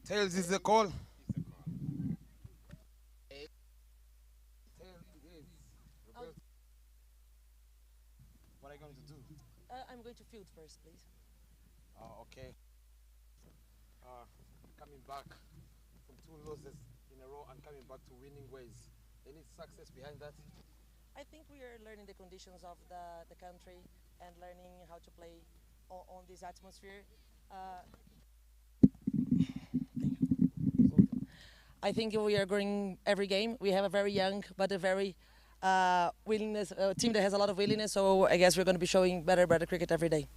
Tails is the call. What are you going to do? I'm going to field first, please. Okay. Coming back from two losses in a row and coming back to winning ways. Any success behind that? I think we are learning the conditions of the country and learning how to play on this atmosphere. Uh, I think we are growing every game. We have a very young but a very willingness team that has a lot of willingness. So I guess we're going to be showing better cricket every day.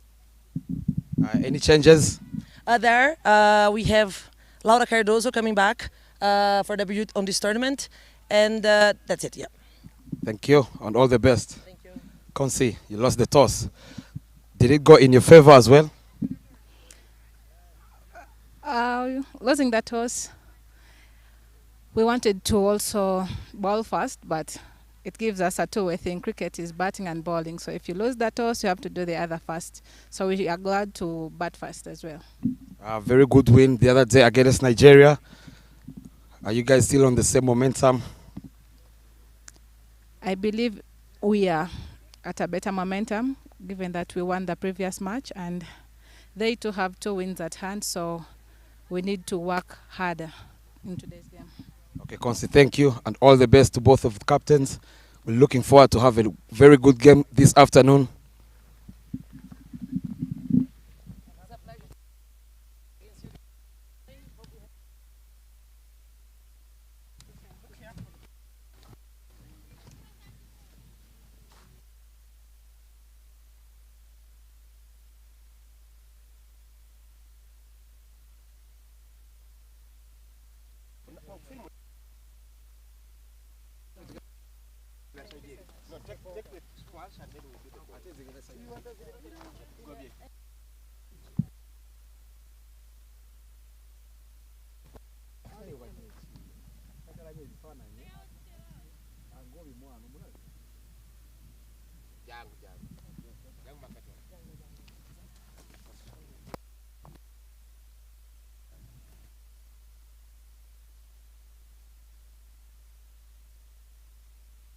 Any changes? We have Laura Cardoso coming back for debut on this tournament, and that's it. Yeah. Thank you and all the best. Thank you. Consi, you lost the toss. Did it go in your favor as well? Losing that toss, we wanted to also bowl fast, but it gives us a two-way thing. Cricket is batting and bowling, so if you lose that toss, you have to do the other first. So we are glad to bat first as well. Very good win the other day against Nigeria. Are you guys still on the same momentum? I believe we are at a better momentum, given that we won the previous match, and they too have 2 wins at hand, so we need to work harder in today's game. Okay, Consi, thank you and all the best to both of the captains. We're looking forward to have a very good game this afternoon.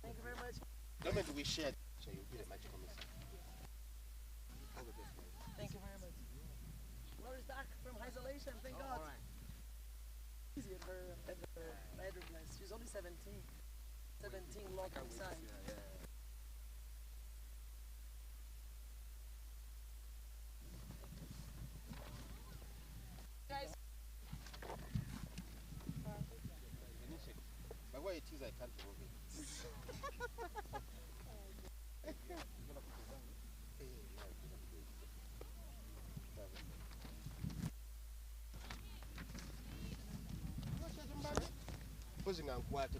Thank you very much. Moment we shared, so you be the magic commission. Thank you very much. Laura's back from isolation. Thank God. All right. Easy at her bedroom place. She's only 17. 17 locked inside. Guys. By what it is, I can't remove it. Posing and quiet.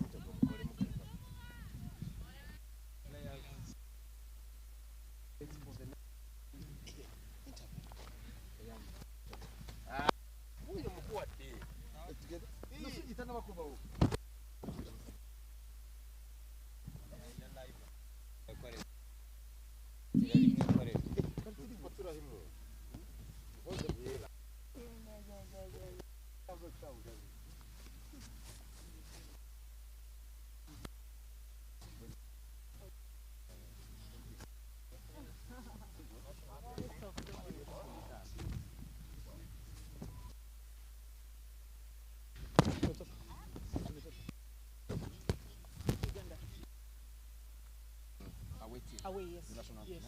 Away, yes. Yes.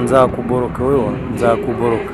nzakuboroka wewe nzakuboroka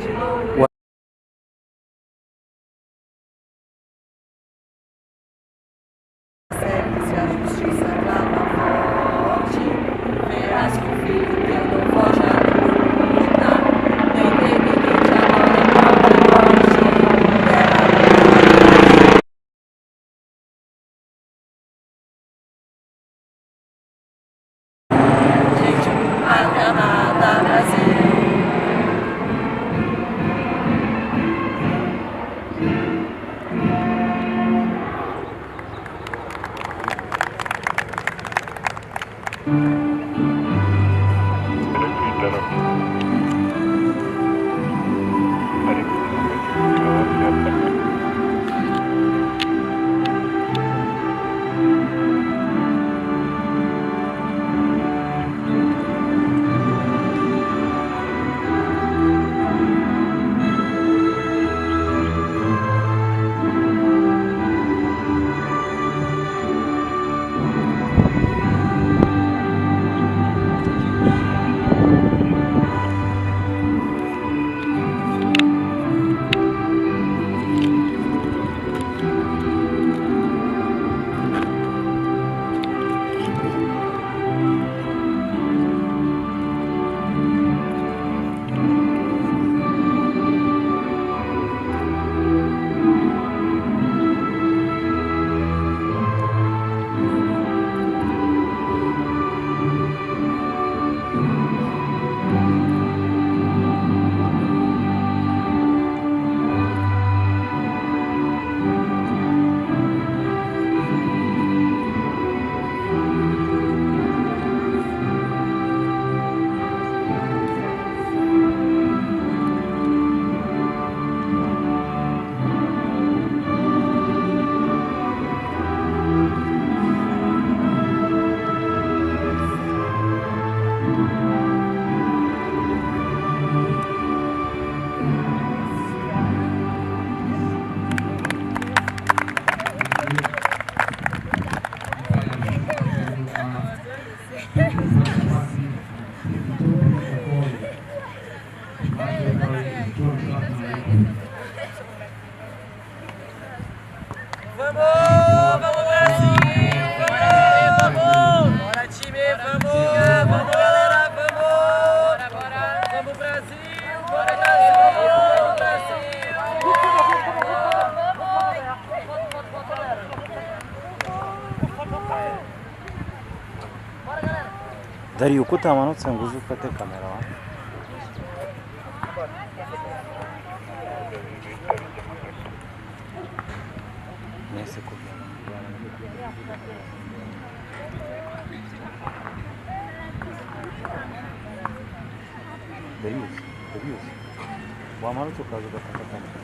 Dari uko utamanutse ngo uze ufate kamera wa. Nese kubyana. Darius. Wamanutse ukaza ugafata kamera.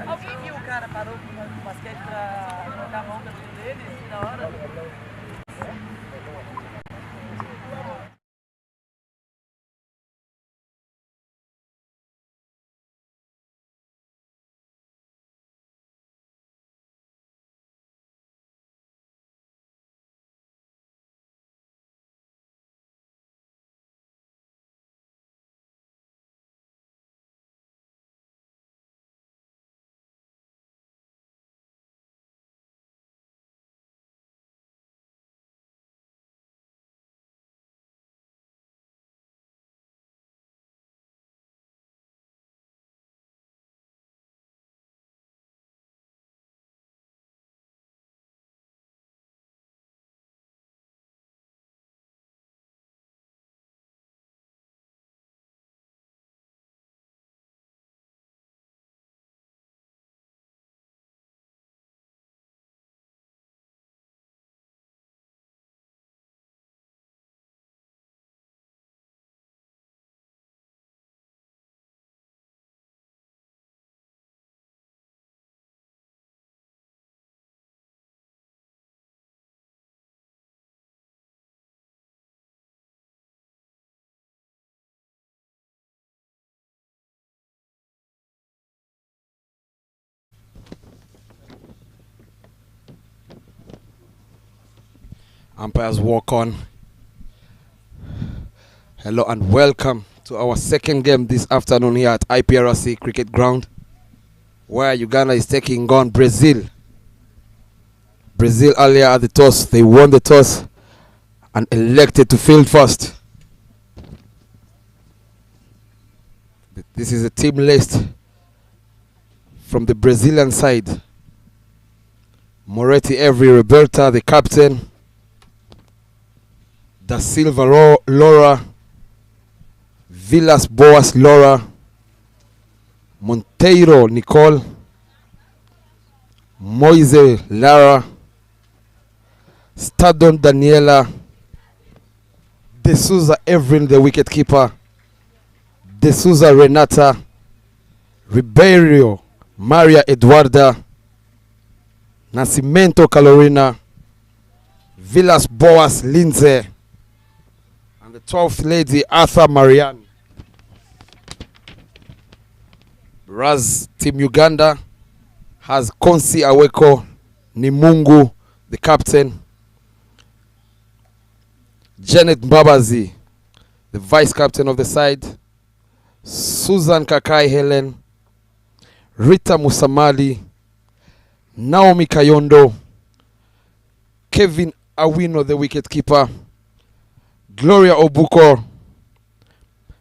Alguém viu o cara parou com o basquete pra jogar a mão pelo dele na hora? Umpires walk on. Hello and welcome to our second game this afternoon here at IPRC Cricket Ground, where Uganda is taking on Brazil. Brazil earlier at the toss, they won the toss and elected to field first. This is a team list from the Brazilian side. Moretti Every Roberta, the captain. Da Silva Laura, Villas Boas Laura, Monteiro Nicole, Moise Lara, Stadon Daniela, De Souza Evrin the wicketkeeper, De Souza Renata, Ribeiro Maria Eduarda, Nascimento Calorina, Villas Boas Lindsay, the 12th lady, Arthur Marianne. Whereas Team Uganda has Konsi Aweko Nimungu, the captain. Janet Mbabazi, the vice captain of the side. Susan Kakai Helen. Rita Musamali. Naomi Kayondo. Kevin Awino, the wicketkeeper. Gloria Obuko,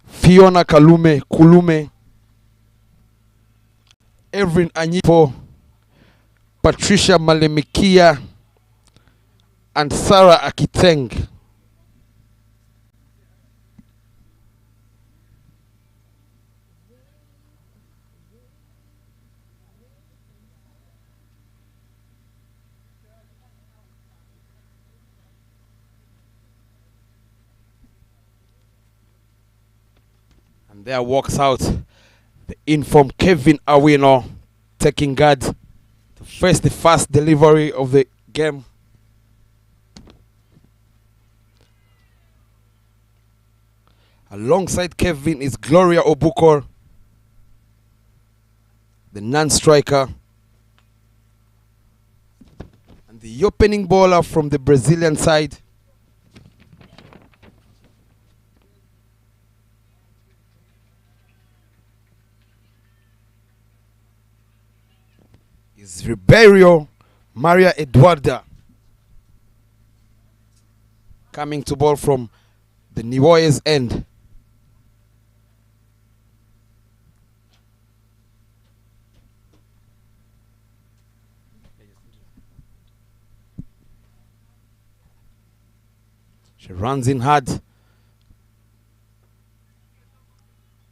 Fiona Kulume, Evelyn Anyipo, Patricia Malemikia, and Sarah Akiteng. There walks out the informed Kevin Awino, taking guard to face the first delivery of the game. Alongside Kevin is Gloria Obukor, the non-striker. And the opening bowler from the Brazilian side is Ribeiro Maria Eduarda. coming to ball from the Niwoye's end. She runs in hard.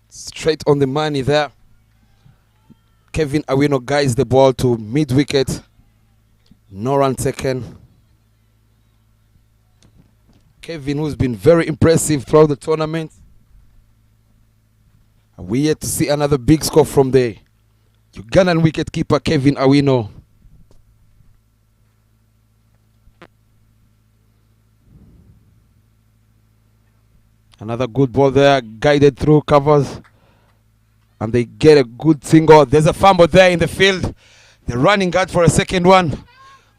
Straight on the money there. Kevin Awino guides the ball to mid-wicket. No run taken. Kevin, who's been very impressive throughout the tournament. And we yet to see another big score from the Ugandan wicketkeeper Kevin Awino. Another good ball there, guided through covers. And they get a good single. There's a fumble there in the field. They're running guard for a second one.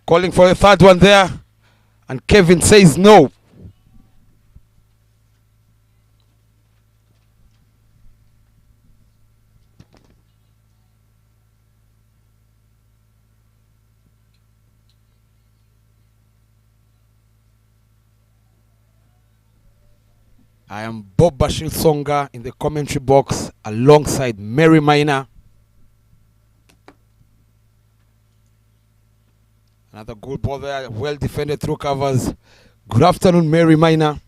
Calling for a third one there. And Kevin says no. I am Bob Bashir Songa in the commentary box alongside Mary Maina. Another good ball there, well defended through covers. Good afternoon, Mary Maina.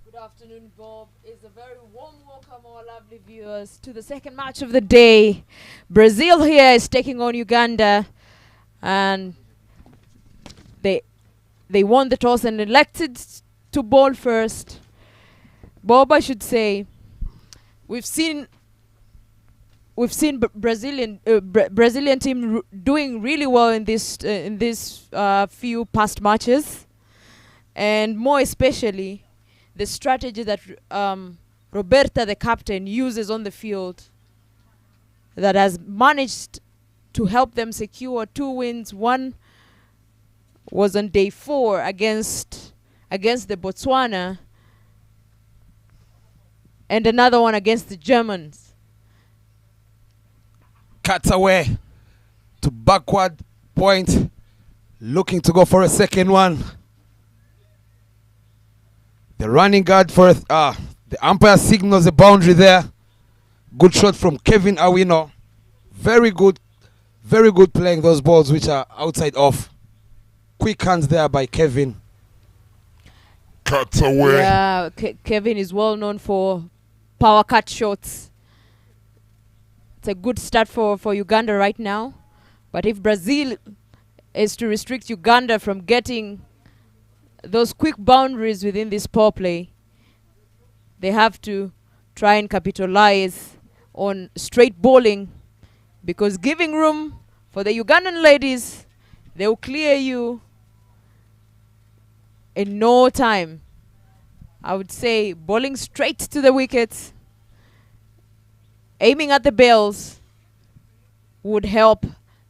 Good afternoon, Bob. It's a very warm welcome, our lovely viewers, to the second match of the day. Brazil here is taking on Uganda, and they won the toss and elected to bowl first. Bob, I should say, we've seen Brazilian team doing really well in this few past matches, and more especially the strategy that Roberta, the captain, uses on the field that has managed to help them secure 2 wins. One was on day 4 against the Botswana, and another one against the Germans. Cuts away to backward point, looking to go for a second one. The running guard for the umpire signals a boundary there. Good shot from Kevin Awino. Very good playing those balls which are outside off. Quick hands there by Kevin. Cuts away. Yeah, Kevin is well known for power cut shots. It's a good start for Uganda right now. But if Brazil is to restrict Uganda from getting those quick boundaries within this power play, they have to try and capitalize on straight bowling, because giving room for the Ugandan ladies, they will clear you in no time. I would say bowling straight to the wickets, aiming at the bells, would help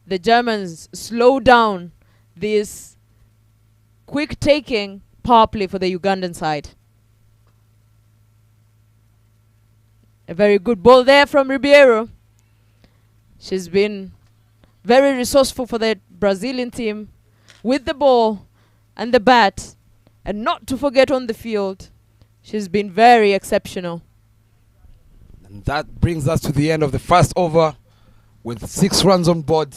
the Germans slow down this quick taking power play for the Ugandan side. A very good ball there from Ribeiro. She's been very resourceful for the Brazilian team with the ball and the bat, and not to forget on the field. She's been very exceptional. And that brings us to the end of the first over with 6 runs on board.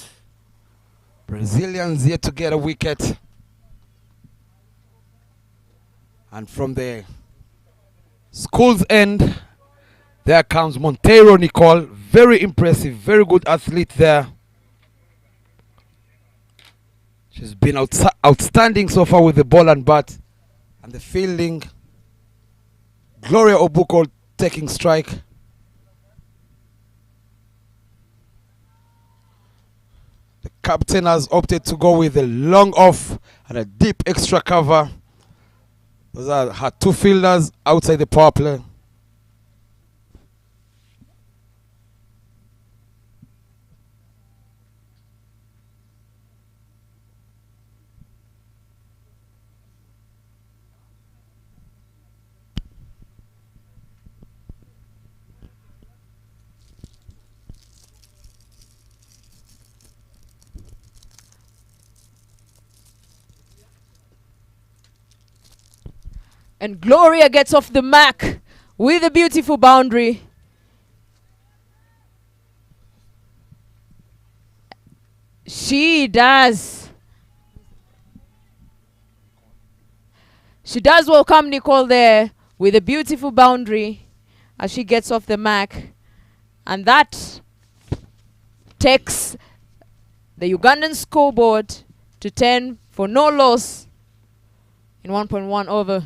Brazilians yet to get a wicket. And from the school's end, there comes Monteiro Nicole. Very impressive, very good athlete there. She's been outstanding so far with the ball and bat. And the fielding, Gloria Obuko taking strike. The captain has opted to go with a long off and a deep extra cover. Those are her 2 fielders outside the power play. And Gloria gets off the mark with a beautiful boundary. She does. She does welcome Nicole there with a beautiful boundary as she gets off the mark. And that takes the Ugandan scoreboard to 10 for no loss in 1.1 over.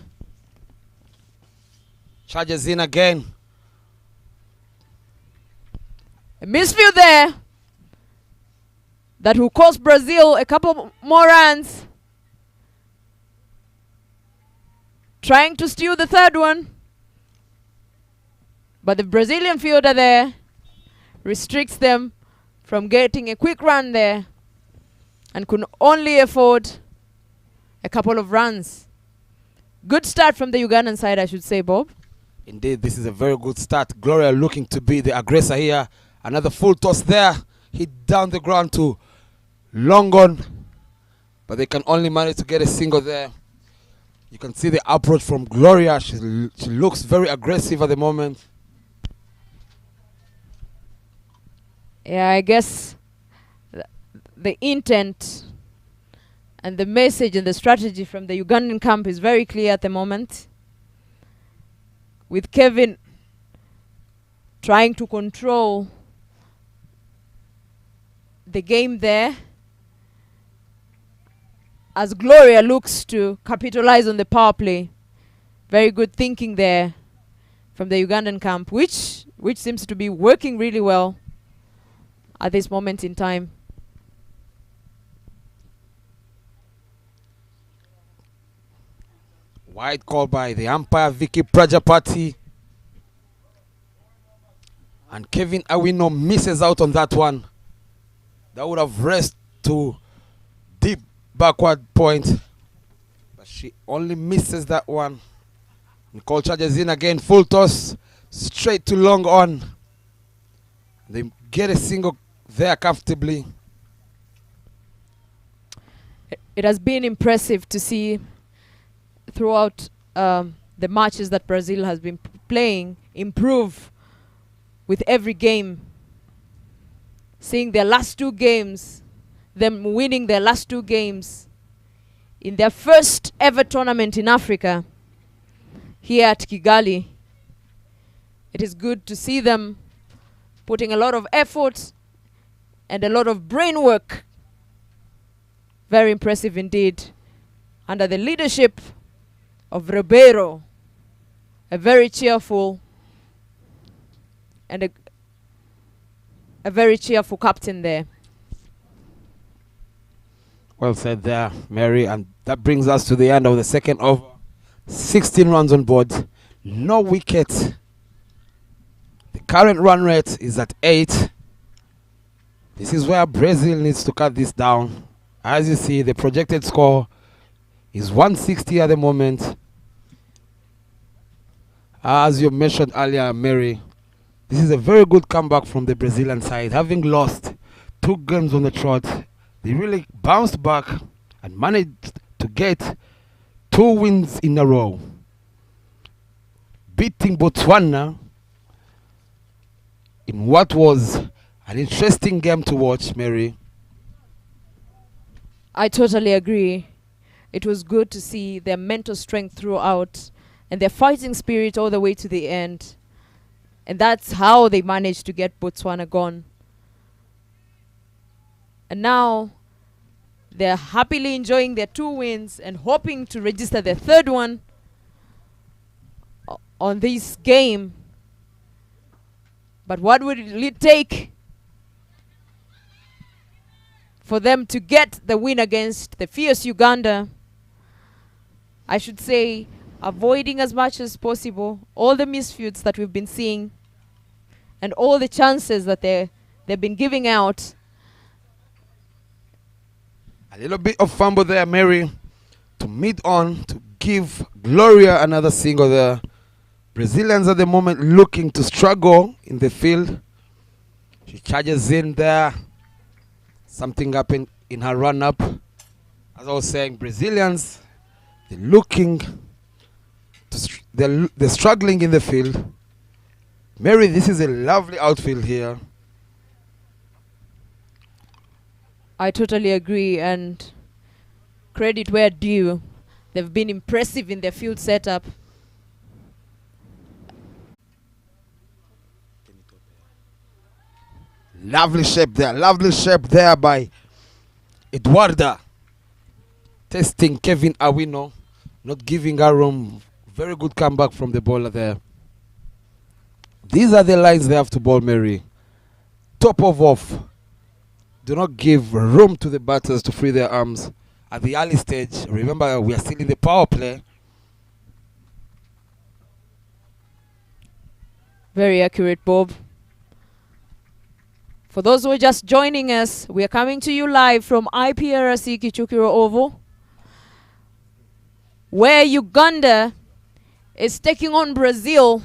Charges in again. A misfield there that will cost Brazil a couple more runs. Trying to steal the third one. But the Brazilian fielder there restricts them from getting a quick run there and could only afford a couple of runs. Good start from the Ugandan side, I should say, Bob. Indeed, this is a very good start. Gloria looking to be the aggressor here. Another full toss there. Hit down the ground to long on. But they can only manage to get a single there. You can see the approach from Gloria. She looks very aggressive at the moment. Yeah, I guess the intent and the message and the strategy from the Ugandan camp is very clear at the moment. With Kevin trying to control the game there, as Gloria looks to capitalize on the power play. Very good thinking there from the Ugandan camp, which seems to be working really well at this moment in time. Wide call by the umpire, Vicky Prajapati. And Kevin Awino misses out on that one. That would have raced to deep backward point. But she only misses that one. Nicole charges in again, full toss, straight to long on. They get a single there comfortably. It has been impressive to see throughout the matches that Brazil has been playing improve with every game. Seeing their last two games, them winning their last two games in their first ever tournament in Africa here at Kigali. It is good to see them putting a lot of effort and a lot of brain work. Very impressive indeed. Under the leadership of Ribeiro, a very cheerful and a very cheerful captain there. Well said there, Mary. And that brings us to the end of the second over. 16 runs on board, no wicket. The current run rate is at 8. This is where Brazil needs to cut this down. As you see, the projected score is 160 at the moment. As you mentioned earlier, Mary, this is a very good comeback from the Brazilian side. Having lost 2 games on the trot, they really bounced back and managed to get 2 wins in a row. Beating Botswana in what was an interesting game to watch, Mary. I totally agree. It was good to see their mental strength throughout and their fighting spirit all the way to the end. And that's how they managed to get Botswana gone. And now they're happily enjoying their 2 wins and hoping to register their 3rd one on this game. But what would it take for them to get the win against the fierce Uganda? I should say avoiding as much as possible all the misfields that we've been seeing and all the chances that they've been giving out. A little bit of fumble there, Mary, to mid on to give Gloria another single there. Brazilians at the moment looking to struggle in the field. She charges in there. Something happened in her run-up. As I was saying, Brazilians, they're looking they're struggling in the field. Mary, this is a lovely outfield here. I totally agree, and credit where due. They've been impressive in their field setup. Lovely shape there by Eduarda. Testing Kevin Awino, not giving her room. Very good comeback from the bowler there. These are the lines they have to bowl, Mary. Top of off. Do not give room to the batters to free their arms at the early stage. Remember, we are still in the power play. Very accurate, Bob. For those who are just joining us, we are coming to you live from IPRC Kichukiro Oval, where Uganda is taking on Brazil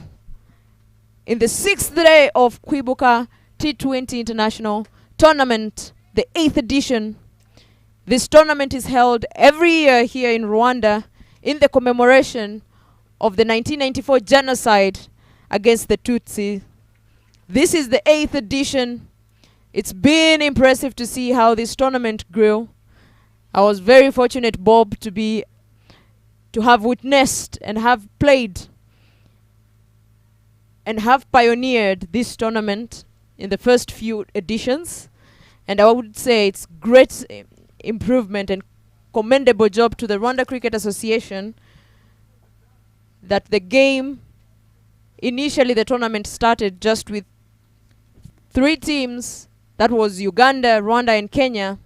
in the 6th day of Kwibuka T20 International Tournament, the 8th edition. This tournament is held every year here in Rwanda in the commemoration of the 1994 genocide against the Tutsi. This is the 8th edition. It's been impressive to see how this tournament grew. I was very fortunate, Bob, to have witnessed and have played and have pioneered this tournament in the first few editions. And I would say it's great improvement and commendable job to the Rwanda Cricket Association that the game, initially the tournament started just with 3 teams. That was Uganda, Rwanda, and Kenya.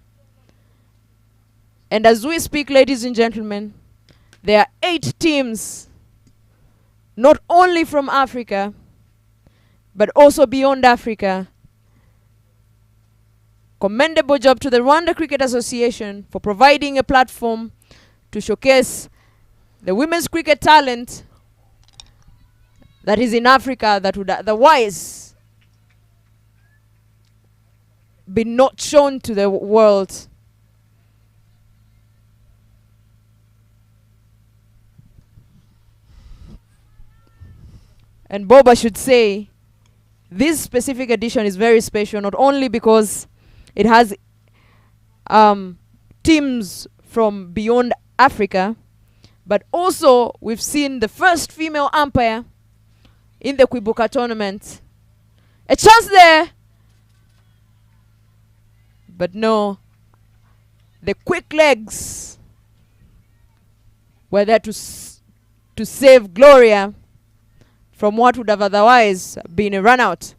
And as we speak, ladies and gentlemen, there are 8 teams, not only from Africa, but also beyond Africa. Commendable job to the Rwanda Cricket Association for providing a platform to showcase the women's cricket talent that is in Africa that would otherwise be not shown to the world. And Bob, I should say, this specific edition is very special, not only because it has teams from beyond Africa, but also we've seen the first female umpire in the Kwibuka tournament. A chance there, but no, the quick legs were there to save Gloria from what would have otherwise been a run out.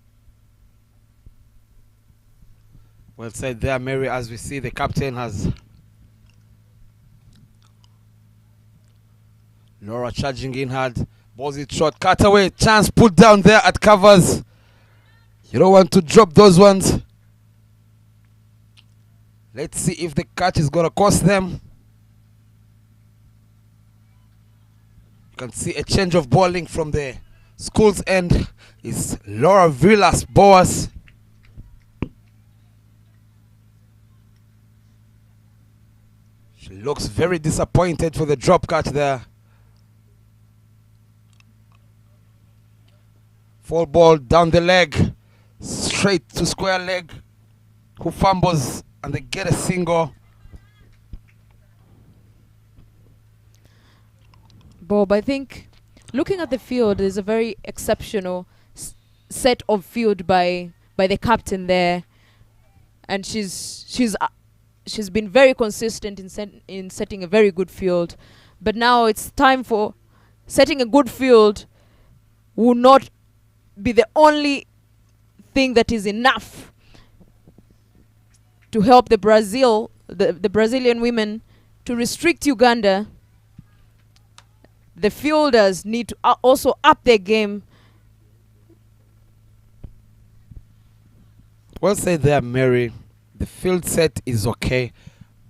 Well said there, Mary. As we see, the captain has Laura charging in hard. Balls it short, cut away, chance put down there at covers. You don't want to drop those ones. Let's see if the catch is gonna cost them. You can see a change of bowling from the school's end. Is Laura Villas Boas. She looks very disappointed for the drop catch there. Full ball down the leg, straight to square leg. Who fumbles and they get a single. Bob, I think looking at the field, there's a very exceptional set of field by the captain there, and she's been very consistent in setting a very good field. But now it's time for setting a good field will not be the only thing that is enough to help the Brazilian women to restrict Uganda. The fielders need to also up their game. Well said there, Mary. The field set is okay,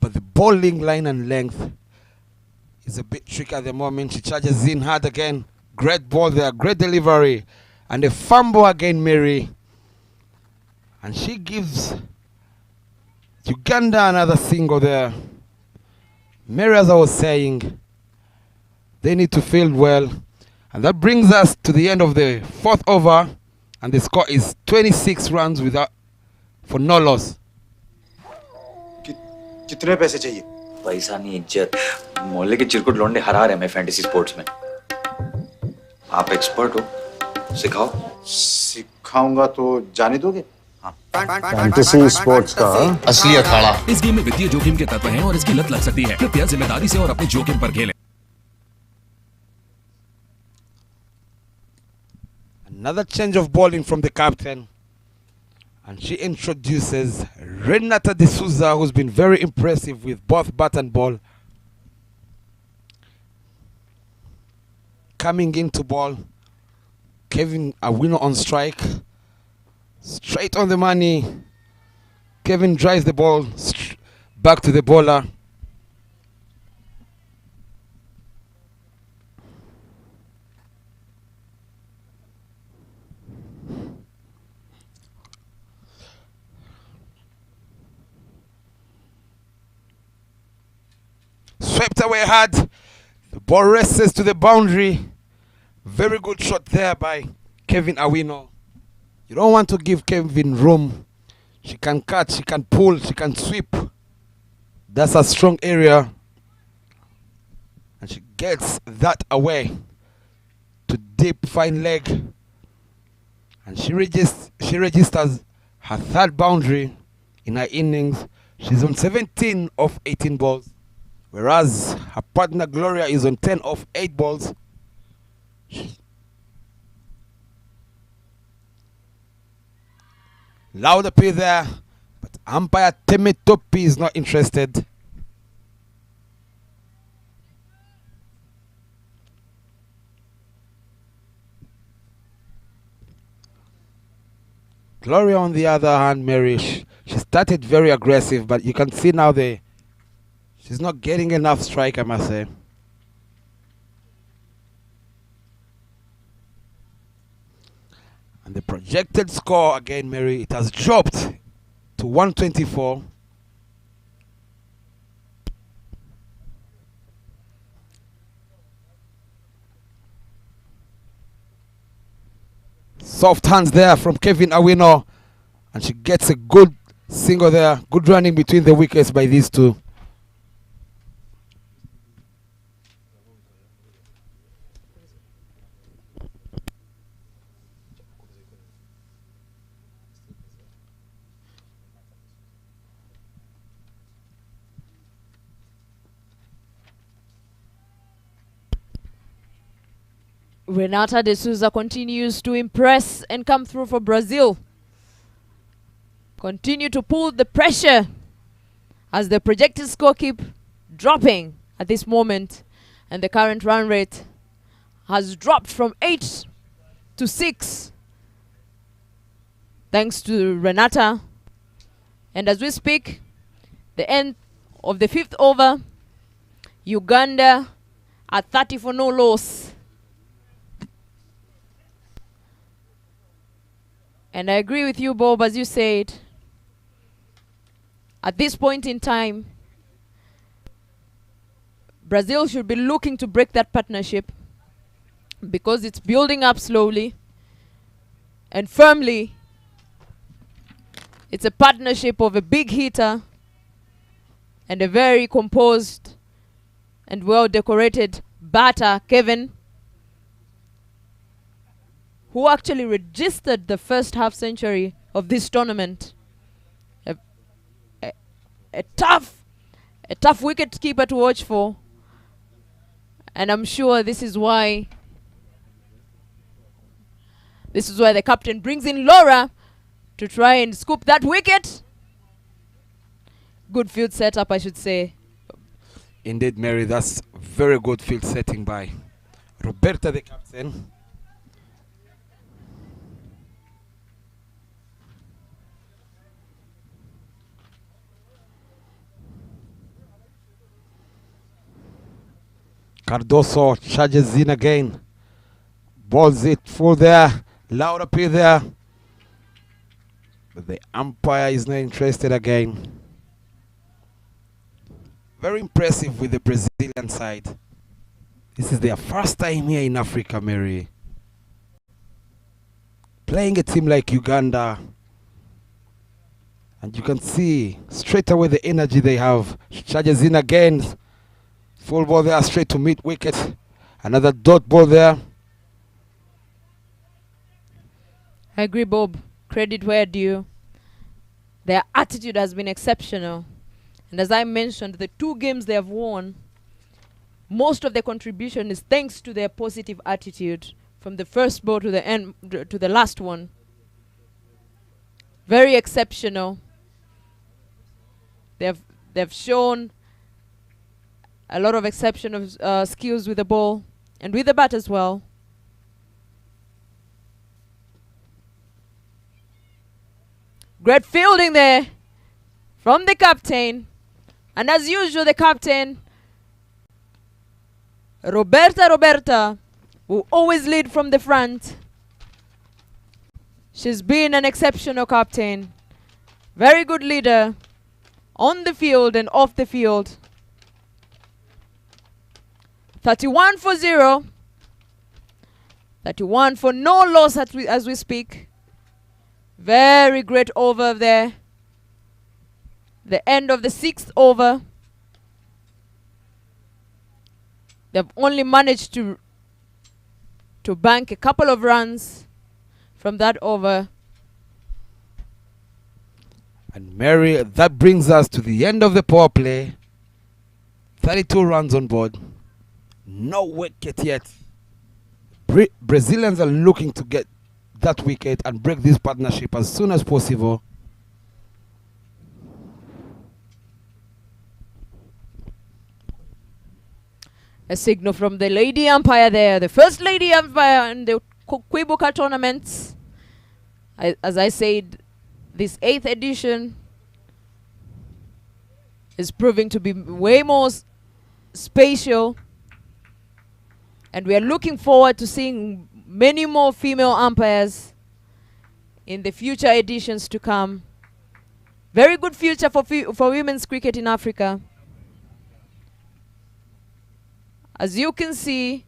but the bowling line and length is a bit tricky at the moment. She charges in hard again. Great ball there, great delivery. And a fumble again, Mary. And she gives Uganda another single there. Mary, as I was saying, they need to field well. And that brings us to the end of the fourth over, and the score is 26 runs without for no loss. कितने पैसे चाहिए? पैसा नहीं इज्जत। मोहल्ले के चिरकुट लौंडे हरा रहे हैं फैंटेसी स्पोर्ट्स में। आप एक्सपर्ट हो, सिखाओ। सिखाऊंगा तो जाने दोगे? फैंटेसी स्पोर्ट्स का असली अखाड़ा। इस गेम में वित्तीय जोखिम के तत्व हैं और इसकी लत लग सकती है। कृपया जिम्मेदारी से और अपने जोखिम पर खेलें। Another change of bowling from the captain, and she introduces Renata D'Souza, who's been very impressive with both bat and ball. Coming into ball, Kevin Awino on strike, straight on the money. Kevin drives the ball back to the bowler. Swept away hard. The ball races to the boundary. Very good shot there by Kevin Awino. You don't want to give Kevin room. She can cut, she can pull, she can sweep. That's a strong area. And she gets that away to deep fine leg. And she registers her third boundary in her innings. She's on 17 of 18 balls. Whereas her partner Gloria is on 10 of 8 balls. Loud appeal there, but umpire Temetopi is not interested. Gloria, on the other hand, Mary, she started very aggressive, but you can see now she's not getting enough strike, I must say. And the projected score, again, Mary, it has dropped to 124. Soft hands there from Kevin Awino. And she gets a good single there. Good running between the wickets by these two. Renata D'Souza continues to impress and come through for Brazil. Continue to pull the pressure as the projected score keep dropping at this moment, and the current run rate has dropped from 8 to 6 thanks to Renata. And as we speak, the end of the fifth over, Uganda at 30 for no loss. And I agree with you, Bob, as you said, at this point in time, Brazil should be looking to break that partnership because it's building up slowly and firmly. It's a partnership of a big hitter and a very composed and well-decorated batter, Kevin, who actually registered the first half century of this tournament. A tough wicket keeper to watch for. And I'm sure this is why the captain brings in Laura to try and scoop that wicket. Good field setup, I should say. Indeed, Mary, that's very good field setting by Roberta, the captain. Cardoso charges in again. Balls it full there. Loud appeal there. But the umpire is not interested again. Very impressive with the Brazilian side. This is their first time here in Africa, Mary. Playing a team like Uganda. And you can see straight away the energy they have. Charges in again. Full ball there, straight to mid wicket. Another dot ball there. I agree, Bob. Credit where due. Their attitude has been exceptional. And as I mentioned, the 2 games they have won, most of their contribution is thanks to their positive attitude from the first ball to the end, to the last one. Very exceptional. They've shown a lot of exceptional skills with the ball and with the bat as well. Great fielding there from the captain. And as usual, the captain, Roberta, will always lead from the front. She's been an exceptional captain. Very good leader on the field and off the field. 31 for 0. 31 for no loss as we speak. Very great over there. The end of the 6th over. They've only managed to bank a couple of runs from that over. And Mary, that brings us to the end of the power play. 32 runs on board. No wicket yet. Brazilians are looking to get that wicket and break this partnership as soon as possible. A signal from the lady umpire there, the first lady umpire in the Kwibuka tournaments. As I said, this 8th edition is proving to be way more spatial. And we are looking forward to seeing many more female umpires in the future editions to come. Very good future for women's cricket in Africa. As you can see,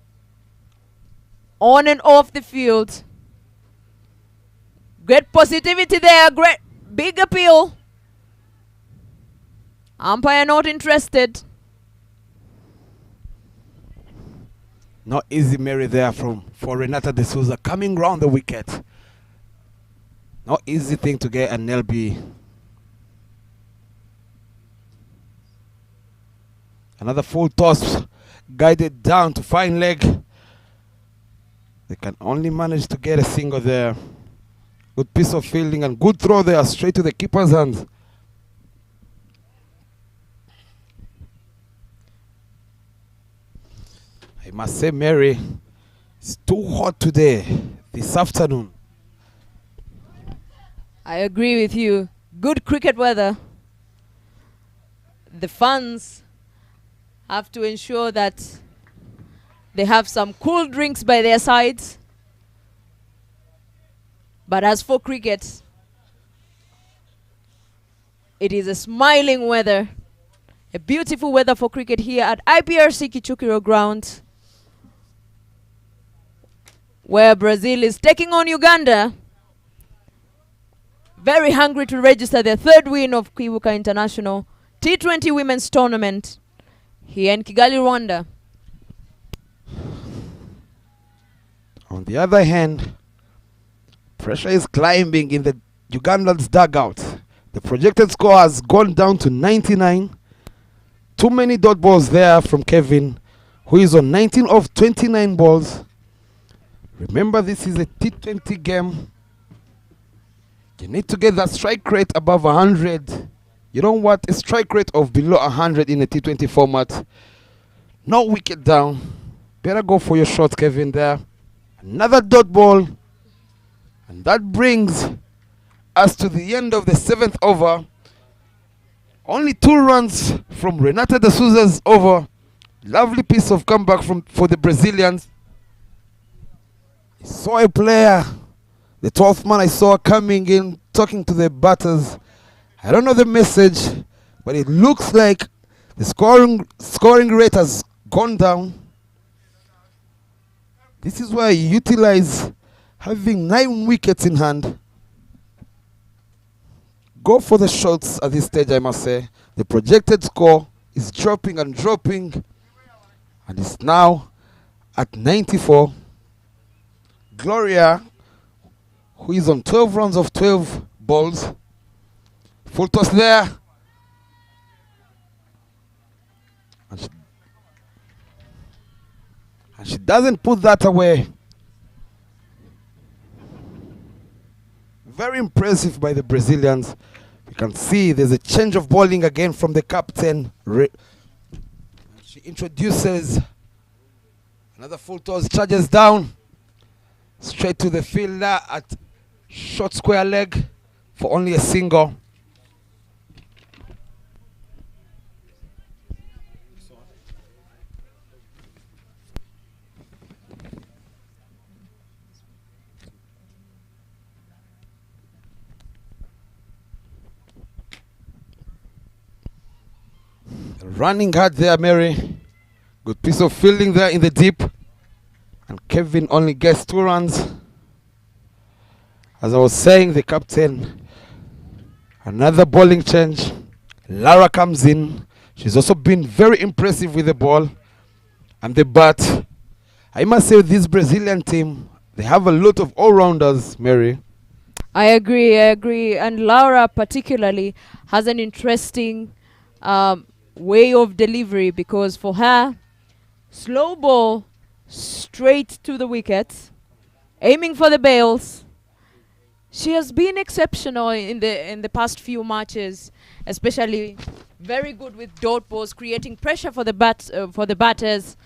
on and off the field, great positivity there, great big appeal. Umpire not interested. Not easy, Mary, there for Renata de Souza coming round the wicket. Not easy thing to get an LB. Another full toss, guided down to fine leg. They can only manage to get a single there. Good piece of fielding and good throw there, straight to the keeper's hands. I must say, Mary, it's too hot today, this afternoon. I agree with you. Good cricket weather. The fans have to ensure that they have some cool drinks by their sides. But as for cricket, it is a smiling weather. A beautiful weather for cricket here at IPRC Kichukiro Ground, where Brazil is taking on Uganda. Very hungry to register their 3rd win of Kwibuka International T20 Women's Tournament here in Kigali, Rwanda. On the other hand, pressure is climbing in the Ugandan's dugout. The projected score has gone down to 99. Too many dot balls there from Kevin, who is on 19 of 29 balls. Remember, this is a T20 game. You need to get that strike rate above 100. You don't want a strike rate of below 100 in a T20 format. No wicket down. Better go for your shot, Kevin, there. Another dot ball. And that brings us to the end of the 7th over. Only 2 runs from Renata de Souza's over. Lovely piece of comeback for the Brazilians. I saw a player, the 12th man I saw coming in, talking to the batters. I don't know the message, but it looks like the scoring rate has gone down. This is why you utilize having 9 wickets in hand. Go for the shots at this stage, I must say. The projected score is dropping and dropping, and it's now at 94. Gloria, who is on 12 runs of 12 balls. Full toss there. And she doesn't put that away. Very impressive by the Brazilians. You can see there's a change of bowling again from the captain. She introduces another full toss, charges down straight to the fielder at short square leg for only a single. Running hard there, Mary. Good piece of fielding there in the deep. And Kevin only gets 2 runs. As I was saying, the captain, another bowling change. Lara comes in. She's also been very impressive with the ball and the bat. I must say, this Brazilian team, they have a lot of all-rounders, Mary. I agree. And Laura particularly has an interesting way of delivery, because for her, slow ball straight to the wicket, aiming for the bails. She has been exceptional in the past few matches, especially very good with dot balls, creating pressure for the batters,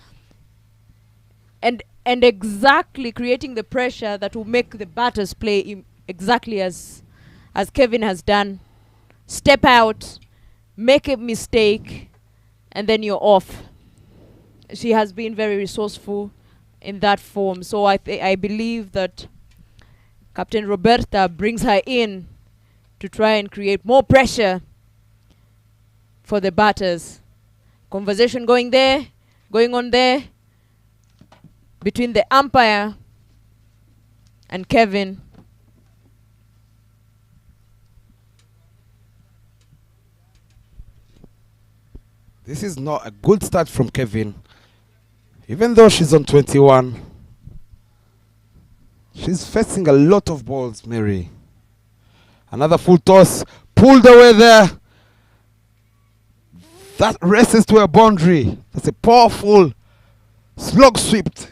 and exactly creating the pressure that will make the batters play exactly as Kevin has done. Step out, make a mistake, and then you're off. She has been very resourceful in that form. So I believe that Captain Roberta brings her in to try and create more pressure for the batters. Conversation going on there between the umpire and Kevin. This is not a good start from Kevin. Even though she's on 21, she's facing a lot of balls, Mary. Another full toss, pulled away there. That races to a boundary. That's a powerful slog swept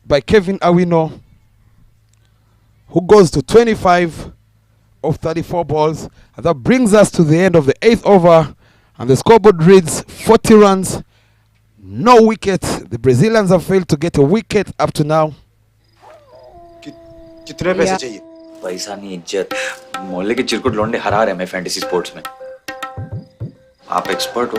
by Kevin Awino, who goes to 25 of 34 balls. And that brings us to the end of the 8th over. And the scoreboard reads 40 runs, no wicket. The Brazilians have failed to get a wicket up to now. कितने पैसे चाहिए? पैसा नहीं, इज्जत। मोहल्ले के चिरकुट लौंडे हरा रहे हैं फैंटेसी स्पोर्ट्स में। आप एक्सपर्ट हो,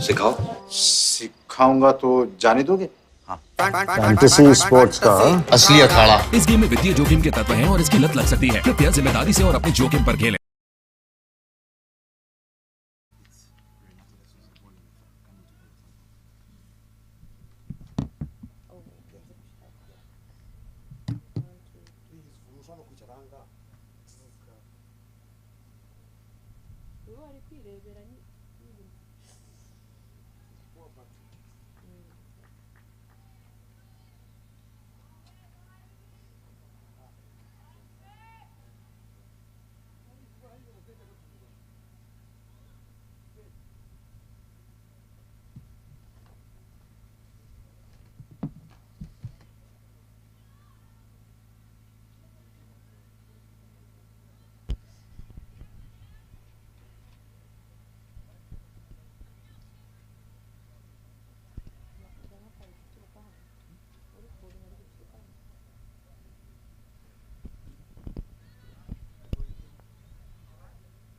सिखाओ। सिखाऊंगा तो जाने दोगे? हाँ। फैंटेसी स्पोर्ट्स का असली अखाड़ा। इस गेम में वित्तीय जोखिम के तत्व हैं और इसकी लत लग सकती है। कृपया जिम्मेदारी से और अपने जोखिम पर खेलें।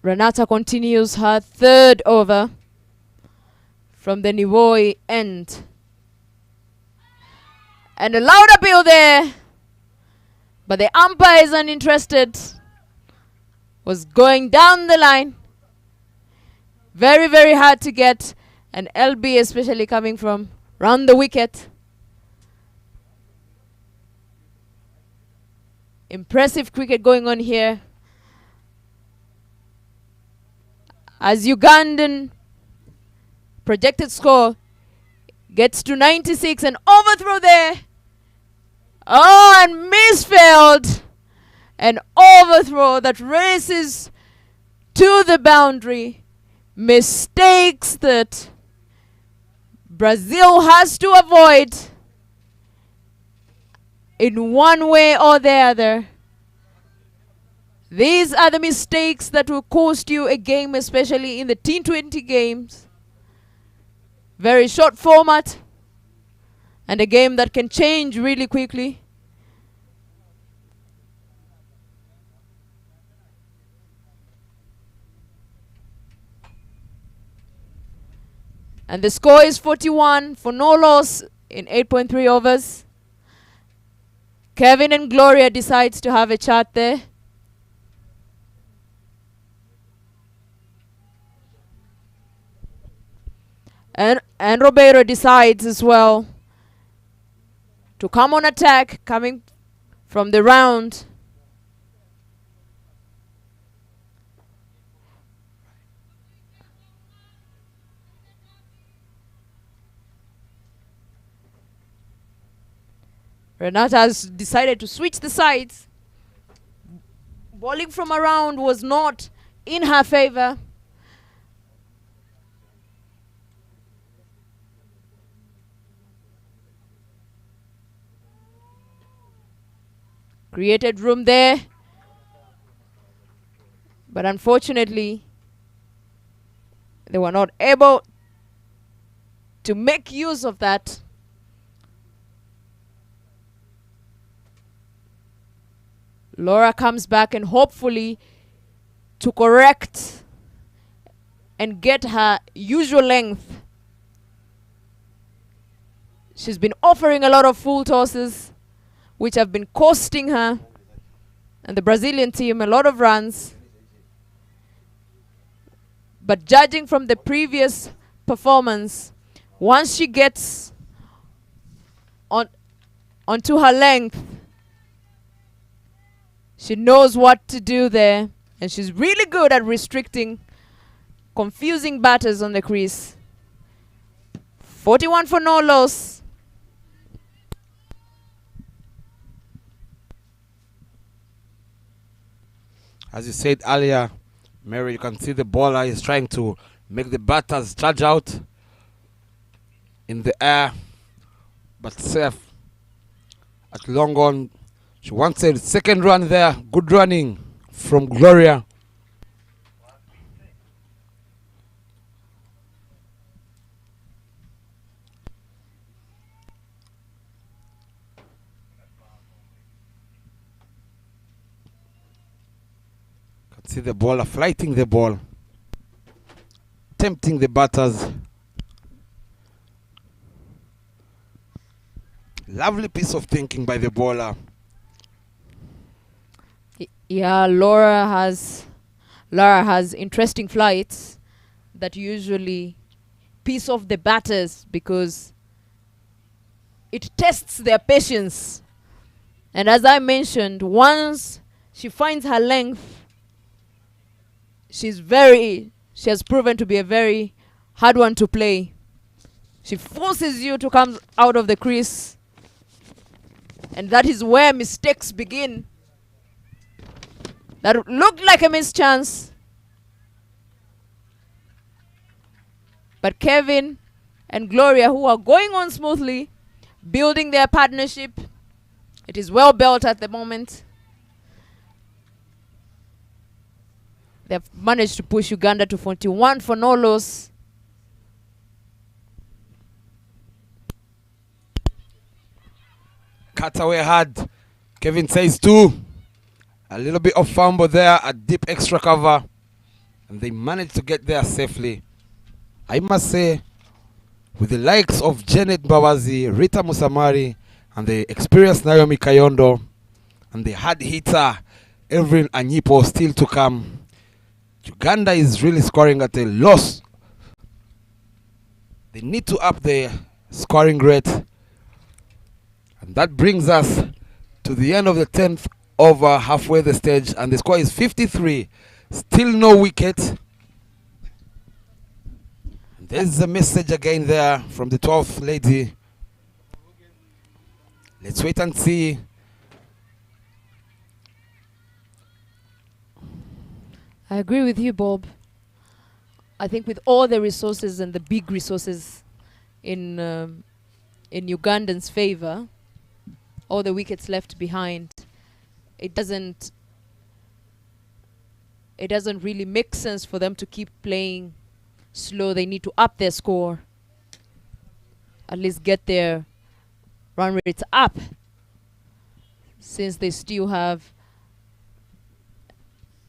Renata continues her 3rd over from the Nivoi end. And a loud appeal there, but the umpire is uninterested. Was going down the line. Very, very hard to get an LB, especially coming from round the wicket. Impressive cricket going on here. As Ugandan projected score gets to 96, an overthrow there. Oh, and misfield. An overthrow that races to the boundary. Mistakes that Brazil has to avoid in one way or the other. These are the mistakes that will cost you a game, especially in the T20 games. Very short format and a game that can change really quickly. And the score is 41 for no loss in 8.3 overs. Kevin and Gloria decides to have a chat there. And Ribeiro decides as well to come on attack, coming from the round. Renata has decided to switch the sides. Bowling from around was not in her favor. Created room there. But unfortunately, they were not able to make use of that. Laura comes back and hopefully to correct and get her usual length. She's been offering a lot of full tosses, which have been costing her and the Brazilian team a lot of runs. But judging from the previous performance, once she gets onto her length, she knows what to do there, and she's really good at restricting confusing batters on the crease. 41 for no loss. As you said earlier, Mary, you can see the bowler is trying to make the batters charge out in the air, but safe at long on. She wants a second run there. Good running from Gloria. Can see the bowler flighting the ball, tempting the batters. Lovely piece of thinking by the bowler. Yeah, Laura has interesting flights that usually piss off the batters because it tests their patience. And as I mentioned, once she finds her length, she has proven to be a very hard one to play. She forces you to come out of the crease, and that is where mistakes begin. That looked like a missed chance. But Kevin and Gloria, who are going on smoothly, building their partnership. It is well built at the moment. They've managed to push Uganda to 41 for no loss. Cutaway hard. Kevin says 2. A little bit of fumble there, a deep extra cover, and they managed to get there safely. I must say, with the likes of Janet Bawazi, Rita Musamari, and the experienced Naomi Kayondo, and the hard hitter Evelyn Anyipo still to come, Uganda is really scoring at a loss. They need to up the scoring rate. And that brings us to the end of the 10th over halfway the stage, and the score is 53. Still no wicket. There's a message again there from the 12th lady. Let's wait and see. I agree with you, Bob. I think with all the resources and the big resources in Ugandan's favor, all the wickets left behind, it doesn't really make sense for them to keep playing slow. They need to up their score, at least get their run rates up, since they still have,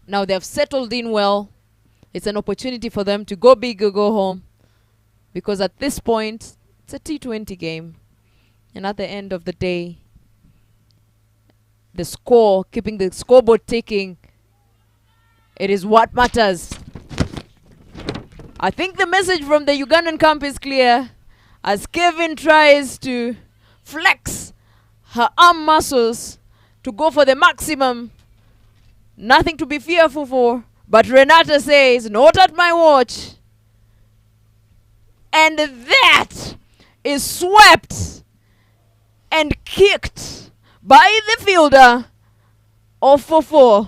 now they have settled in well. It's an opportunity for them to go big or go home, because at this point it's a T20 game, and at the end of the day, the score, keeping the scoreboard ticking, it is what matters. I think the message from the Ugandan camp is clear, as Kevin tries to flex her arm muscles to go for the maximum. Nothing to be fearful for, but Renata says, not at my watch. And that is swept and kicked by the fielder of 4-4.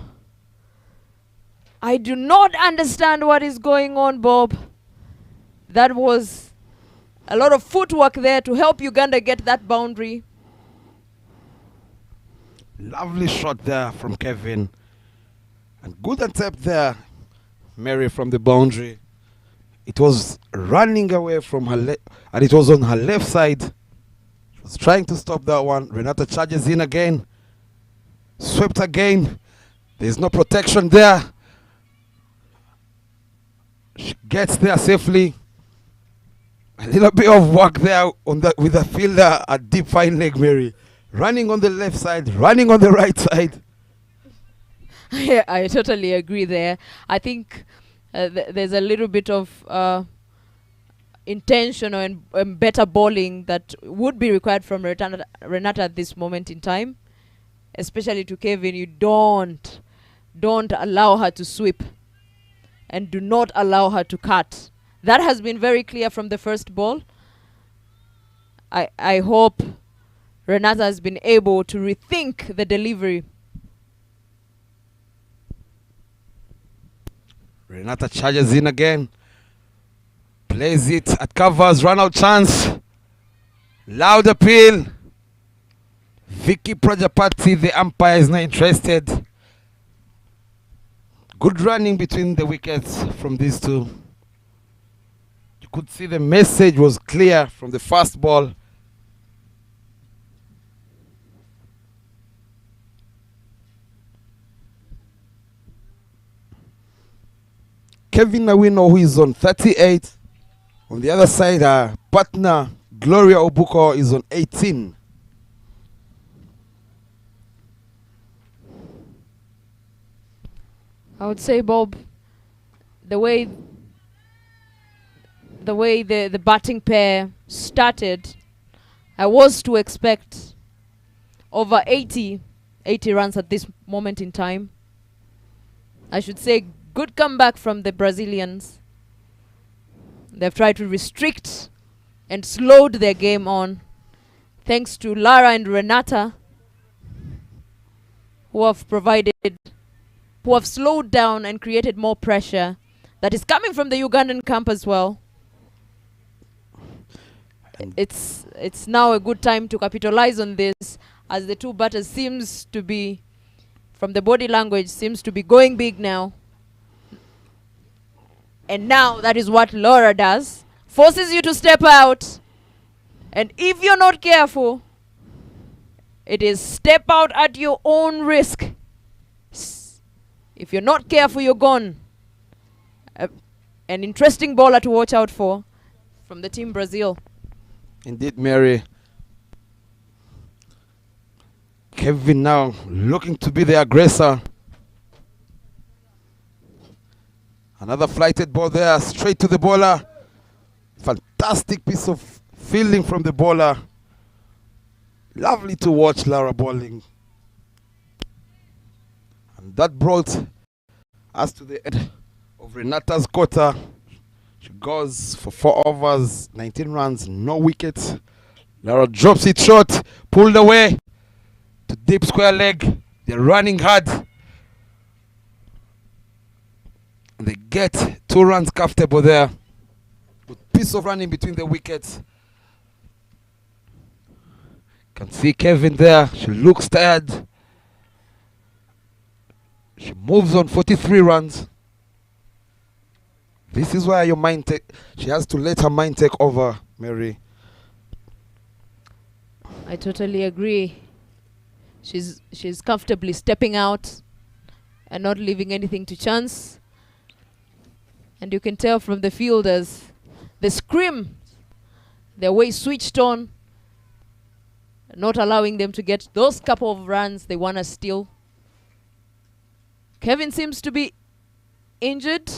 I do not understand what is going on, Bob. That was a lot of footwork there to help Uganda get that boundary. Lovely shot there from Kevin. And good attempt there, Mary, from the boundary. It was running away from her left, and it was on her left side. She was trying to stop that one. Renata charges in again. Swept again. There's no protection there. She gets there safely. A little bit of work there on that with the fielder at deep fine leg, Mary. Running on the left side, running on the right side. Yeah, I totally agree there. I think there's a little bit of intentional and better bowling that would be required from Renata at this moment in time, especially to Kevin. You don't allow her to sweep, and do not allow her to cut. That has been very clear from the first ball. I hope Renata has been able to rethink the delivery. Renata charges in again. Plays it at covers, run out chance. Loud appeal. Vicky Prajapati, the umpire, is not interested. Good running between the wickets from these two. You could see the message was clear from the first ball. Kevin Awino, who is on 38. On the other side, our partner Gloria Obuko is on 18. I would say, Bob, the way the batting pair started, I was to expect over 80 runs at this moment in time. I should say good comeback from the Brazilians. They've tried to restrict and slowed their game on, thanks to Lara and Renata, who have slowed down and created more pressure that is coming from the Ugandan camp as well. It's now a good time to capitalize on this, as the two batters seems to be, from the body language, seems to be going big now. And now that is what Laura does. Forces you to step out. And if you're not careful, it is step out at your own risk. If you're not careful, you're gone. An interesting bowler to watch out for from the team Brazil. Indeed, Mary. Kevin now looking to be the aggressor. Another flighted ball there, straight to the bowler. Fantastic piece of fielding from the bowler. Lovely to watch Lara bowling. And that brought us to the end of Renata's quarter. She goes for 4 overs, 19 runs, no wickets. Lara drops it short, pulled away to deep square leg. They're running hard. They get 2 runs comfortable there. With piece of running between the wickets. Can see Kevin there. She looks tired. She moves on 43 runs. This is where your mind she has to let her mind take over, Mary. I totally agree. She's comfortably stepping out and not leaving anything to chance. And you can tell from the fielders, the scrim, they're way switched on, not allowing them to get those couple of runs they want to steal. Kevin seems to be injured.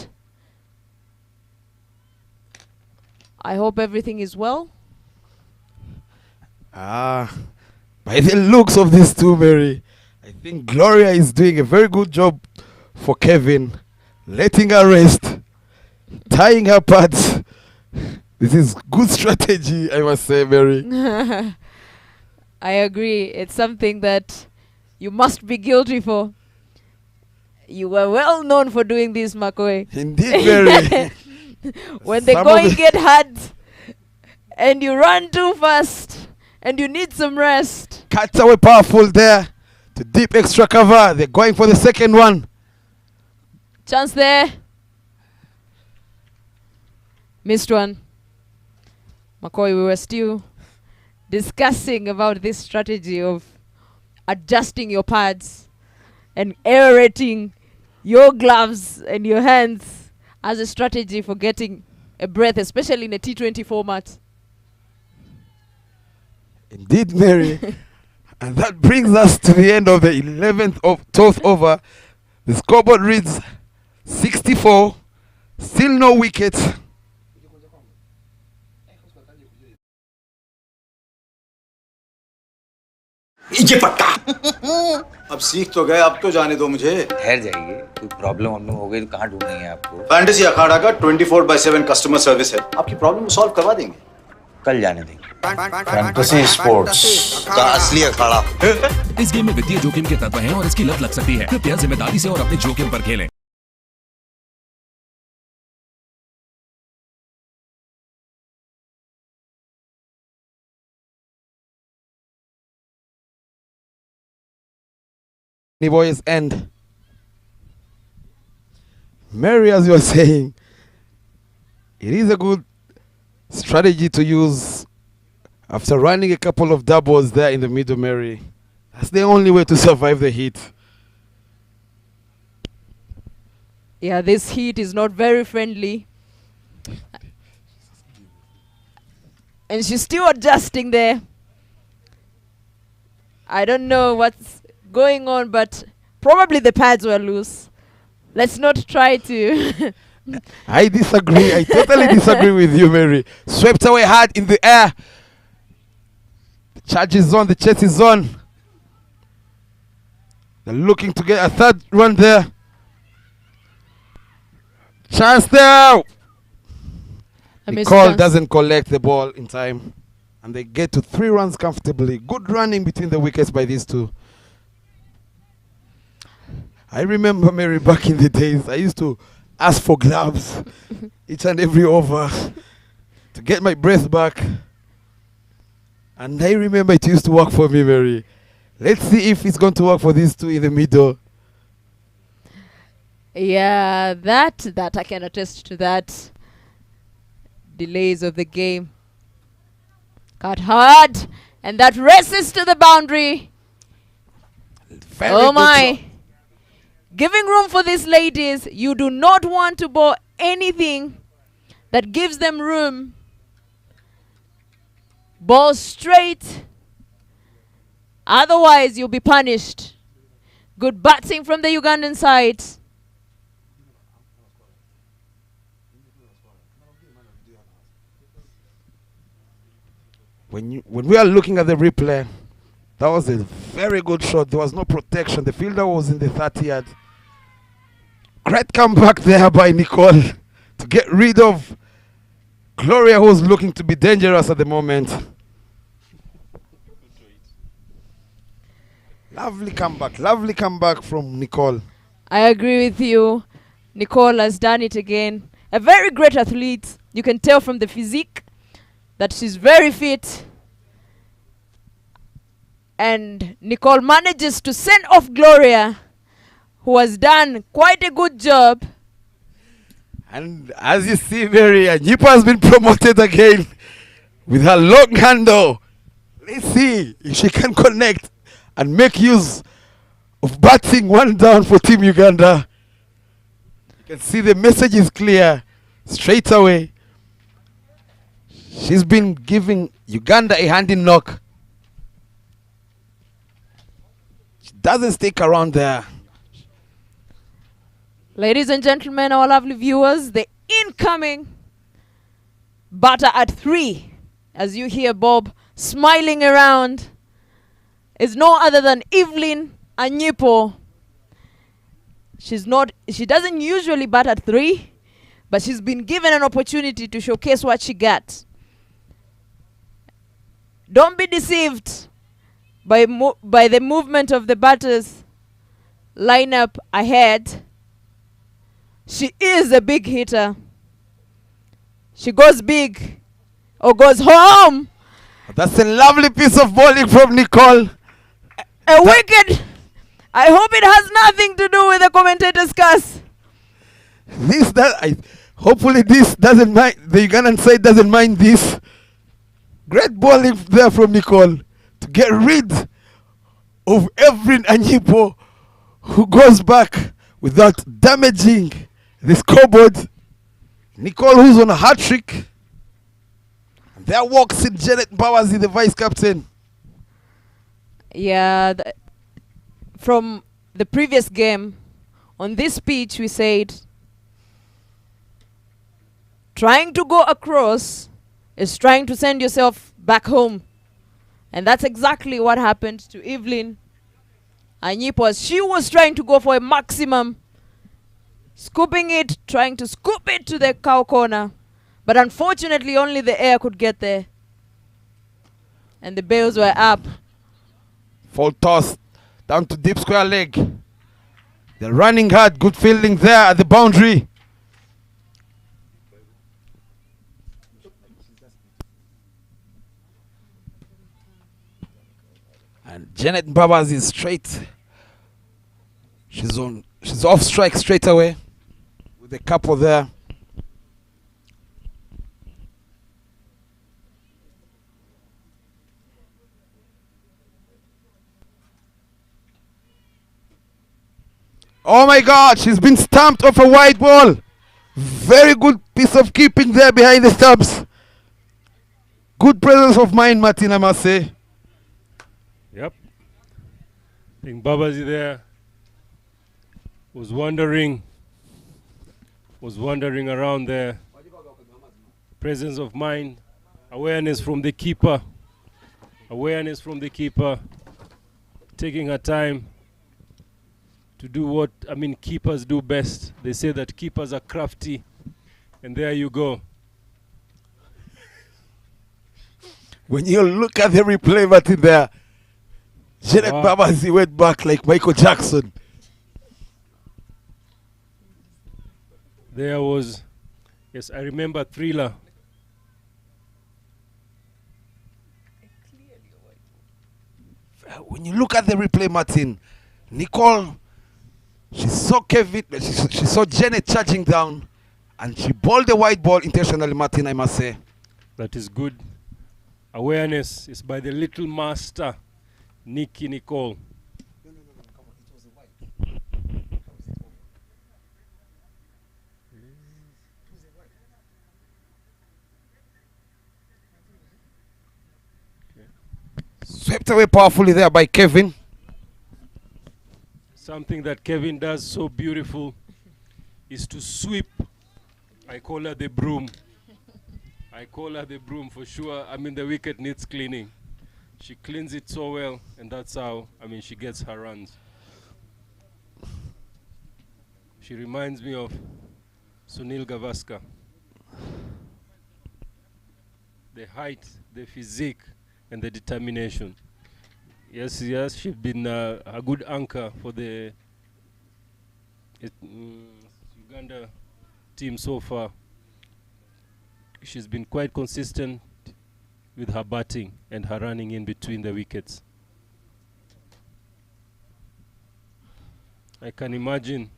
I hope everything is well. By the looks of these two, Mary, I think Gloria is doing a very good job for Kevin, letting her rest, tying her pads. This is good strategy, I must say, Mary. I agree. It's something that you must be guilty for. You were well known for doing this, McCoy. Indeed, Mary. When the going get hard and you run too fast and you need some rest. Cuts away powerful there to deep extra cover. They're going for the second one. Chance there. Missed one. McCoy, we were still discussing about this strategy of adjusting your pads and aerating your gloves and your hands as a strategy for getting a breath, especially in a T20 format. Indeed, Mary. And that brings us to the end of the 11th of 12th over. The scoreboard reads 64. Still no wickets. ये पट्टा अब सीख तो गए, अब तो जाने दो मुझे। ठहर जाइए, कोई प्रॉब्लम वॉब्लम हो गई तो कहाँ ढूंढेंगे आपको? फैंटेसी अखाड़ा का 24/7 कस्टमर सर्विस है, आपकी प्रॉब्लम सॉल्व करवा देंगे। कल जाने देंगे। फैंटेसी स्पोर्ट्स का असली अखाड़ा। इस गेम में वित्तीय जोखिम के तत्व हैं और इसकी लत लग सकती है। कृपया जिम्मेदारी से और अपने जोखिम पर खेलें। Boys end. Mary, as you were saying, it is a good strategy to use after running a couple of doubles there in the middle, Mary. That's the only way to survive the heat. Yeah, this heat is not very friendly. And she's still adjusting there. I don't know what's going on, but probably the pads were loose. Let's not try to. I disagree. I totally disagree with you, Mary. Swept away hard in the air. The charge is on. The chest is on. They're looking to get a third run there. Chance there. Nicole doesn't collect the ball in time. And they get to 3 runs comfortably. Good running between the wickets by these two. I remember, Mary, back in the days, I used to ask for gloves each and every over to get my breath back. And I remember it used to work for me, Mary. Let's see if it's going to work for these two in the middle. Yeah, that I can attest to that. Delays of the game. Cut hard. And that races to the boundary. Very oh good my. shot. Giving room for these ladies. You do not want to bowl anything that gives them room. Ball straight. Otherwise, you'll be punished. Good batting from the Ugandan side. When we are looking at the replay, That was a very good shot. There was no protection. The fielder was in the 30-yard. Great comeback there by Nicole to get rid of Gloria, who was looking to be dangerous at the moment. Lovely comeback from Nicole. I agree with you. Nicole has done it again. A very great athlete. You can tell from the physique that she's very fit. And Nicole manages to send off Gloria, who has done quite a good job. And as you see, Mary, Nyipo has been promoted again with her long handle. Let's see if she can connect and make use of batting one down for Team Uganda. You can see the message is clear straight away. She's been giving Uganda a handy knock. She doesn't stick around there. Ladies and gentlemen, our lovely viewers, the incoming batter at 3, as you hear Bob smiling around, is no other than Evelyn Anyipo. She doesn't usually bat at 3, but she's been given an opportunity to showcase what she got. Don't be deceived by the movement of the batters lineup ahead. She is a big hitter. She goes big or goes home. That's a lovely piece of bowling from Nicole. A wicket. I hope it has nothing to do with the commentator's curse. Hopefully this doesn't mind. The Ugandan side doesn't mind this. Great bowling there from Nicole to get rid of Evelyn Anyipo, who goes back without damaging the scoreboard. Nicole, who's on a hat trick. And there walks in Janet Bowers, the vice captain. Yeah, from the previous game, on this pitch we said trying to go across is trying to send yourself back home. And that's exactly what happened to Evelyn Anyipo. She was trying to go for a maximum, scooping it, trying to scoop it to the cow corner. But unfortunately, only the air could get there. And the bails were up. Full toss down to deep square leg. They're running hard. Good fielding there at the boundary. And Janet Babas is straight. She's off strike straight away with a couple there. Oh my God, she's been stamped off a white ball. Very good piece of keeping there behind the stumps. Good presence of mind, Martin, I must say. Yep. I think Babazi there was wandering around there. Presence of mind, awareness from the keeper. Taking her time to do what, keepers do best. They say that keepers are crafty. And there you go. When you look at the replay, Martin, there, Janet Babazi went back like Michael Jackson. There was, yes, I remember Thriller. When you look at the replay, Martin, Nicole, she saw she saw Janet charging down, and she bowled the white ball intentionally, Martin, I must say. That is good. Awareness is by the little master, Nikki Nicole. Swept away powerfully there by Kevin. Something that Kevin does so beautiful is to sweep. I call her the broom. For sure. The wicket needs cleaning. She cleans it so well, and that's how, she gets her runs. She reminds me of Sunil Gavaskar. The height, the physique, and the determination. Yes, she's been a good anchor for the Uganda team so far. She's been quite consistent with her batting and her running in between the wickets. I can imagine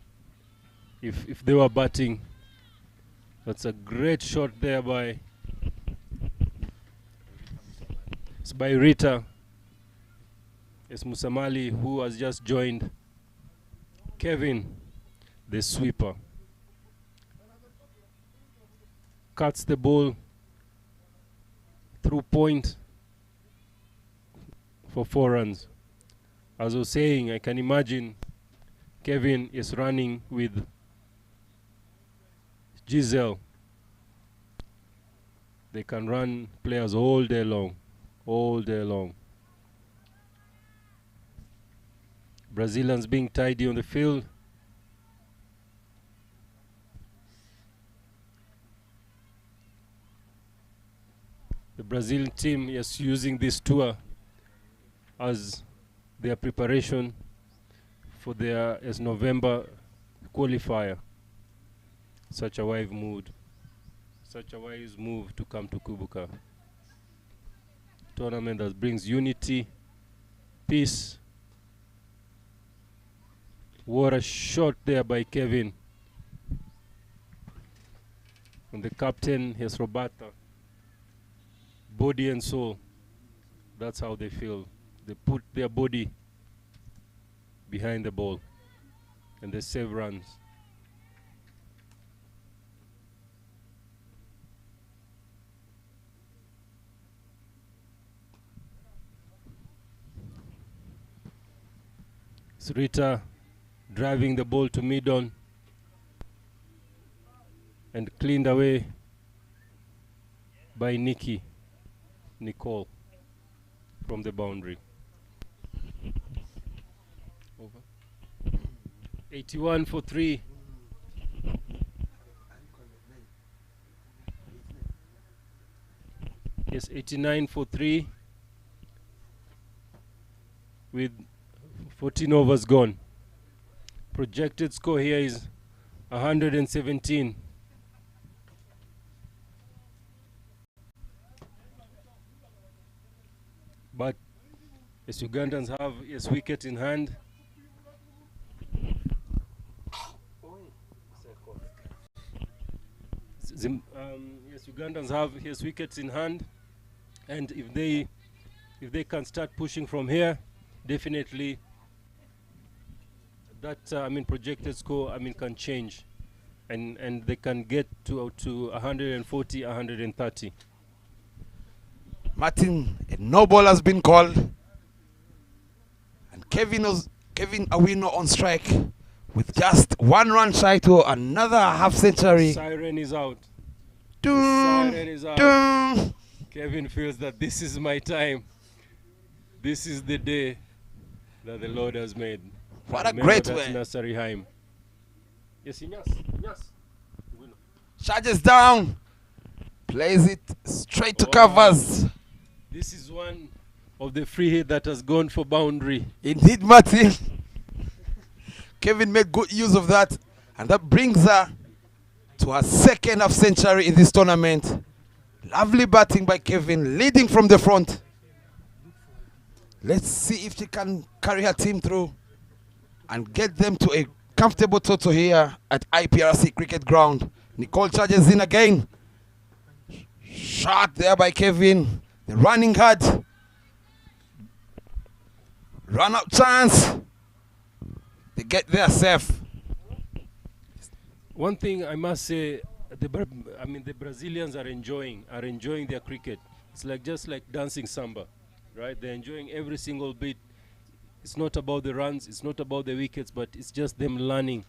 if they were batting. That's a great shot there by Rita. It's Musamali, who has just joined Kevin, the sweeper. Cuts the ball through point for 4 runs. As I was saying, I can imagine Kevin is running with Giselle. They can run players all day long. All day long. Brazilians being tidy on the field. The Brazilian team is using this tour as their preparation for their November qualifier. Such a wise move to come to Kwibuka. Tournament that brings unity, peace. What a shot there by Kevin. And the captain is Roberta. Body and soul. That's how they feel. They put their body behind the ball and they save runs. Rita driving the ball to mid-on and cleaned away by Nicole from the boundary. Over. 81 for 3. Yes, 89 for 3 with 14 overs gone. Projected score here is 117. But as Ugandans have his wicket in hand, yes, Ugandans have his wickets in hand, and if they can start pushing from here, definitely that projected score can change, and they can get to 140, 130. Martin, no ball has been called, and Kevin Awino on strike with just 1 run shy to another half century. Siren is out. Dun, Siren is out. dun. Kevin feels that this is my time. This is the day that the Lord has made. What a Remember, great that's way. Nasari Haim. Yes, yes. Charges down, plays it straight to Wow. covers. This is one of the free hit that has gone for boundary. Indeed, Martin. Kevin made good use of that, and that brings her to her second half century in this tournament. Lovely batting by Kevin, leading from the front. Let's see if she can carry her team through and get them to a comfortable total here at IPRC Cricket Ground. Nicole charges in again. Shot there by Kevin. The running hard. Run out chance. They get there safe. One thing I must say, the Brazilians are enjoying their cricket. It's just like dancing samba, right? They're enjoying every single bit. It's not about the runs, it's not about the wickets, but it's just them learning,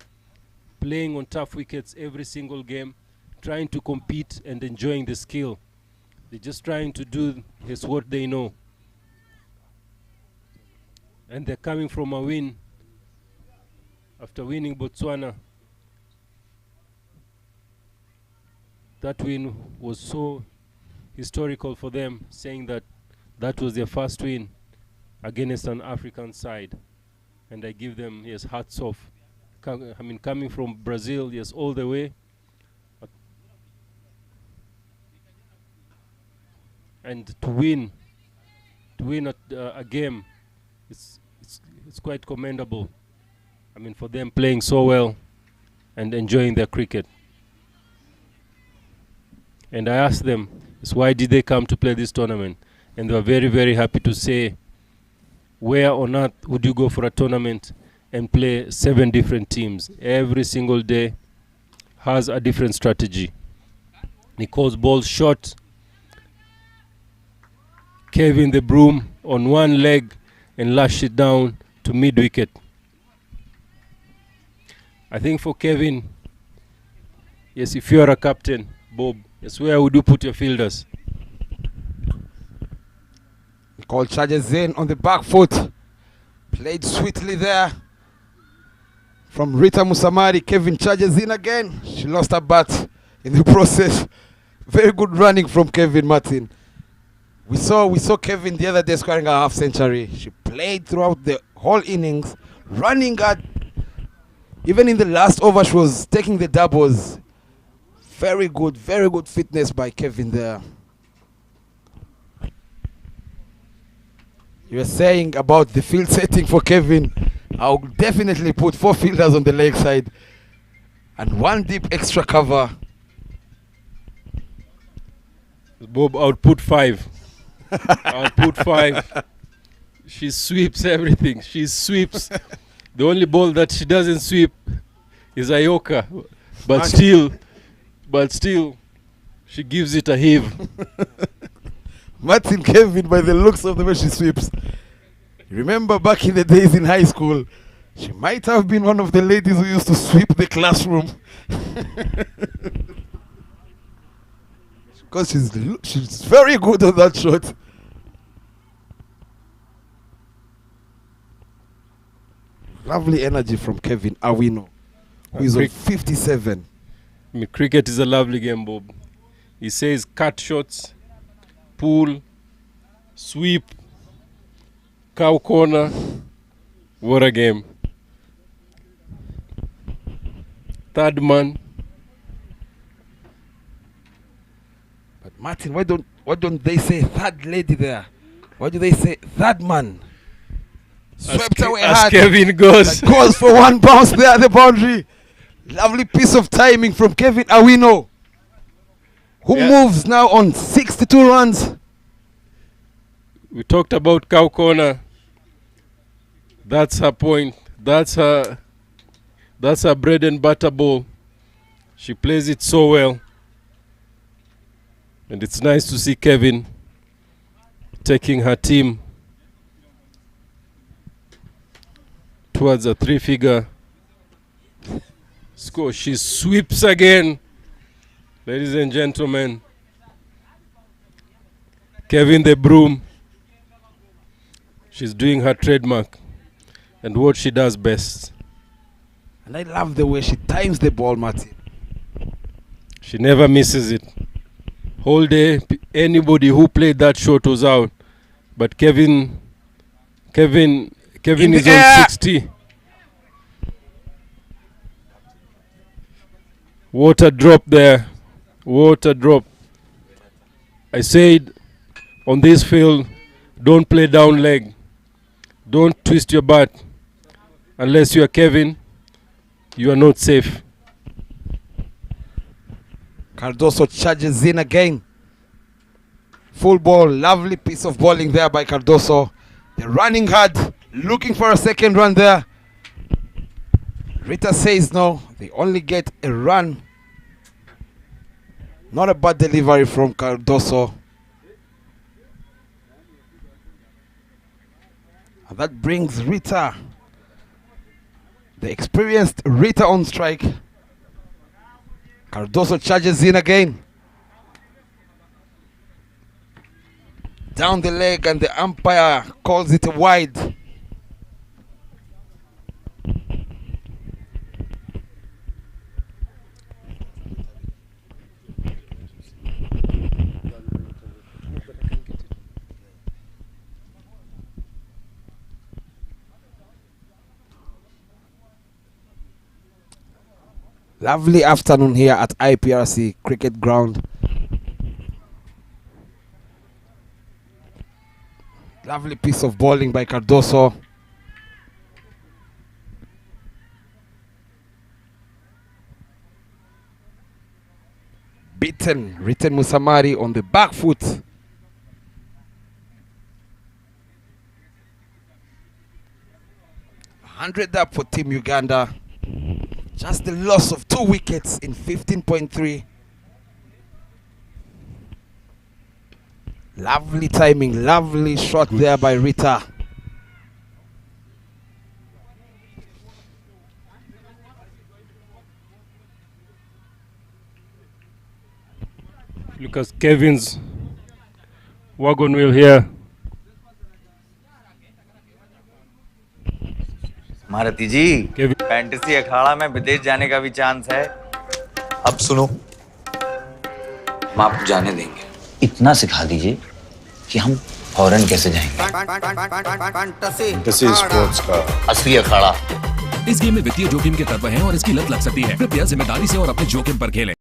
playing on tough wickets every single game, trying to compete and enjoying the skill. They're just trying to do what they know. And they're coming from a win after winning Botswana. That win was so historical for them, saying that that was their first win against an African side. And I give them, yes, hats off. Coming from Brazil, yes, all the way. And to win a game, it's quite commendable. For them playing so well and enjoying their cricket. And I asked them, why did they come to play this tournament? And they were very, very happy to say, where on earth would you go for a tournament and play 7 different teams? Every single day has a different strategy. Nicole's ball shot. Kevin the Broom on one leg and lashed it down to mid-wicket. I think for Kevin, yes, if you're a captain, Bob, yes, where would you put your fielders? Nicole charges in on the back foot. Played sweetly there from Rita Musamari. Kevin charges in again. She lost her bat in the process. Very good running from Kevin, Martin. We saw Kevin the other day scoring a half century. She played throughout the whole innings, running at, even in the last over she was taking the doubles. Very good fitness by Kevin there. You were saying about the field setting for Kevin. I'll definitely put 4 fielders on the leg side and 1 deep extra cover. Bob, I'll put 5. I'll put 5. She sweeps everything. She sweeps. The only ball that she doesn't sweep is a Yorker. But still, she gives it a heave. Martin, Kevin, by the looks of the way she sweeps. Remember back in the days in high school, she might have been one of the ladies who used to sweep the classroom. Because she's very good on that shot. Lovely energy from Kevin Awino, who is on 57. Cricket is a lovely game, Bob. He says cut shots, pull, sweep, cow corner. What a game. Third man. But Martin, why don't they say third lady there? Why do they say third man? Swept away hard. Kevin goes. Goes for 1 bounce there at the boundary. Lovely piece of timing from Kevin Awino, who moves now on 62 runs. We talked about cow corner. That's her point. That's her bread and butter ball. She plays it so well. And it's nice to see Kevin taking her team towards a 3-figure score. She sweeps again. Ladies and gentlemen, Kevin the Broom. She's doing her trademark and what she does best. And I love the way she times the ball, Martin. She never misses it. Whole day, anybody who played that shot was out. But Kevin is on 60. Water drop there. Water drop. I said on this field, don't play down leg. Don't twist your bat. Unless you are Kevin, you are not safe. Cardoso charges in again. Full ball, lovely piece of bowling there by Cardoso. They're running hard, looking for a second run there. Rita says no, they only get a run. Not a bad delivery from Cardoso. And that brings Rita, the experienced Rita, on strike. Cardoso charges in again. Down the leg, and the umpire calls it a wide. Lovely afternoon here at IPRC Cricket Ground. Lovely piece of bowling by Cardoso. Beaten Riten Musamari on the back foot. 100 up for Team Uganda. Just the loss of 2 wickets in 15.3. Lovely timing, lovely shot there by Rita. Lucas Kevin's wagon wheel here. महारती जी, fantasy Akhada में विदेश जाने का भी chance है। अब सुनो, हम आपको जाने देंगे। इतना सिखा दीजिए कि हम फौरन कैसे जाएंगे। फैंटेसी स्पोर्ट्स का असली अखाड़ा। इस गेम में वित्तीय जोखिम के तत्व हैं और इसकी लत लग सकती है। कृपया जिम्मेदारी से और अपने जोखिम पर खेलें।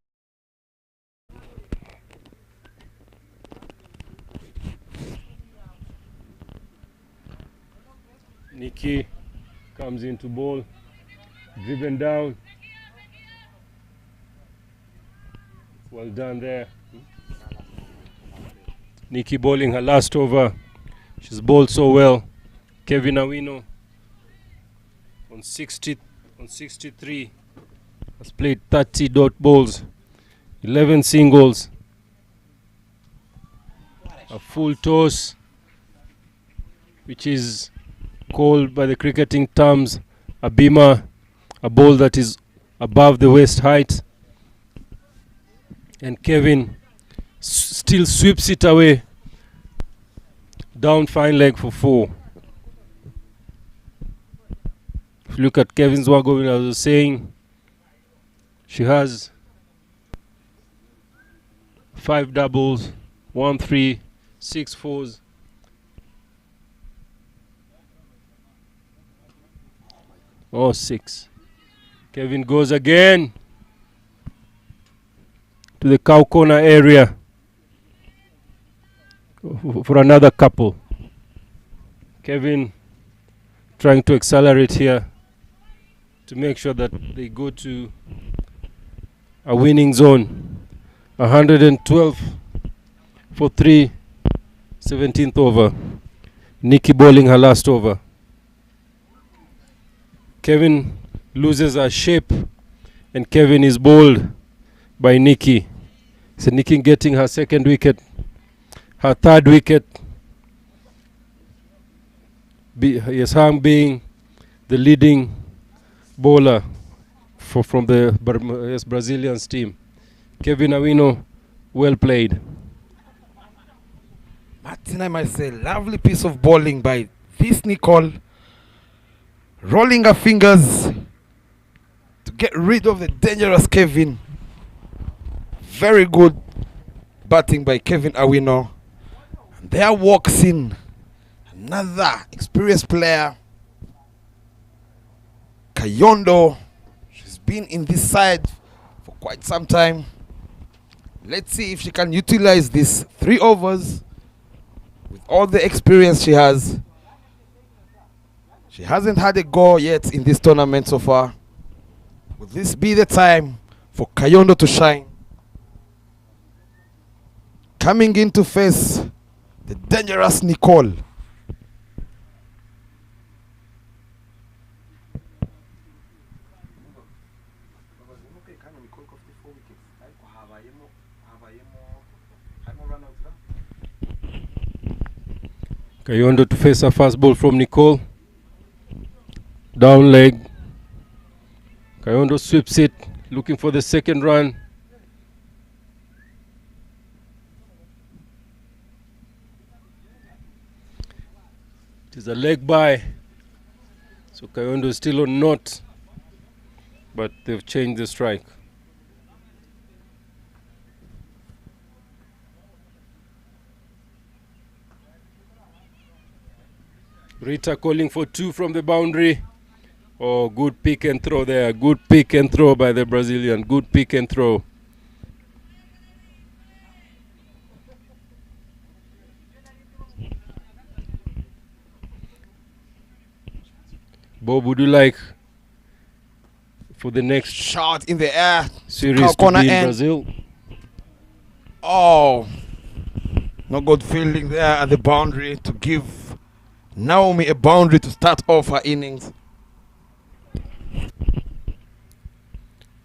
Nikki comes into ball, driven down. Well done there. Nikki bowling her last over. She's bowled so well. Kevin Awino on 63 has played 30 dot balls, 11 singles, a full toss, which is called by the cricketing terms a beamer, a ball that is above the waist height, and Kevin still sweeps it away down fine leg for 4. If you look at Kevin's wagon, as I was saying, she has 5 doubles, 1 3, 6 fours, oh, 6. Kevin goes again to the cow corner area for another couple. Kevin trying to accelerate here to make sure that they go to a winning zone. 112 for 3, 17th over. Nikki bowling her last over. Kevin loses her shape and Kevin is bowled by Nikki. So Nikki getting her second wicket, her third wicket. Yesham being the leading bowler from the Brazilians team. Kevin Awino, well played. Martin, I might say, lovely piece of bowling by this Nicole. Rolling her fingers to get rid of the dangerous Kevin. Very good batting by Kevin Awino. And there walks in another experienced player, Kayondo. She's been in this side for quite some time. Let's see if she can utilize these 3 overs with all the experience she has. She hasn't had a go yet in this tournament so far. Will this be the time for Kayondo to shine? Coming in to face the dangerous Nicole. Kayondo to face a fast ball from Nicole. Down leg. Kayondo sweeps it, looking for the second run. It is a leg by. So Kayondo is still on naught, but they've changed the strike. Rita calling for 2 from the boundary. Oh, good pick and throw there. Good pick and throw by the Brazilian. Good pick and throw. Bob, would you like for the next Shot in the air. series to Corner be in end. Brazil? Oh, no good fielding there at the boundary to give Naomi a boundary to start off her innings.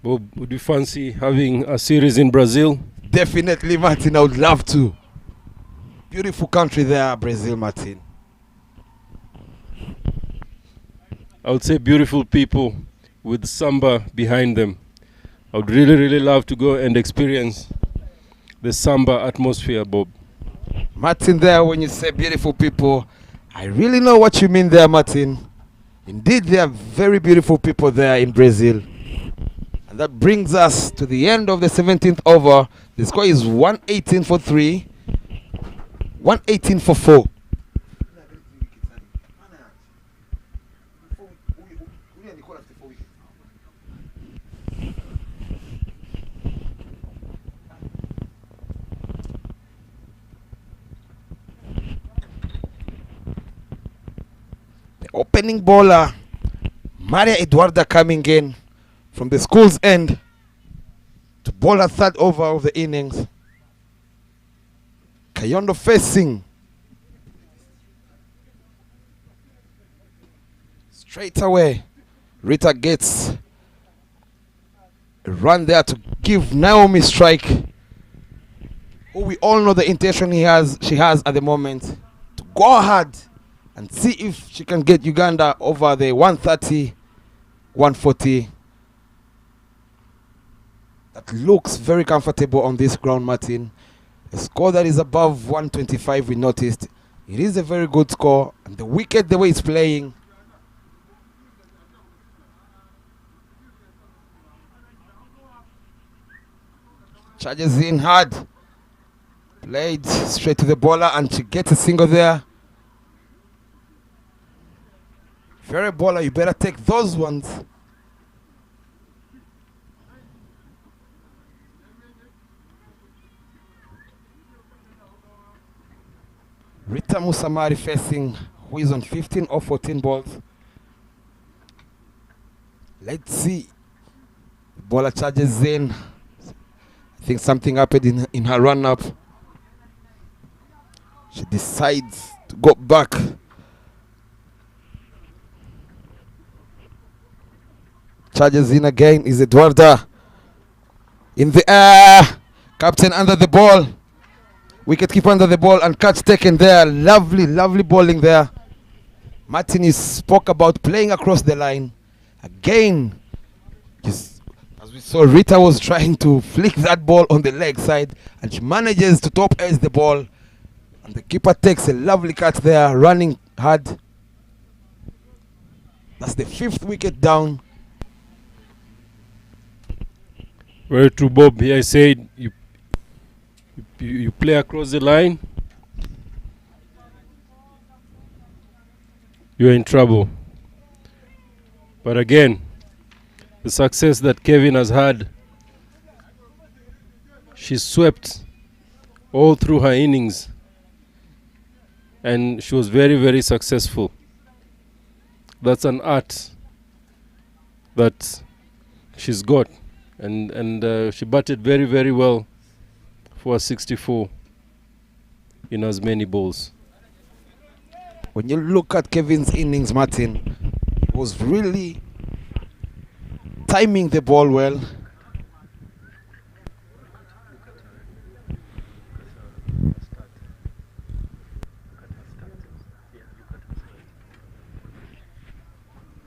Bob, would you fancy having a series in Brazil? Definitely, Martin. I would love to. Beautiful country there, Brazil, Martin. I would say beautiful people with samba behind them. I would really, really love to go and experience the samba atmosphere, Bob. Martin, there, when you say beautiful people, I really know what you mean there, Martin. Indeed, there are very beautiful people there in Brazil. And that brings us to the end of the 17th over. The score is 118 for 3, 118 for 4. Opening bowler Maria Eduarda coming in from the school's end to bowl a third over of the innings. Kayondo facing straight away. Rita gets a run there to give Naomi strike, who we all know the intention she has at the moment to go hard and see if she can get Uganda over the 130, 140. That looks very comfortable on this ground, Martin. A score that is above 125, we noticed. It is a very good score. And the wicket, the way it's playing. Charges in hard. Played straight to the bowler and she gets a single there. If you're a bowler, you better take those ones. Rita Musamari facing, who is on 15 or 14 balls. Let's see. The bowler charges in. I think something happened in her run-up. She decides to go back. Charges in again is Eduarda. In the air. Captain under the ball. Wicket keeper under the ball and catch taken there. Lovely, lovely bowling there. Martin spoke about playing across the line. Again, as we saw, Rita was trying to flick that ball on the leg side and she manages to top edge the ball. And the keeper takes a lovely catch there, running hard. That's the 5th wicket down. Very true, Bob. Here I said you play across the line, you're in trouble. But again, the success that Kevin has had, she swept all through her innings and she was very, very successful. That's an art that she's got. And she batted very, very well for a 64 in as many balls. When you look at Kevin's innings, Martin, he was really timing the ball well.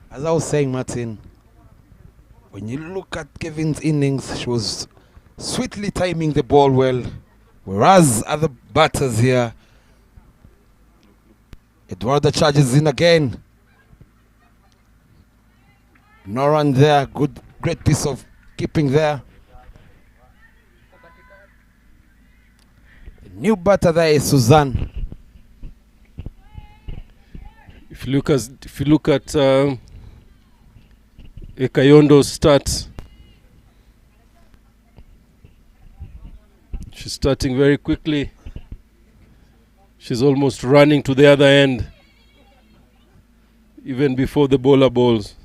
As I was saying, Martin, when you look at Kevin's innings, she was sweetly timing the ball well, whereas other batters here, Eduardo charges in again. No run there, great piece of keeping there. The new batter there is Suzanne. If you look at Ekayondo starts. She's starting very quickly. She's almost running to the other end, even before the bowler bowls.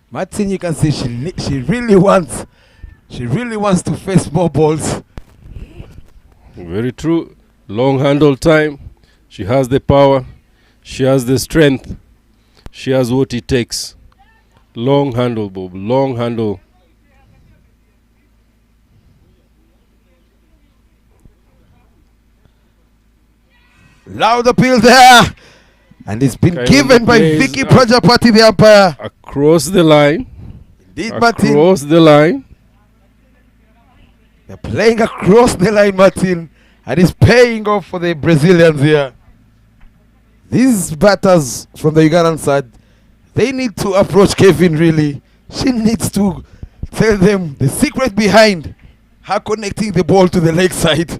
Martin, you can see she really wants to face more balls. Very true. Long handle time. She has the power. She has the strength. She has what it takes. Long handle, Bob. Long handle. Loud appeal there. And it's been given by Vicky Prajapati, the umpire. Across the line. Indeed, Martin. Across the line. They're playing across the line, Martin. And it's paying off for the Brazilians here. These batters from the Ugandan side, they need to approach Kevin really. She needs to tell them the secret behind her connecting the ball to the leg side.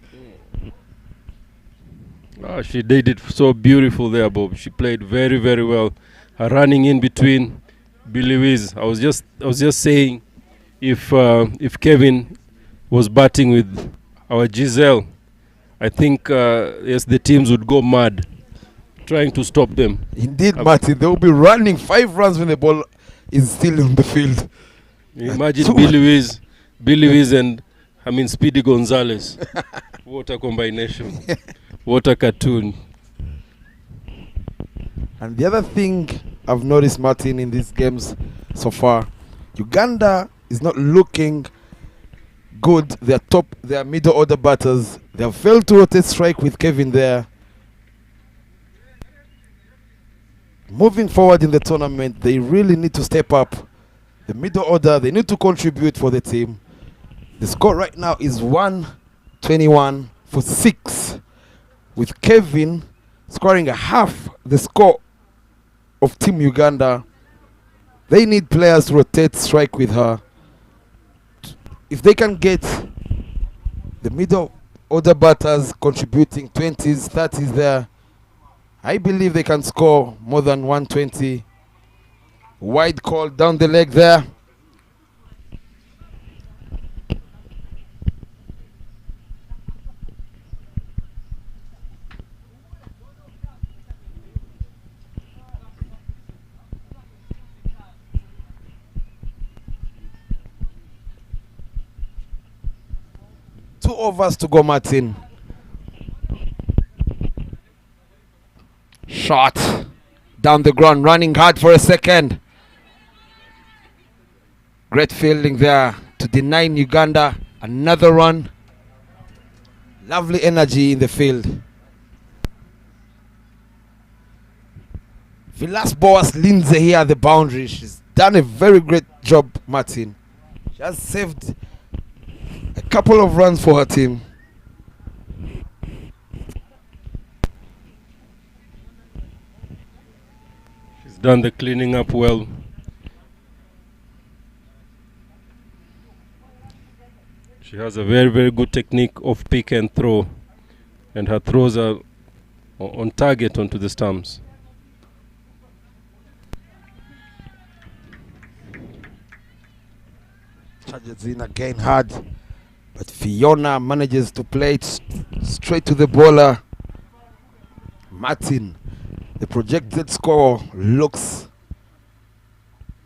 Oh, she did it so beautiful there, Bob. She played very, very well. Her running in between Billy Wiz. I was just saying, if Kevin was batting with our Giselle, I think yes, the teams would go mad trying to stop them. Indeed, Martin, they will be running 5 runs when the ball is still on the field. Imagine Billy Wiz and Speedy Gonzalez. What a combination. What a cartoon. And the other thing I've noticed, Martin, in these games so far, Uganda is not looking good. Their middle order batters, they have failed to rotate strike with Kevin there. Moving forward in the tournament, they really need to step up. The middle order, they need to contribute for the team. The score right now is 121 for 6, with Kevin scoring a half the score of Team Uganda. They need players to rotate strike with her. If they can get the middle order batters contributing 20s, 30s there, I believe they can score more than 120. Wide call down the leg there. Two overs to go, Martin. Shot down the ground, running hard for a second. Great fielding there to deny Uganda another run. Lovely energy in the field. Vilas Boas Lindsay here at the boundary. She's done a very great job, Martin. She has saved a couple of runs for her team. She's done the cleaning up well. She has a very, very good technique of pick and throw, and her throws are on target onto the stumps. Charges in again hard, but Fiona manages to play it straight to the bowler. Martin, the projected score looks,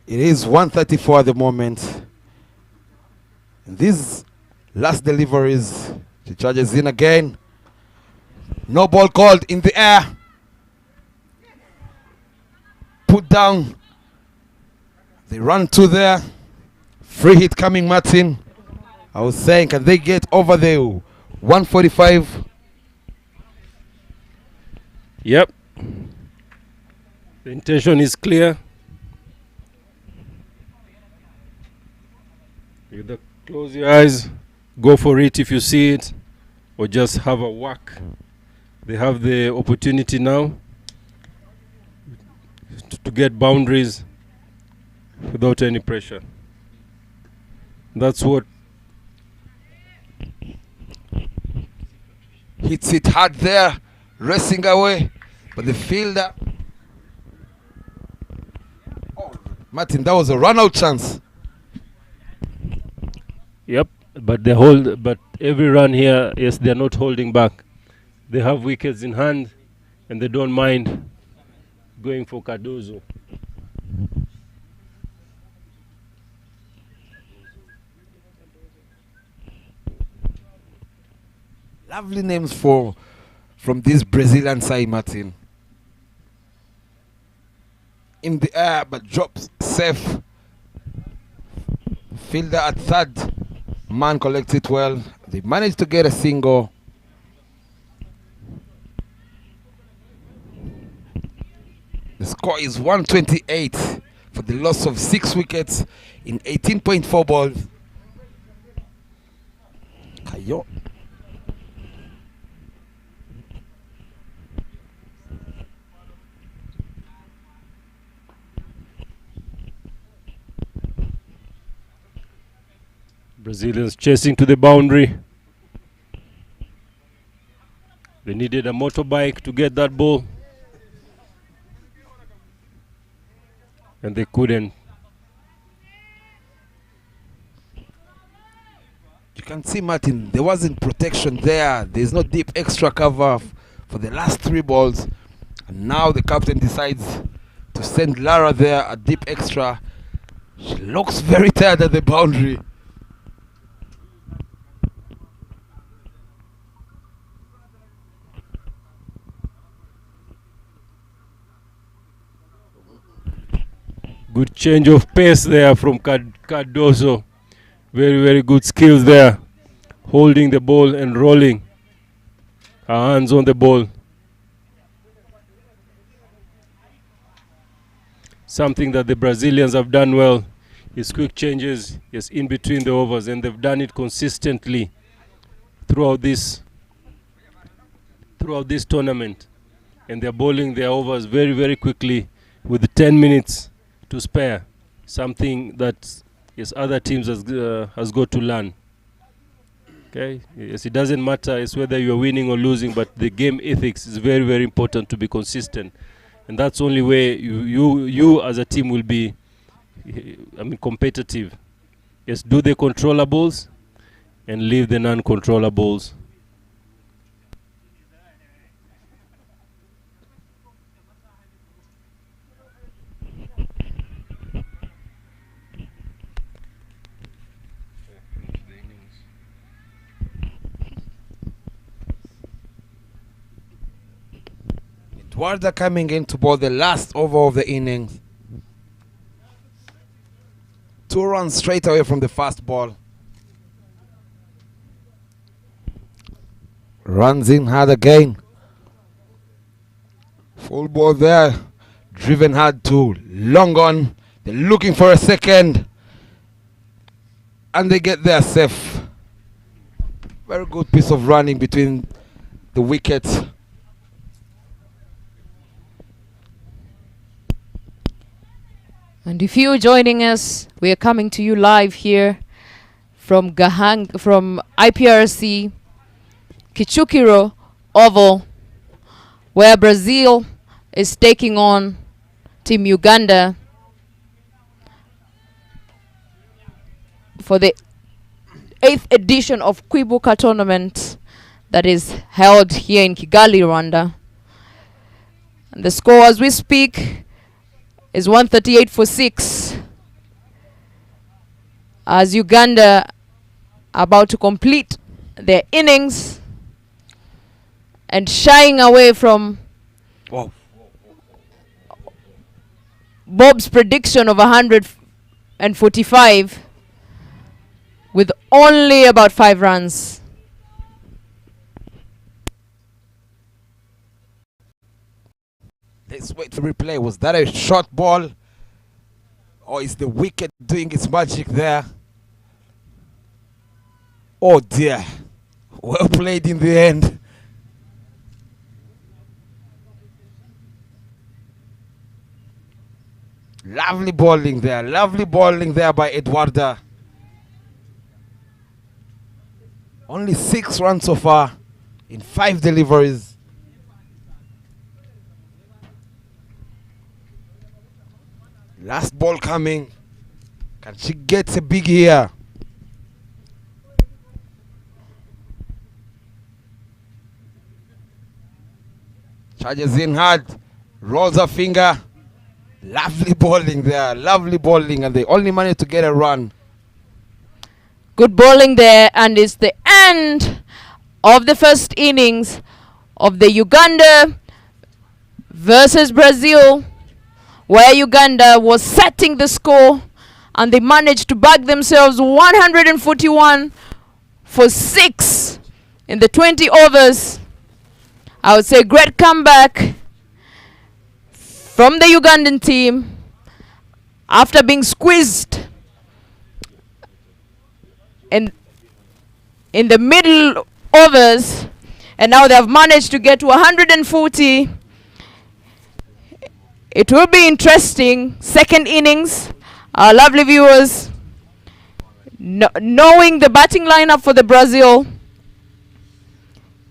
it is 134 at the moment. And these last deliveries, she charges in again. No ball called, in the air. Put down. They run to there. Free hit coming, Martin. I was saying, can they get over there? 145. Yep. The intention is clear. Either close your eyes, go for it if you see it, or just have a whack. They have the opportunity now to get boundaries without any pressure. That's what hits it hard there, racing away, but the fielder Martin, that was a run-out chance. Yep, but but every run here, yes, they're not holding back. They have wickets in hand, and they don't mind going for Cardozo. Lovely names from this Brazilian side, Martin. In the air, but drops safe. Fielder at third. Man collects it well. They managed to get a single. The score is 128 for the loss of 6 wickets in 18.4 balls. Kayo. Brazilians chasing to the boundary. They needed a motorbike to get that ball, and they couldn't. You can see, Martin, there wasn't protection there. There's no deep extra cover for the last 3 balls. And now the captain decides to send Lara there, a deep extra. She looks very tired at the boundary. Good change of pace there from Cardozo. Very, very good skills there. Holding the ball and rolling. Her hands on the ball. Something that the Brazilians have done well is quick changes, yes, in between the overs, and they've done it consistently throughout this tournament. And they're bowling their overs very, very quickly with 10 minutes to spare, something that yes, other teams has got to learn. Okay, yes, it doesn't matter it's whether you're winning or losing, but the game ethics is very, very important to be consistent, and that's the only way you as a team will be, competitive. Yes, do the controllables and leave the non-controllables. Warda coming in to bowl the last over of the innings. 2 runs straight away from the first ball. Runs in hard again. Full ball there. Driven hard to long on. They're looking for a second. And they get there safe. Very good piece of running between the wickets. And if you're joining us, we are coming to you live here from IPRC Kichukiro Oval, where Brazil is taking on Team Uganda for the 8th edition of Kwibuka Tournament that is held here in Kigali, Rwanda. And the score as we speak is 138 for 6, as Uganda about to complete their innings and shying away from Bob's prediction of 145 with only about 5 runs. Let's wait for replay. Was that a short ball? Or is the wicket doing its magic there? Oh dear. Well played in the end. Lovely bowling there. Lovely bowling there by Eduarda. Only 6 runs so far in 5 deliveries. Last ball coming. Can she get a big here? Charges in hard. Rolls her finger. Lovely bowling there. Lovely bowling. And they only managed to get a run. Good bowling there, and it's the end of the first innings of the Uganda versus Brazil, where Uganda was setting the score and they managed to bag themselves 141 for 6 in the 20 overs. I would say great comeback from the Ugandan team after being squeezed in the middle overs, and now they have managed to get to 140. It will be interesting second innings, our lovely viewers, knowing the batting lineup for the Brazil,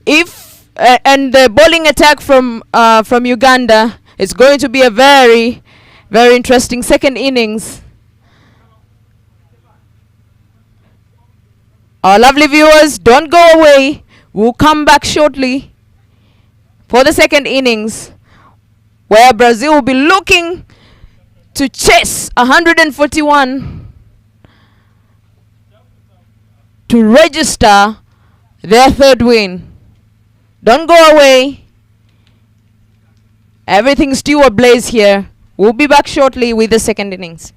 if and the bowling attack from Uganda. It's going to be a very, very interesting second innings. Our lovely viewers, don't go away. We'll come back shortly for the second innings, where Brazil will be looking to chase 141 to register their third win. Don't go away. Everything's still ablaze here. We'll be back shortly with the second innings.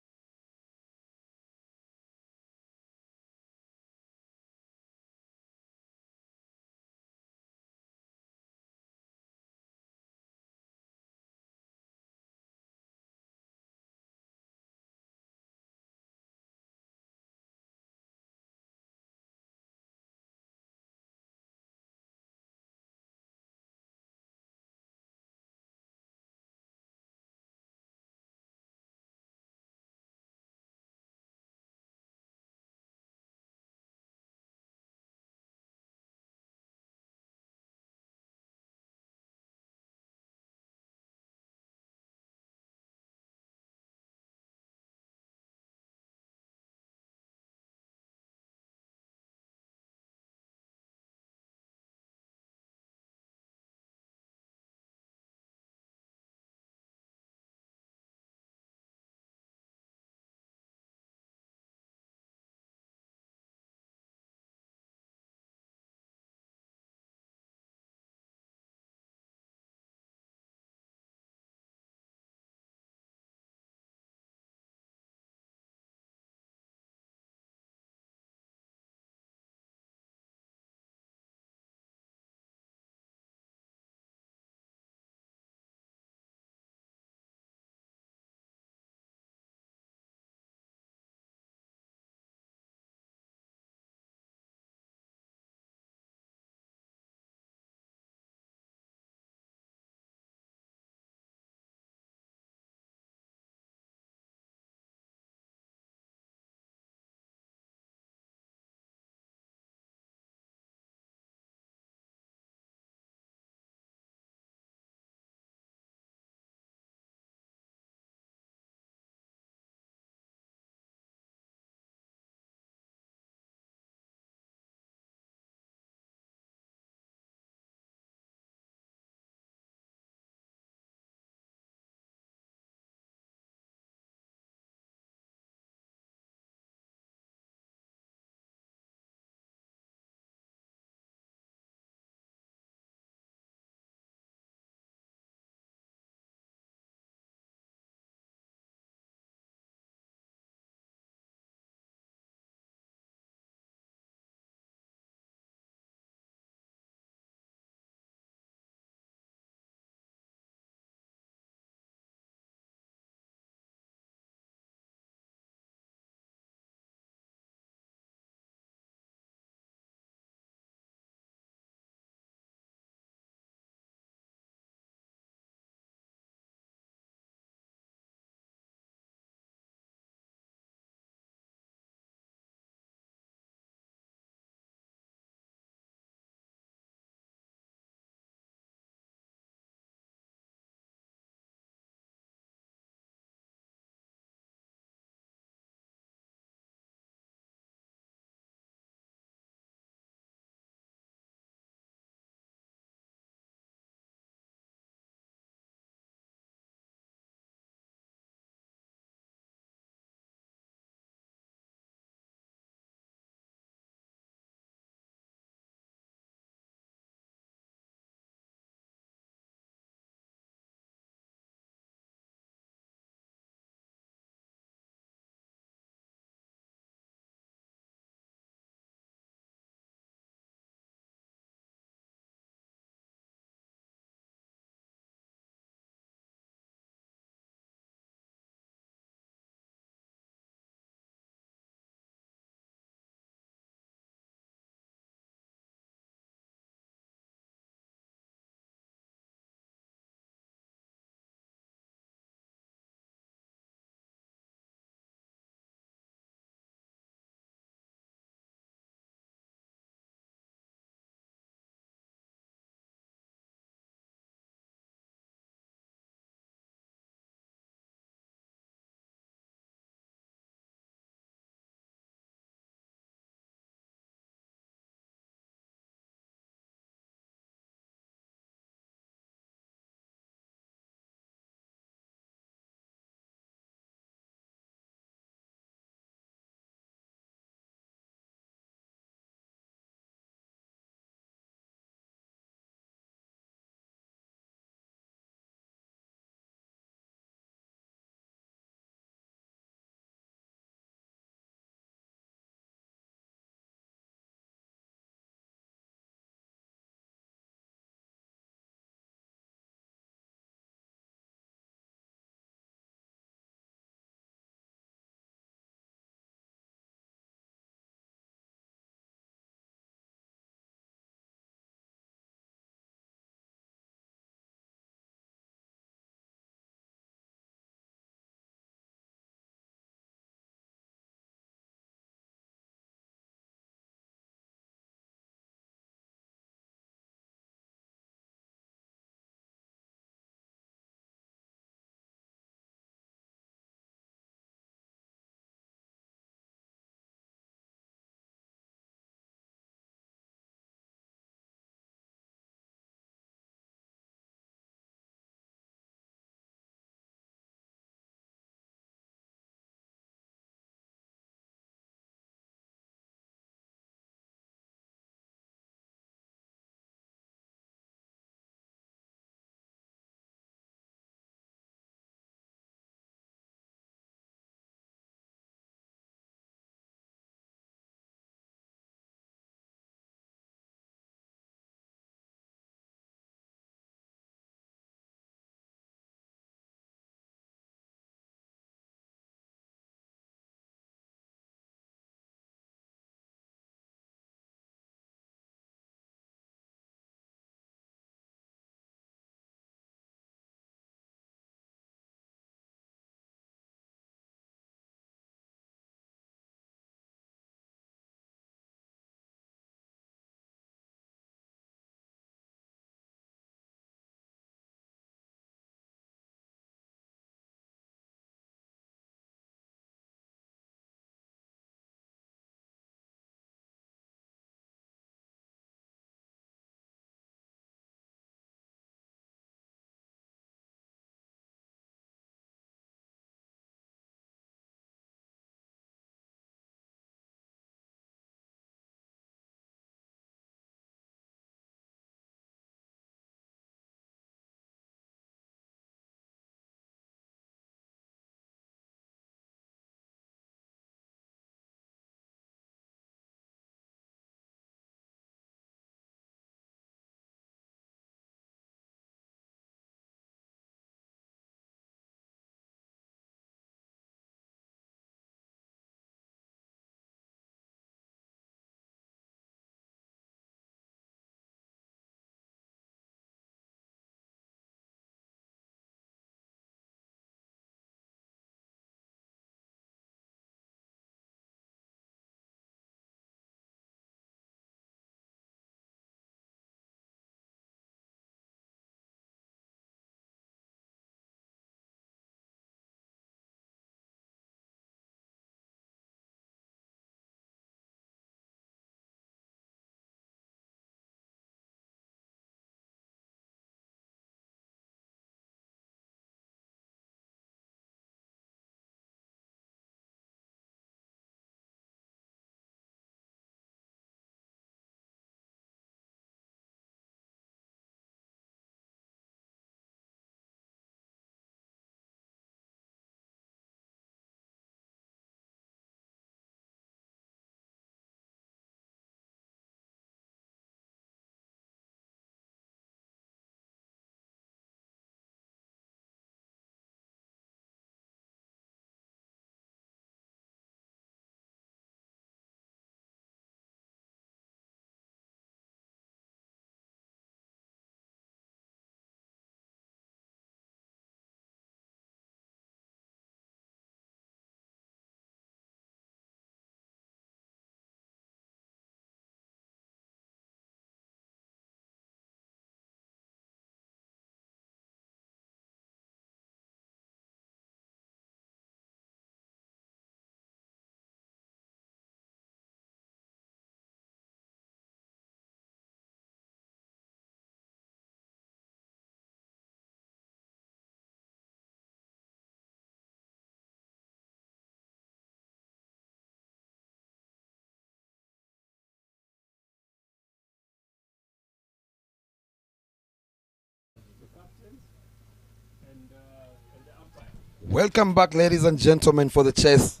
Welcome back, ladies and gentlemen, for the chess.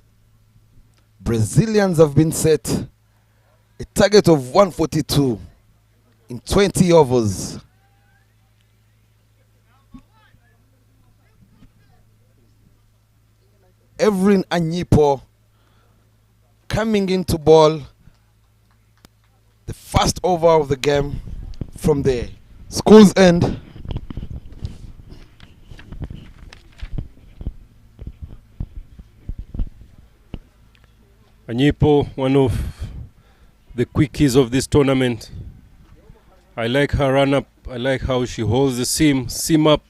Brazilians have been set a target of 142 in 20 overs. Evelyn Anyipo coming into ball the first over of the game from the school's end. Anyipo, one of the quickies of this tournament. I like her run-up. I like how she holds the seam up.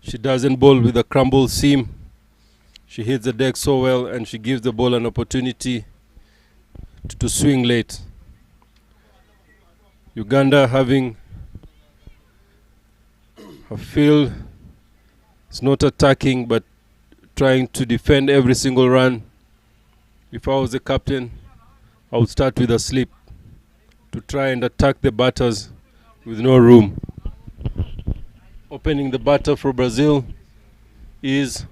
She doesn't bowl with a crumbled seam. She hits the deck so well, and she gives the ball an opportunity to swing late. Uganda having a field. It's not attacking, but trying to defend every single run. If I was the captain, I would start with a slip to try and attack the batters with no room. Opening the batter for Brazil is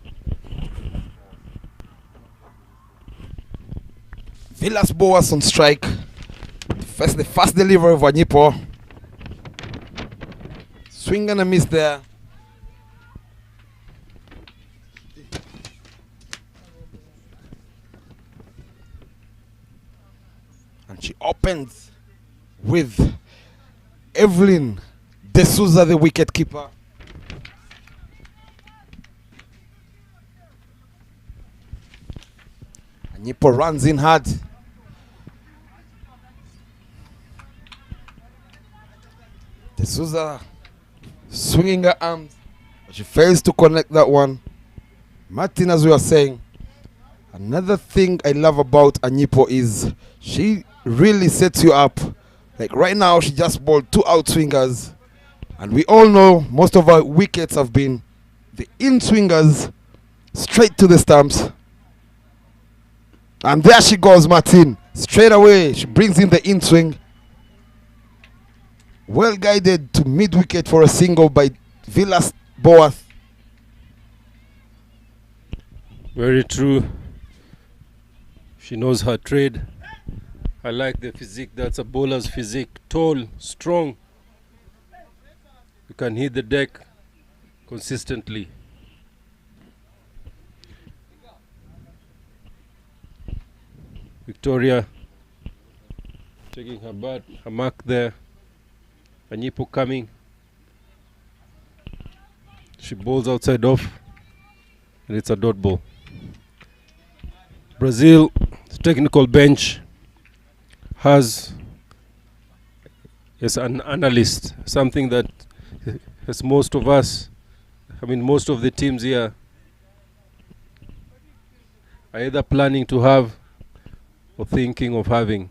Villas Boas on strike. The first delivery of Anyipo. Swing and a miss there. And she opens with Evelyn De Souza, the wicket keeper. Anyipo runs in hard. De Souza swinging her arms, but she fails to connect that one. Martin, as we were saying, another thing I love about Anyipo is she really sets you up. Like right now, she just bowled 2 out swingers, and we all know most of our wickets have been the in swingers straight to the stumps. And there she goes, Martin. Straight away, she brings in the in swing. Well guided to mid wicket for a single by Villas Boas. very true. She knows her trade. I like the physique. That's a bowler's physique. Tall, strong. You can hit the deck consistently. Victoria taking her mark there. Anyipo coming. She bowls outside off, and it's a dot ball. Brazil technical bench has an analyst, something that as most of us, most of the teams here are either planning to have or thinking of having.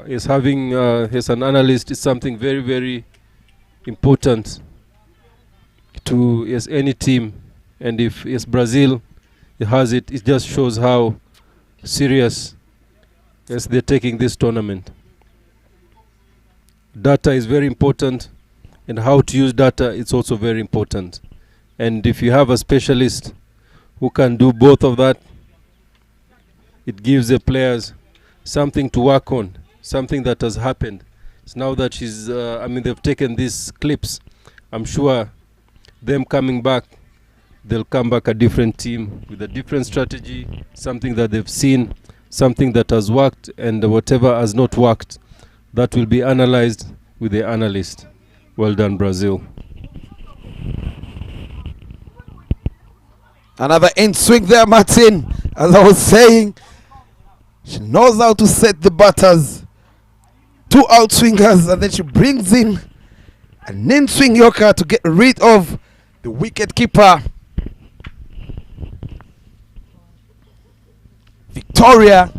As an analyst is something very, very important to any team, and if Brazil has it, it just shows how serious they're taking this tournament. Data is very important, and how to use data is also very important. And if you have a specialist who can do both of that, it gives the players something to work on, something that has happened. It's now that they've taken these clips. I'm sure them coming back, they'll come back a different team with a different strategy, something that they've seen, something that has worked, and whatever has not worked, that will be analyzed with the analyst. Well done, Brazil. Another end swing there, Martin. As I was saying, she knows how to set the batters. 2 out swingers, and then she brings in an in swing yorker to get rid of the wicket keeper. Victoria.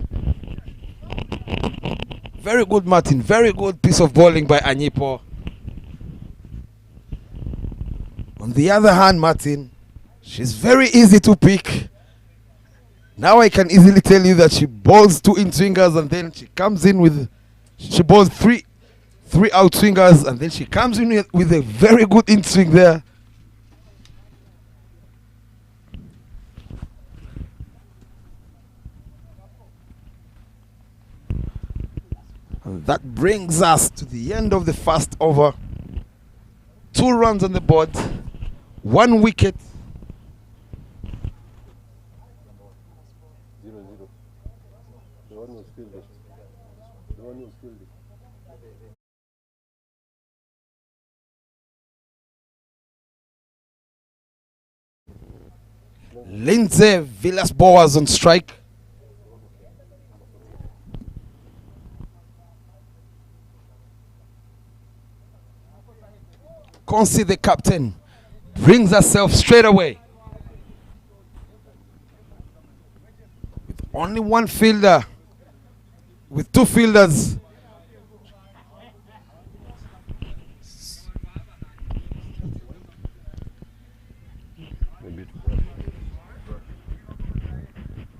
Very good, Martin. Very good piece of bowling by Anyipo. On the other hand, Martin, she's very easy to pick. Now I can easily tell you that she bowls 2 in swingers, and then she comes in with, she bowls three out swingers, and then she comes in with a very good in swing there. And that brings us to the end of the first over. 2 runs on the board, 1 wicket. Lindsay Villas-Boas on strike. Consi, the captain, brings herself straight away. With only 1 fielder, with 2 fielders.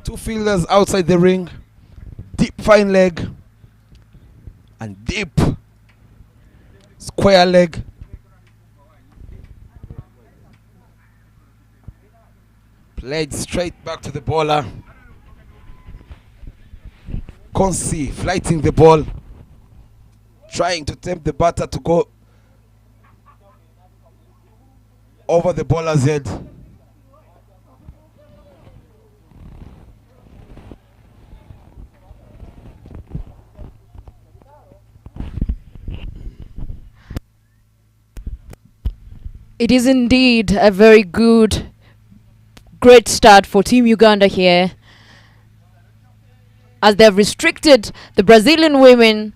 Two fielders outside the ring, deep fine leg and deep square leg. Played straight back to the bowler. Consi flighting the ball, trying to tempt the batter to go over the bowler's head. It is indeed a very good, great start for Team Uganda here, as they have restricted the Brazilian women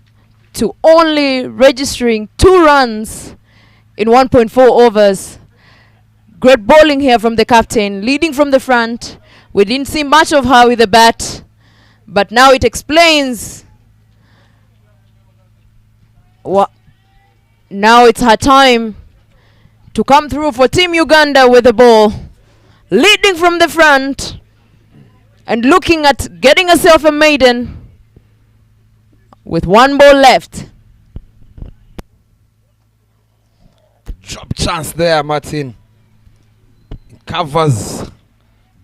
to only registering 2 runs in 1.4 overs. Great bowling here from the captain, leading from the front. We didn't see much of her with the bat, but now it explains what. Now it's her time to come through for Team Uganda with the ball, leading from the front and looking at getting herself a maiden with 1 ball left. Drop chance there, Martin. Covers.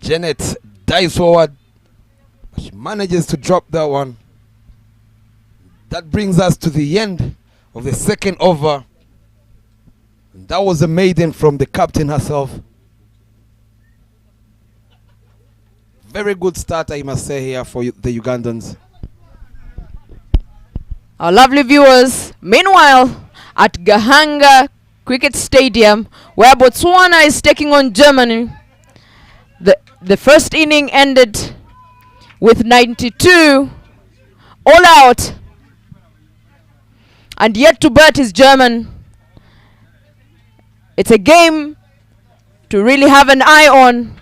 Janet dives forward, but she manages to drop that one. That brings us to the end of the second over. And that was a maiden from the captain herself. Very good start, I must say, here for the Ugandans. Our lovely viewers, meanwhile, at Gahanga Cricket Stadium, where Botswana is taking on Germany, the first inning ended with 92 all out, and yet to bat is German. It's a game to really have an eye on,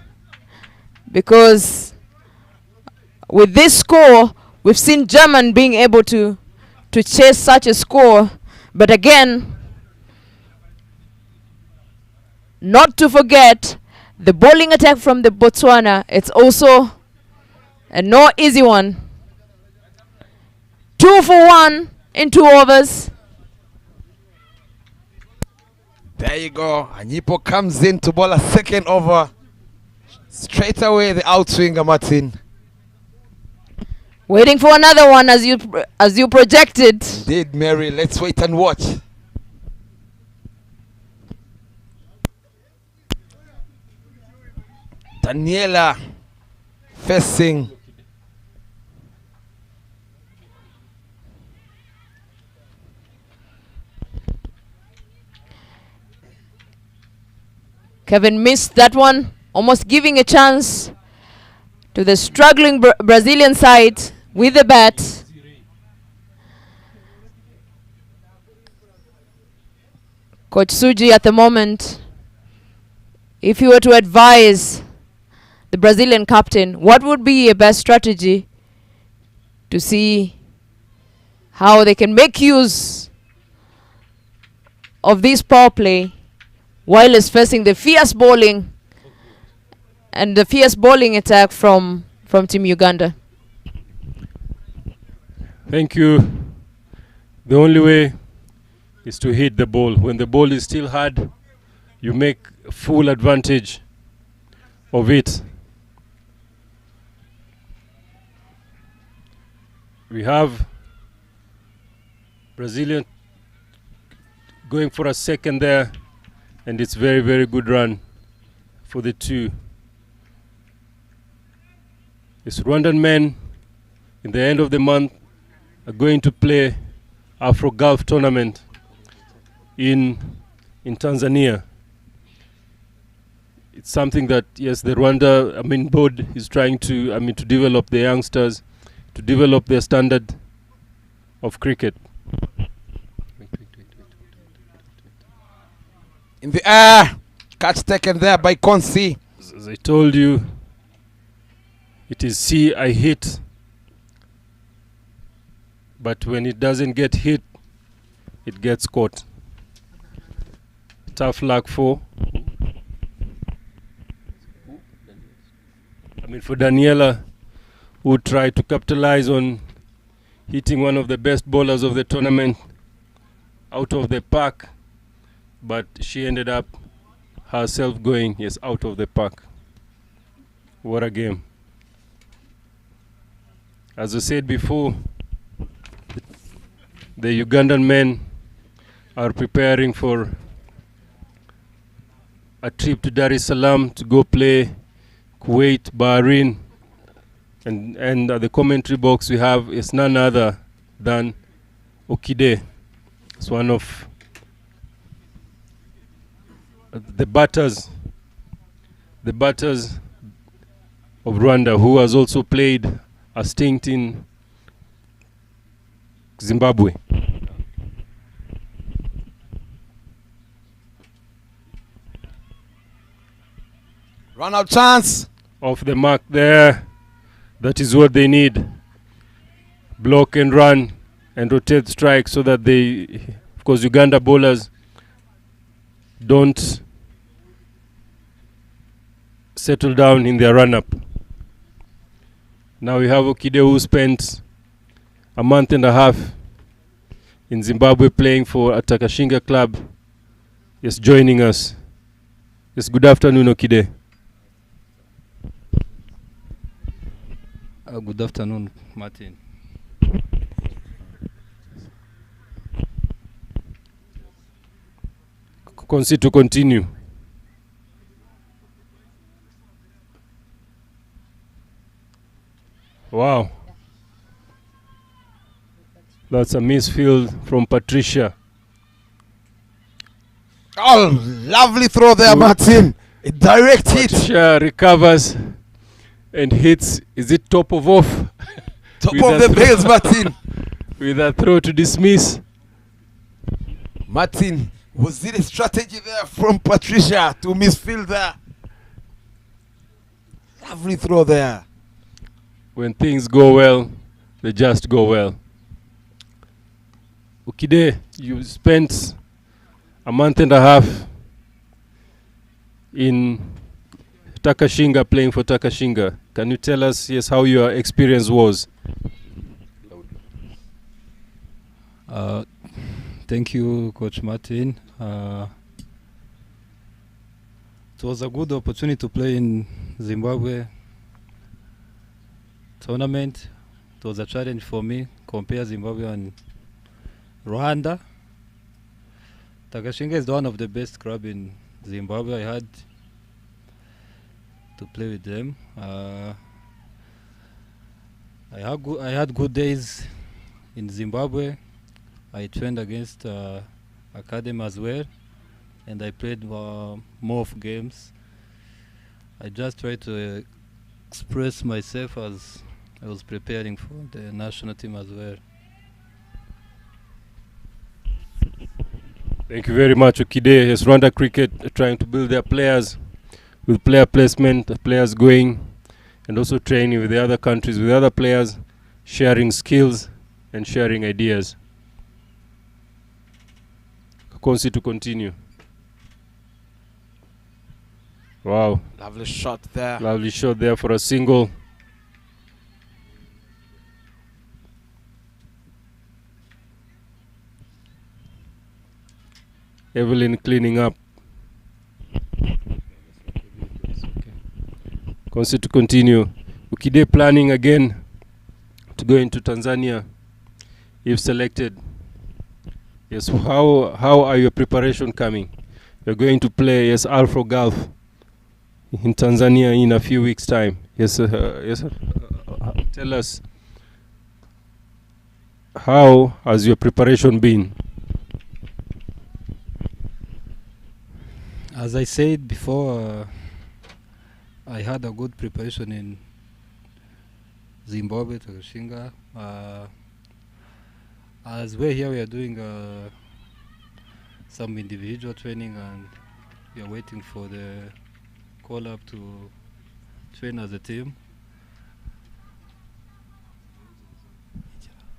because with this score, we've seen German being able to chase such a score. But again, not to forget the bowling attack from the Botswana. It's also a no easy one. 2 for 1 in 2 overs. There you go. Anyipo comes in to bowl a second over. Straight away the outswinger, Martin. Waiting for another one as you projected. Indeed, Mary. Let's wait and watch. Daniela facing Kevin missed that one, almost giving a chance to the struggling Brazilian side with the bat. Coach Suji at the moment, if you were to advise the Brazilian captain, what would be a best strategy to see how they can make use of this power play while it's facing the fierce bowling and the fierce bowling attack from Team Uganda? Thank you. The only way is to hit the ball. When the ball is still hard, you make full advantage of it. We have Brazilian going for a second there, and it's very, very good run for the two. It's Rwandan men in the end of the month are going to play Afro Gulf tournament in Tanzania. It's something that, yes, the Rwanda board is trying to to develop the youngsters, to develop their standard of cricket. In the air, catch taken there by Konsi. As I told you, it is see I hit, but when it doesn't get hit, it gets caught. Tough luck for for Daniela, who tried to capitalize on hitting one of the best bowlers of the tournament out of the park, but she ended up herself going out of the park. What a game. As I said before, the Ugandan men are preparing for a trip to Dar es Salaam to go play Kuwait, Bahrain, and at the commentary box we have is none other than Okide. It's one of the batters of Rwanda, who has also played a stint in Zimbabwe. Run out chance. Off the mark there. That is what they need. Block and run and rotate strike so that they, of course, Uganda bowlers don't settle down in their run-up. Now we have Okide, who spent a month and a half in Zimbabwe playing for a Takashinga club. Yes, joining us. Yes, good afternoon, Okide. Good afternoon, Martin. Concede to continue. Wow. That's a misfield from Patricia. Oh, lovely throw there, Martin. A direct hit. Patricia recovers and hits. Is it top of off? Top of the bales, Martin. With a throw to dismiss. Martin, was it a strategy there from Patricia to misfield there? Lovely throw there. When things go well, they just go well. Okide, you spent a month and a half in Takashinga, playing for Takashinga. Can you tell us, how your experience was? Thank you, Coach Martin. It was a good opportunity to play in Zimbabwe tournament. It was a challenge for me, compare Zimbabwe and Rwanda. Takashinga is one of the best club in Zimbabwe. I had to play with them. I had good days in Zimbabwe. I trained against academy as well, and I played more of games. I just tried to express myself as I was preparing for the national team as well. Thank you very much, Okide. Yes, Rwanda Cricket trying to build their players with player placement, players going, and also training with the other countries, with other players, sharing skills and sharing ideas. Konsi to continue. Wow. Lovely shot there. Lovely shot there for a single. Evelyn cleaning up. Konsi to continue. Okide planning again to go into Tanzania if selected. Yes, how are your preparation coming? You're going to play Afro Gulf in Tanzania in a few weeks' time. Tell us, how has your preparation been? As I said before, I had a good preparation in Zimbabwe, Takashinga. As we're here, we are doing some individual training, and we are waiting for the call-up to train as a team.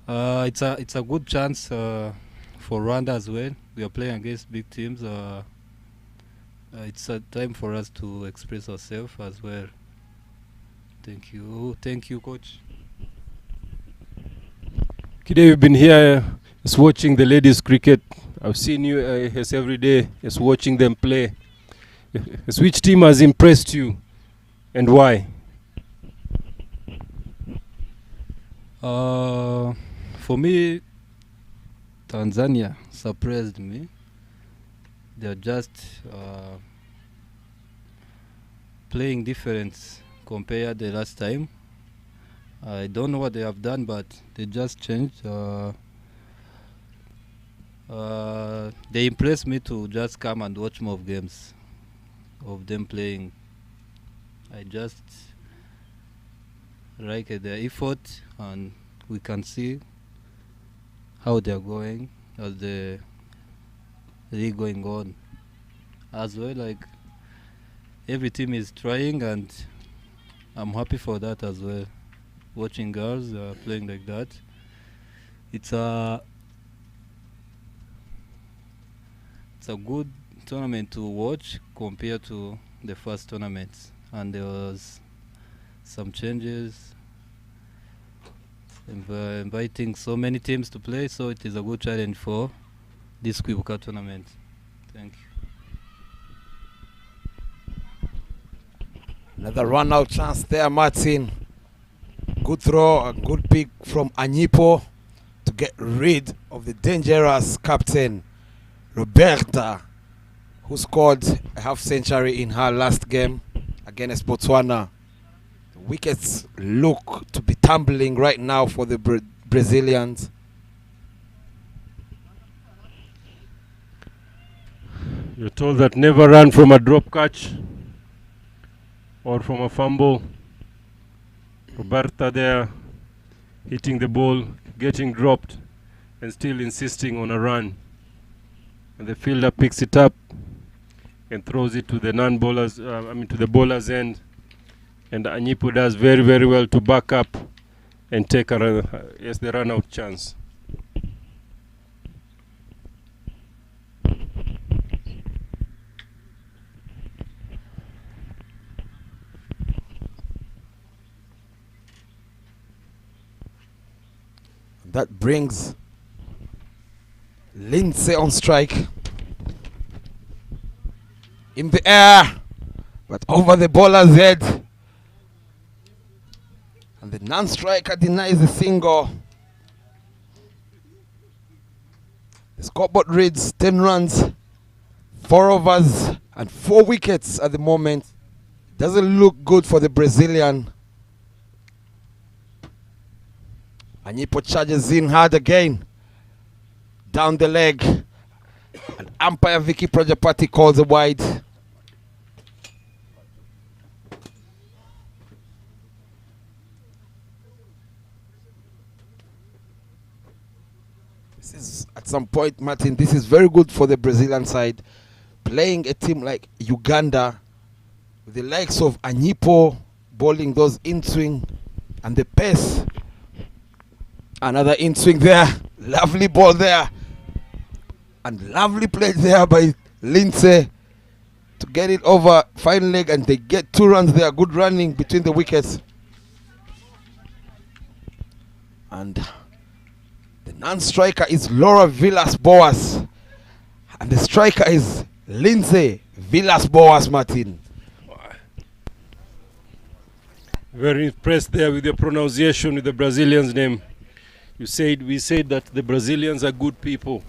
It's a good chance for Rwanda as well. We are playing against big teams. It's a time for us to express ourselves as well. Thank you, coach. Kide, you've been here just watching the ladies' cricket. I've seen you every day just watching them play. Which team has impressed you, and why? For me, Tanzania surprised me. They're just playing different compared the last time. I don't know what they have done, but they just changed. They impressed me to just come and watch more games of them playing. I just like their effort, and we can see how they're going as the league going on. As well, like every team is trying, and I'm happy for that as well. Watching girls playing like that, it's a good tournament to watch compared to the first tournaments, and there was some changes, inviting so many teams to play, so it is a good challenge for this Kwibuka tournament. Thank you. Another run-out chance there, Martin. Good throw, a good pick from Anyipo to get rid of the dangerous captain, Roberta, who scored a half-century in her last game against Botswana. The wickets look to be tumbling right now for the Brazilians. You're told that never run from a drop catch or from a fumble. Roberta there hitting the ball, getting dropped, and still insisting on a run. And the fielder picks it up and throws it to the non-bowlers, to the bowler's end. And Anyipo does very, very well to back up and take the run-out chance. That brings Lindsay on strike. In the air, but over the bowler's head. And the non-striker denies the single. The scoreboard reads 10 runs, 4 overs, and 4 wickets at the moment. Doesn't look good for the Brazilian. Anyipo charges in hard again. Down the leg. And umpire Vicky Prajapati calls a wide. This is, at some point, Martin, this is very good for the Brazilian side. Playing a team like Uganda, with the likes of Anyipo bowling those in-swing and the pace. Another in-swing there. Lovely ball there. And lovely play there by Lindsay to get it over fine leg, and they get 2 runs there. Good running between the wickets. And the non-striker is Laura Villas-Boas. And the striker is Lindsay Villas-Boas, Martin. Very impressed there with the pronunciation with the Brazilian's name. We said that the Brazilians are good people.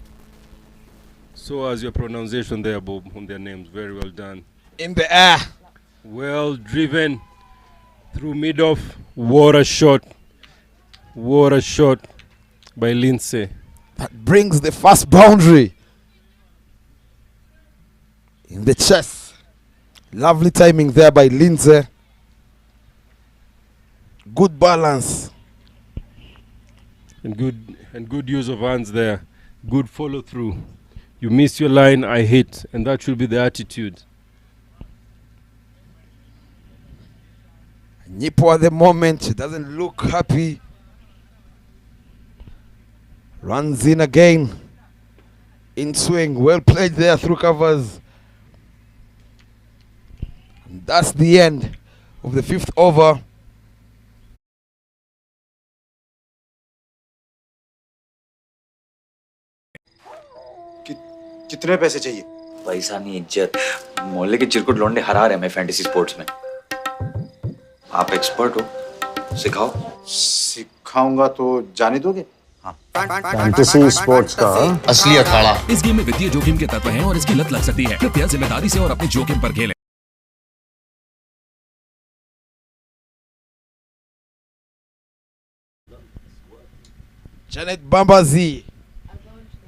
So as your pronunciation there, Bob, on their names. Very well done. In the air. Well driven through mid-off. What a shot. What a shot by Lindsay. That brings the first boundary. In the chest. Lovely timing there by Lindsay. Good balance. And good use of hands there. Good follow through. You miss your line, I hit. And that should be the attitude. Nipo at the moment doesn't look happy. Runs in again. In swing. Well played there through covers. And that's the end of the 5th over. कितने पैसे चाहिए? पैसा नहीं इज्जत। मोहल्ले के चिरकुट लौंडे हरा रहे हैं फैंटेसी स्पोर्ट्स में। आप एक्सपर्ट हो, सिखाओ। सिखाऊंगा तो जाने दोगे? फैंटेसी स्पोर्ट्स का असली अखाड़ा। इस गेम में वित्तीय जोखिम के तत्व हैं और इसकी लत लग सकती है। कृपया जिम्मेदारी से और अपने जोखिम पर खेलें। Janet Bambazi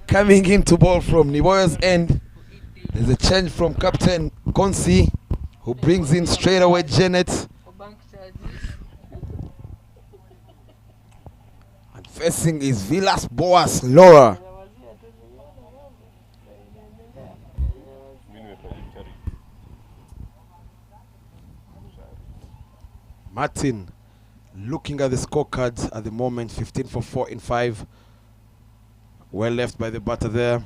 coming in to ball from Niboya's end. There's a change from Captain Konsi, who brings in straight away Janet. And facing is Villas Boas Laura. Martin looking at the scorecards at the moment, 15 for 4 in 5. Well left by the batter there.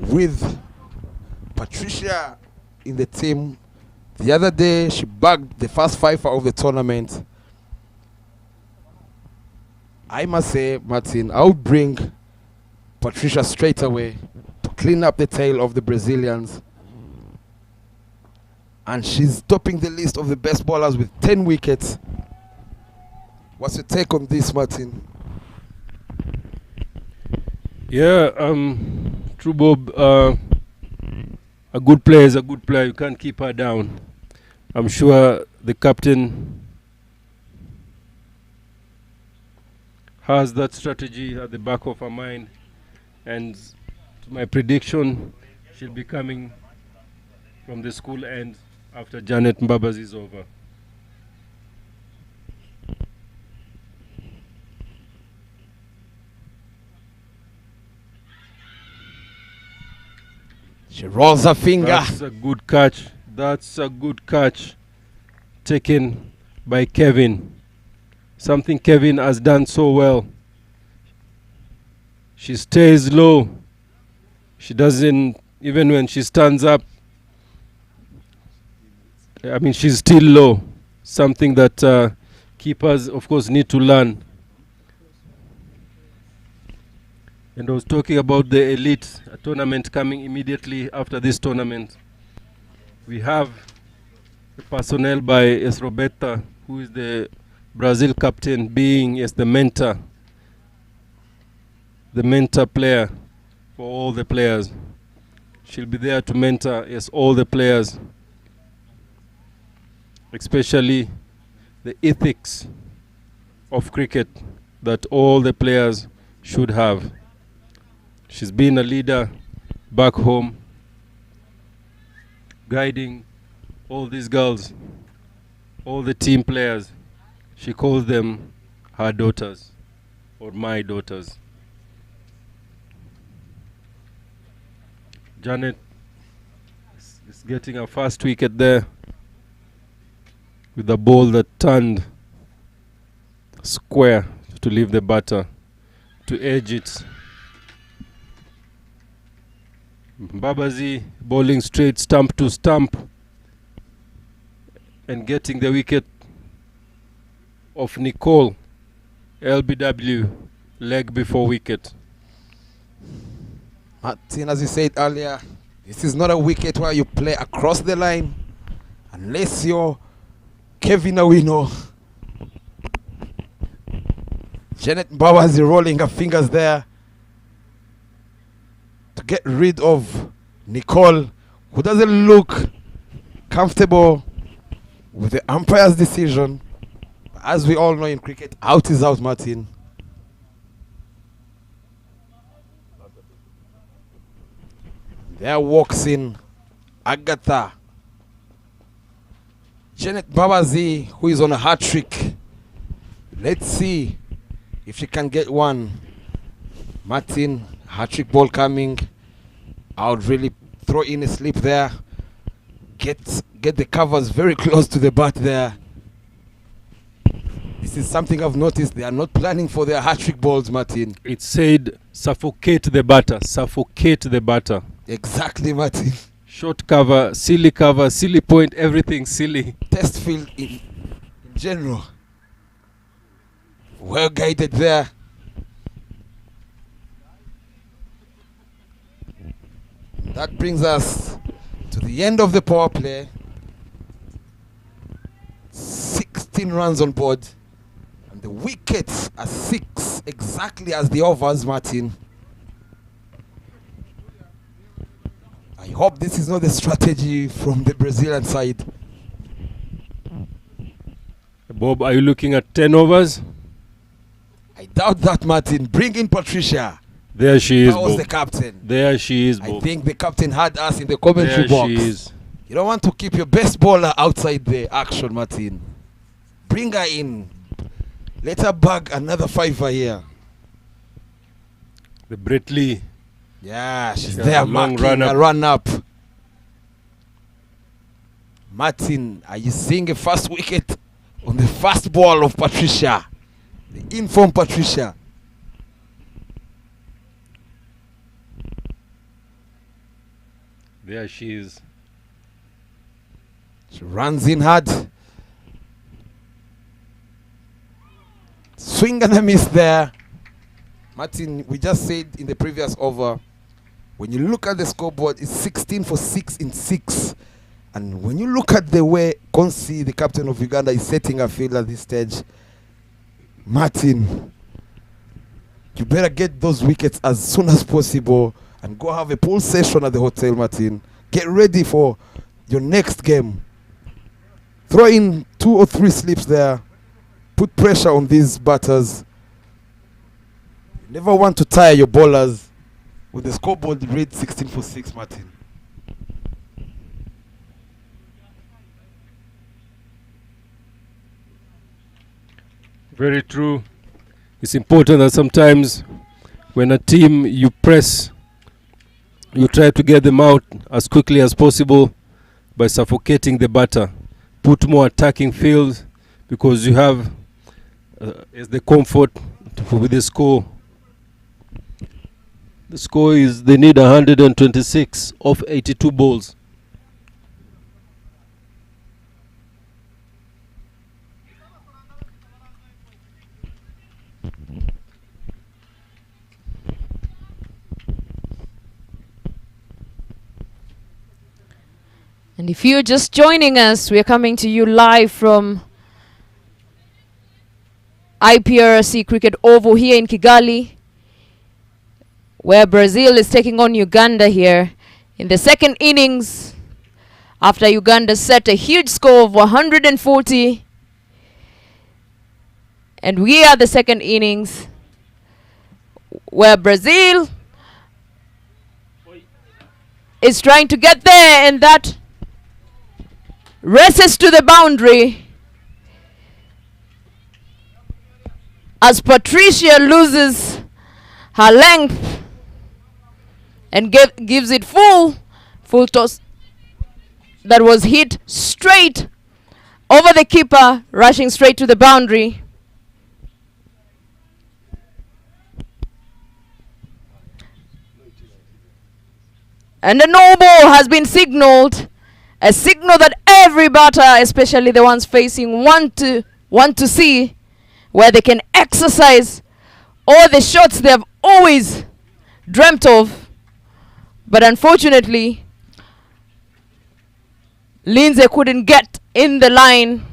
With Patricia in the team. The other day, she bagged the first fiver of the tournament. I must say, Martin, I would bring Patricia straight away to clean up the tail of the Brazilians. And she's topping the list of the best bowlers with 10 wickets. What's your take on this, Martin? Yeah, true, Bob. A good player is a good player. You can't keep her down. I'm sure the captain has that strategy at the back of her mind. And my prediction, she'll be coming from the school end after Janet Mbabazi is over. She rolls her finger. That's a good catch. That's a good catch taken by Kevin. Something Kevin has done so well. She stays low. She doesn't, even when she stands up, I mean, she's still low. Something that keepers, of course, need to learn. And I was talking about the elite tournament coming immediately after this tournament. We have the personnel by Es Roberta, who is the Brazil captain, being as the mentor player for all the players. She'll be there to mentor as all the players, especially the ethics of cricket that all the players should have. She's been a leader back home, guiding all these girls, all the team players. She calls them her daughters or my daughters. Janet is getting a first wicket there with a ball that turned square to leave the batter to edge it. Babazi bowling straight stump to stump and getting the wicket of Nicole. LBW, leg before wicket. Martin, as you said earlier, this is not a wicket where you play across the line unless you're Kevin Awino. Janet Babazi rolling her fingers there to to get rid of Nicole, who doesn't look comfortable with the umpire's decision. As we all know in cricket, out is out, Martin. There walks in Agatha Janet Babazi, who is on a hat trick. Let's see if she can get one. Martin, hat trick ball coming. I would really throw in a slip there. Get the covers very close to the bat there. This is something I've noticed. They are not planning for their hat trick balls, Martin. It said suffocate the batter. Suffocate the batter. Exactly, Martin. Short cover, silly point, everything silly. Test field in general. Well guided there. That brings us to the end of the power play. 16 runs on board. And the wickets are 6, exactly as the overs, Martin. I hope this is not the strategy from the Brazilian side. Bob, are you looking at 10 overs? I doubt that, Martin. Bring in Patricia. There she is, That was Bob. the captain. There she is, Bob. I think the captain had us in the commentary There box. she is. You don't want to keep your best bowler outside the action, Martin. Bring her in. Let her bag another 5 here. The Brett Lee. Yeah, she's Yeah, there a long marking a run-up. run-up. Martin, are you seeing a first wicket on the first ball of Patricia? The informed Patricia. There she is. She runs in hard. Swing and a miss there. Martin, we just said in the previous over, when you look at the scoreboard, it's 16 for 6 in 6. And when you look at the way Konsi, the captain of Uganda, is setting a field at this stage, Martin, you better get those wickets as soon as possible and go have a pool session at the hotel, Martin. Get ready for your next game. Throw in 2 or 3 slips there. Put pressure on these batters. You never want to tire your bowlers. With the scoreboard read 16 for 6, Martin. Very true. It's important that sometimes when a team you press, you try to get them out as quickly as possible by suffocating the batter. Put more attacking field because you have is the comfort with the score. The score is they need 126 of 82 balls. And if you're just joining us, we're coming to you live from IPRC Cricket Oval here in Kigali, where Brazil is taking on Uganda here in the second innings after Uganda set a huge score of 140. And we are the second innings where Brazil is trying to get there, and that races to the boundary as Patricia loses her length and gives it full toss that was hit straight over the keeper, rushing straight to the boundary. And a no ball has been signaled. A signal that every batter, especially the ones facing, want to see, where they can exercise all the shots they have always dreamt of. But unfortunately, Lindsay couldn't get in the line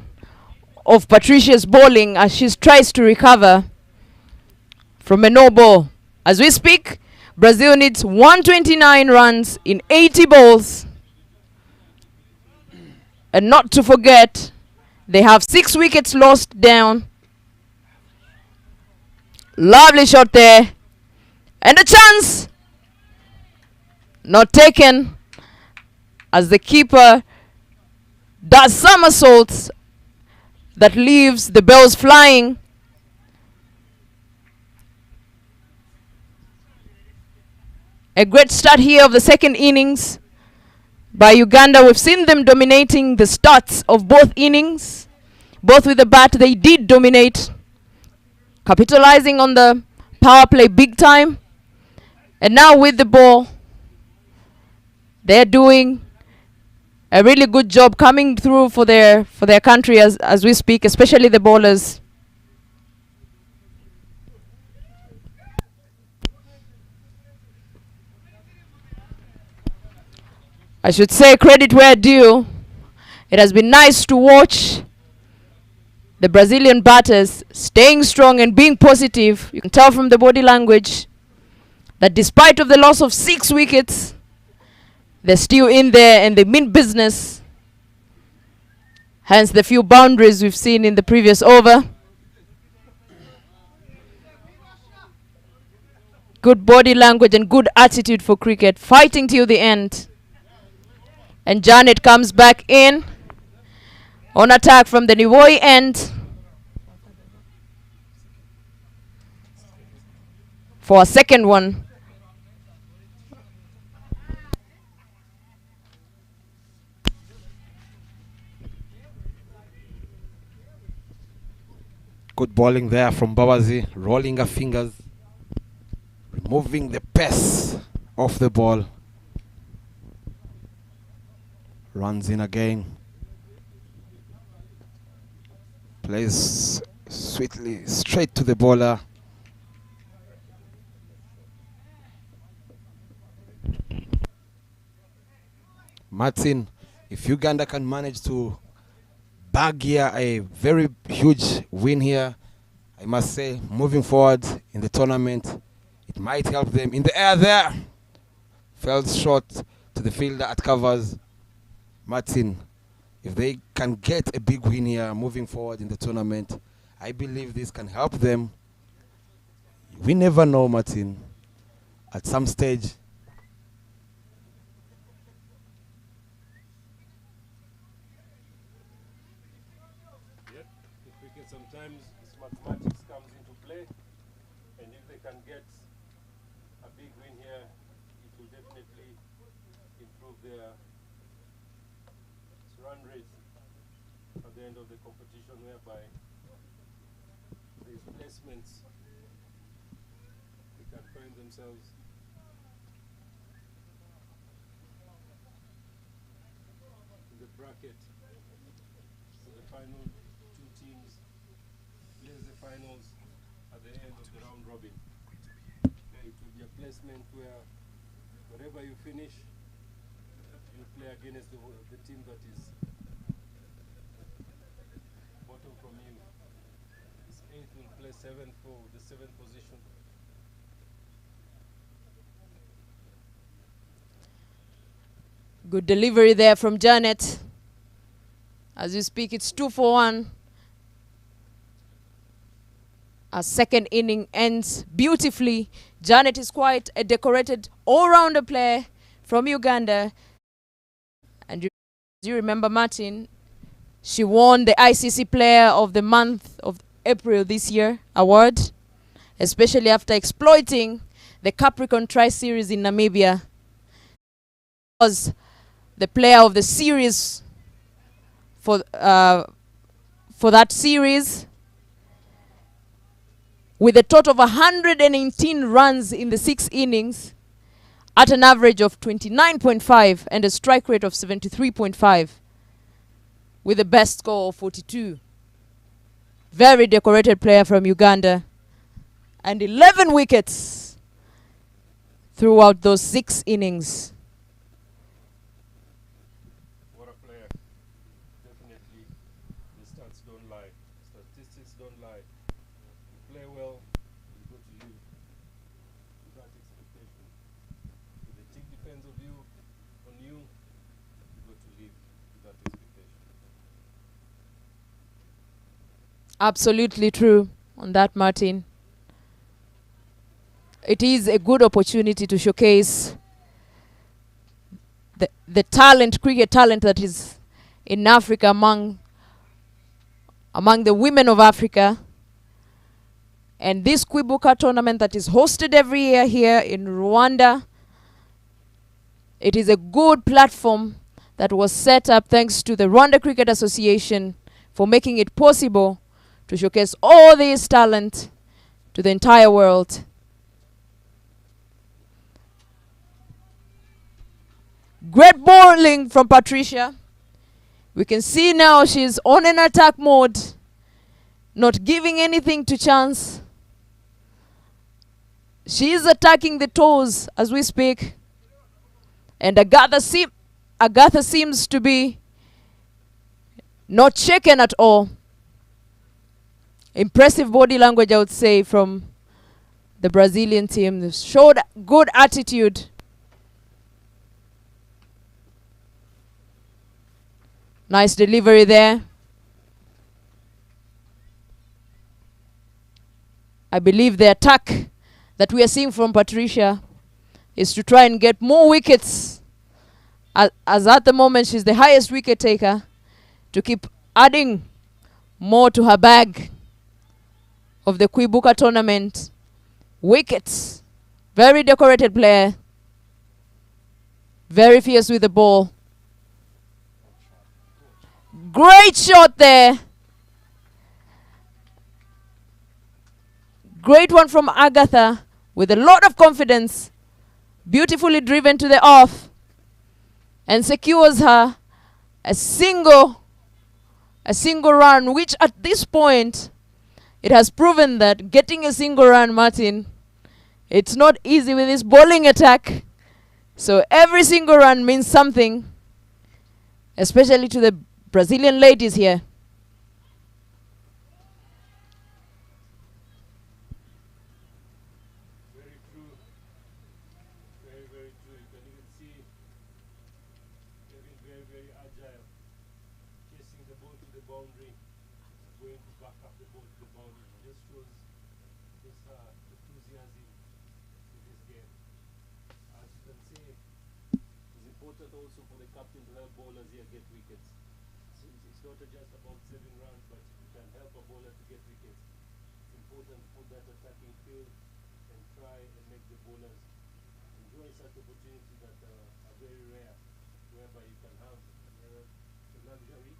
of Patricia's bowling as she tries to recover from a no ball. As we speak, Brazil needs 129 runs in 80 balls. And not to forget, they have 6 wickets lost down. Lovely shot there. And a chance. Not taken, as the keeper does somersaults that leaves the bells flying. A great start here of the second innings by Uganda. We've seen them dominating the starts of both innings. Both with the bat, they did dominate, capitalizing on the power play big time. And now with the ball, they're doing a really good job coming through for their country as we speak, especially the bowlers. I should say credit where due. It has been nice to watch the Brazilian batters staying strong and being positive. You can tell from the body language that despite of the loss of 6 wickets, they're still in there and they mean business. Hence the few boundaries we've seen in the previous over. Good body language and good attitude for cricket, fighting till the end. And Janet comes back in on attack from the Niwoi end for a second one. Good bowling there from Babazi, rolling her fingers, removing the pace off the ball. Runs in again. Plays sweetly straight to the bowler. Martin, if Uganda can manage to bag here a very huge win here, I must say, moving forward in the tournament, it might help them. In the air there, fell short to the fielder at covers. Martin, if they can get a big win here moving forward in the tournament, I believe this can help them. We never know, Martin. At some stage, Yep, in cricket sometimes mathematics comes into play, and if they can get a big win here, it will definitely improve their run rate at the end of the competition, whereby these placements, they can find themselves in the bracket. So the final 2 teams plays the finals at the end of the round robin. It will be a placement where wherever you finish, you play against the team that is bottom from you. This 8th will play 7th for the 7th position. Good delivery there from Janet. As you speak, it's 2 for 1. Our second inning ends beautifully. Janet is quite a decorated all-rounder player from Uganda. And you remember, Martin, she won the ICC Player of the Month of April this year award, especially after exploiting the Capricorn Tri-Series in Namibia. Was the player of the series for that series, with a total of 118 runs in the 6 innings at an average of 29.5 and a strike rate of 73.5 with a best score of 42. Very decorated player from Uganda. And 11 wickets throughout those 6 innings. What a player. Definitely, the stats don't lie. Statistics don't lie. You play well, you go to live with that expectation. Absolutely true on that, Martin. It is a good opportunity to showcase the talent, cricket talent that is in Africa among the women of Africa. And this Kwibuka tournament that is hosted every year here in Rwanda, it is a good platform that was set up thanks to the Rwanda Cricket Association for making it possible to showcase all this talent to the entire world. Great bowling from Patricia. We can see now she's on an attack mode, not giving anything to chance. She is attacking the toes as we speak. And Agatha seems to be not shaken at all. Impressive body language, I would say, from the Brazilian team. They showed good attitude. Nice delivery there. I believe the attack that we are seeing from Patricia is to try and get more wickets. As at the moment, she's the highest wicket taker, to keep adding more to her bag of the Kwibuka tournament. Wickets. Very decorated player. Very fierce with the ball. Great shot there. Great one from Agatha with a lot of confidence. Beautifully driven to the off. And secures her a single run, which at this point, it has proven that getting a single run, Martin, it's not easy with this bowling attack. So every single run means something, especially to the Brazilian ladies here. Very true. Very, very true. You can even see Kevin very, very agile, chasing the ball to the boundary, going to back up the ball to the boundary. Just shows this enthusiasm in this game. As you can see, it's important also for the captain to help bowlers here get wickets. It's not just about saving runs, but you can help a bowler to get wickets. It's important to put that attacking field and try and make the bowlers enjoy such opportunities that are very rare, whereby you can have the luxury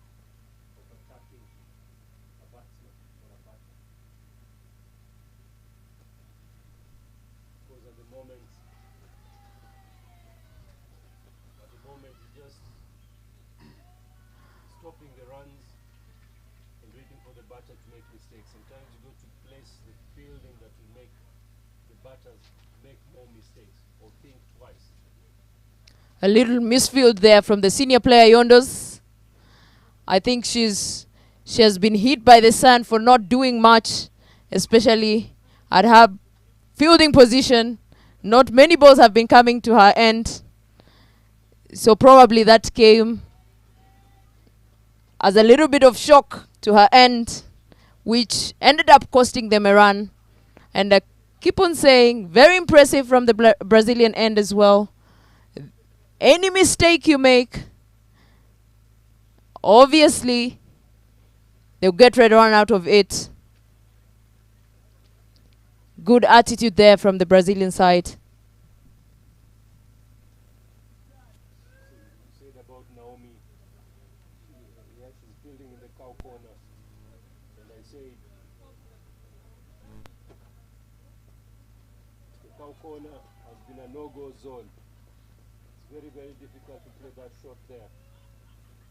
of attacking a batsman or a batter. Because at the moment it's just stopping the runs and waiting for the batter to make mistakes. Sometimes you go to place the fielding that will make the batters make more mistakes or think twice. A little misfield there from the senior player Yondos. I think she has been hit by the sun for not doing much, especially at her fielding position. Not many balls have been coming to her end. So probably that came as a little bit of shock to her end, which ended up costing them a run. And I keep on saying, very impressive from the Brazilian end as well. Any mistake you make, obviously, they'll get red run out of it. Good attitude there from the Brazilian side. Said about Naomi, she's fielding in the cow corner, and I say the cow corner has been a no-go zone. It's very, very difficult to play that shot there,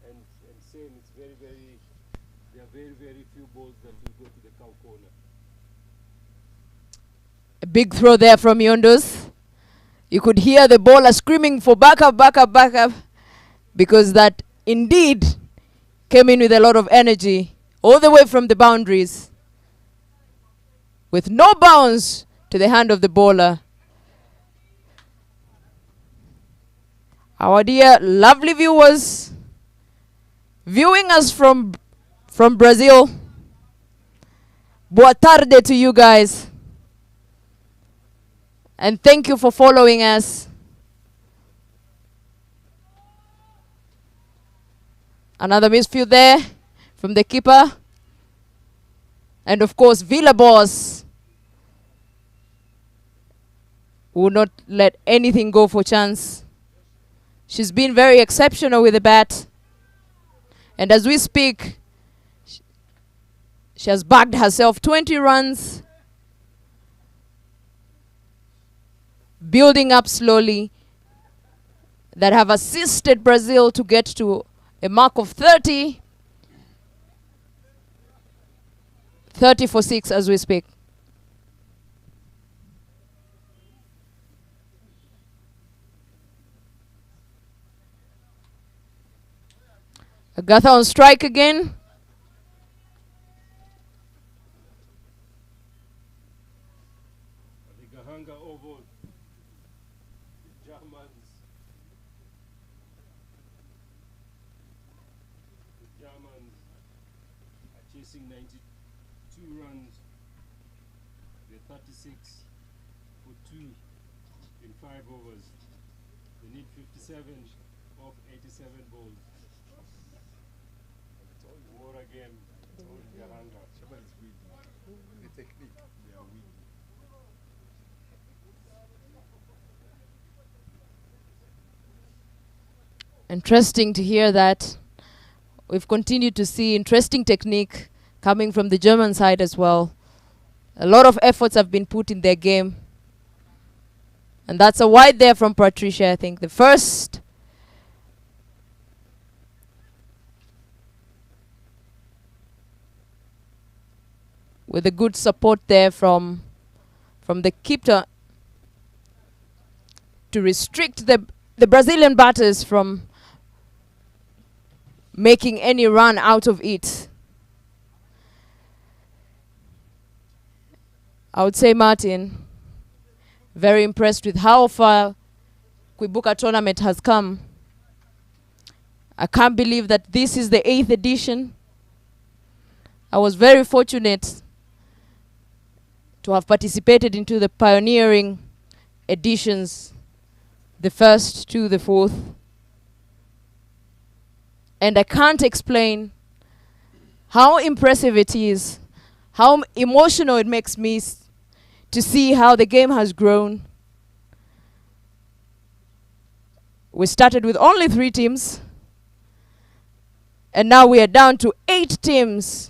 and same, it's there are very, very few balls that will go to the cow corner. A big throw there from Yondos. You could hear the bowler screaming for backup, backup, backup, because that indeed came in with a lot of energy all the way from the boundaries, with no bounce to the hand of the bowler. Our dear lovely viewers viewing us from Brazil, Boa tarde to you guys. And thank you for following us. Another misfield there from the keeper. And of course, Villa Boss will not let anything go for chance. She's been very exceptional with the bat. And as we speak, she has bagged herself 20 runs, building up slowly, that have assisted Brazil to get to a mark of 30. 30 for 6 as we speak. Agatha on strike again. The Gahanga Oval. The Germans are chasing 92 runs. They're 36 for 2 in 5 overs. They need 57 of 87 balls. More again. Gahanga. The technique. They are weak. Interesting to hear that. We've continued to see interesting technique coming from the German side as well. A lot of efforts have been put in their game. And that's a wide there from Patricia, I think. The first. With a good support there from the keeper to restrict the Brazilian batters from making any run out of it. I would say, Martin, very impressed with how far Kwibuka Tournament has come. I can't believe that this is the 8th edition. I was very fortunate to have participated into the pioneering editions, the 1st to the 4th. And I can't explain how impressive it is, how emotional it makes me to see how the game has grown. We started with only 3 teams, and now we are down to 8 teams.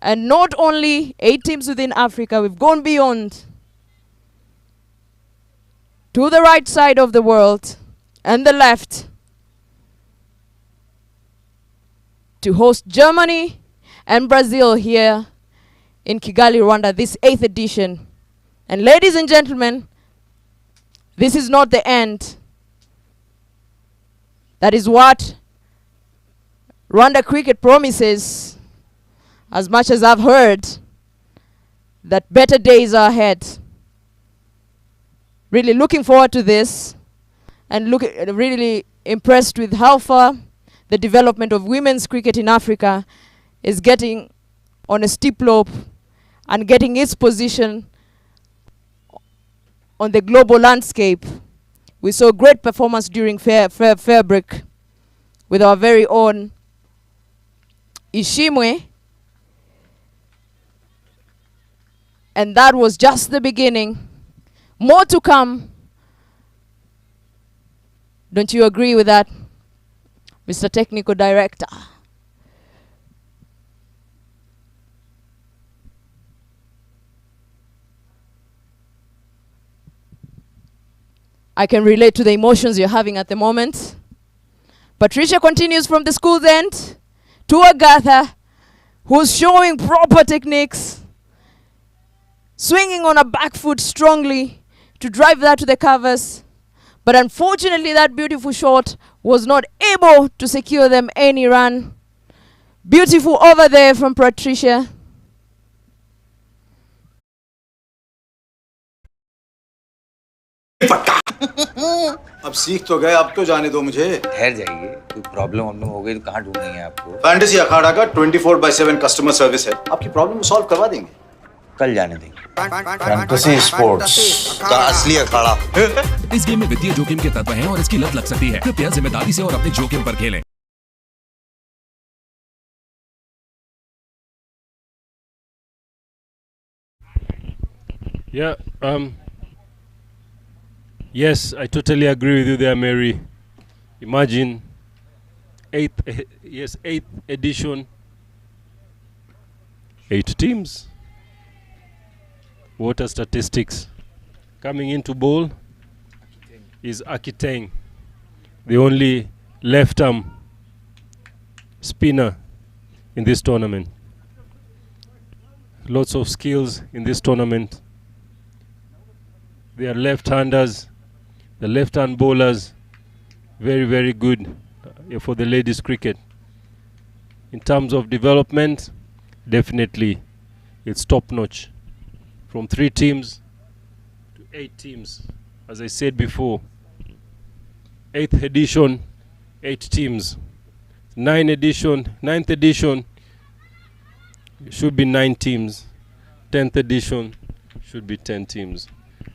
And not only 8 teams within Africa, we've gone beyond to the right side of the world and the left to host Germany and Brazil here in Kigali, Rwanda, this 8th edition. And ladies and gentlemen, this is not the end. That is what Rwanda cricket promises. As much as I've heard that better days are ahead. Really looking forward to this and really impressed with how far the development of women's cricket in Africa is getting on a steep slope and getting its position on the global landscape. We saw great performance during fair break with our very own Ishimwe. And that was just the beginning. More to come. Don't you agree with that, Mr. Technical Director? I can relate to the emotions you're having at the moment. Patricia continues from the school's end to Agatha, who's showing proper techniques, swinging on a back foot strongly to drive that to the covers. But unfortunately, that beautiful shot was not able to secure them any run. Beautiful over there from Patricia. अब सीख तो गए, अब तो जाने दो मुझे। ठहर जाइए, कोई प्रॉब्लम हो गई तो कहाँ ढूंढेंगे आपको? फैंटेसी अखाड़ा का 24/7 कस्टमर सर्विस है, आपकी प्रॉब्लम सॉल्व करवा देंगे। कल जाने देंगे। फैंटेसी स्पोर्ट्स का असली अखाड़ा। इस गेम में वित्तीय जोखिम के तत्व हैं और इसकी लत लग सकती है। कृपया जिम्मेदारी से और अपने जोखिम पर खेलें। Yeah, yes, I totally agree with you there, Mary. Imagine eighth edition, 8 teams. What are statistics? Coming into bowl is Akiteng, the only left-arm spinner in this tournament. Lots of skills in this tournament. They are left-handers, the left-hand bowlers, very, very good for the ladies cricket. In terms of development, definitely it's top-notch. From 3 teams to 8 teams. As I said before, 8th edition, 8 teams. 9th edition should be 9 teams. 10th edition should be 10 teams.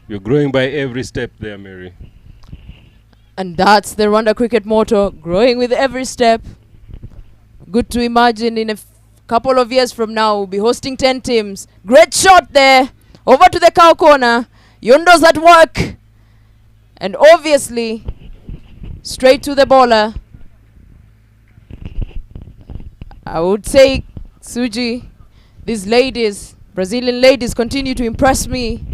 You're growing by every step there, Mary. And that's the Rwanda cricket motto, growing with every step. Good to imagine in a couple of years from now, we'll be hosting 10 teams. Great shot there. Over to the cow corner. Yondo's at work. And obviously, straight to the bowler. I would say, Suji, these ladies, Brazilian ladies, continue to impress me